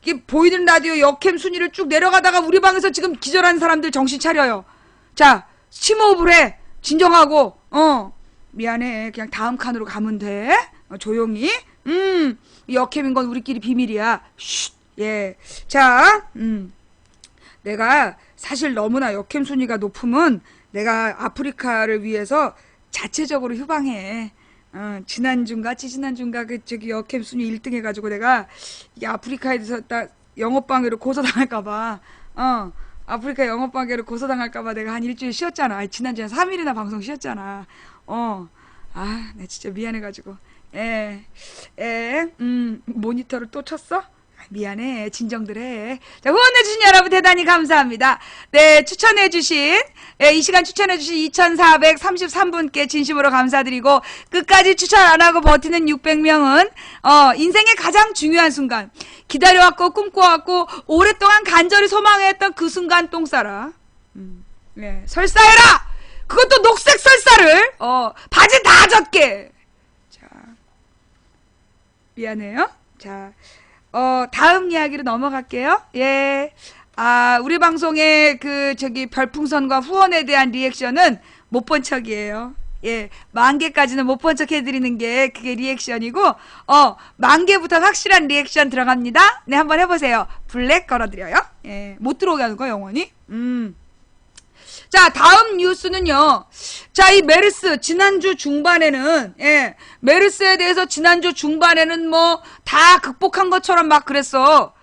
이게 보이는 라디오 역캠 순위를 쭉 내려가다가 우리 방에서 지금 기절하는 사람들 정신 차려요. 자, 심호흡을 해. 진정하고. 미안해. 그냥 다음 칸으로 가면 돼. 조용히. 역캠인 건 우리끼리 비밀이야. 쉿. 예. 자, 내가 사실 너무나 역캠 순위가 높으면 내가 아프리카를 위해서 자체적으로 휴방해. 지난주인가 그 저기 역캠 순위 1등 해가지고 내가 이 아프리카에서 딱 영업방해로 고소당할까봐 아프리카 영업방해로 고소당할까봐 내가 한 일주일 쉬었잖아. 지난주에 3일이나 방송 쉬었잖아. 나 진짜 미안해가지고 모니터를 또 쳤어? 미안해. 진정들 해. 자, 후원해주신 여러분 대단히 감사합니다. 네, 추천해주신, 이 시간 추천해주신 2433분께 진심으로 감사드리고, 끝까지 추천 안 하고 버티는 600명은, 인생의 가장 중요한 순간, 기다려왔고, 꿈꿔왔고, 오랫동안 간절히 소망했던 그 순간 똥 싸라. 네, 설사해라! 그것도 녹색 설사를, 바지 다 젖게! 자, 미안해요. 자, 다음 이야기로 넘어갈게요. 예. 우리 방송의 별풍선과 후원에 대한 리액션은 못 본 척이에요. 예. 10,000개까지는 못 본 척 해드리는 게 그게 리액션이고, 10,000개부터 확실한 리액션 들어갑니다. 네, 한번 해보세요. 블랙 걸어드려요. 예. 못 들어오게 하는 거야, 영원히. 자, 다음 뉴스는요. 자, 이 메르스, 지난주 중반에는, 메르스에 대해서 지난주 중반에는 뭐, 다 극복한 것처럼 막 그랬어.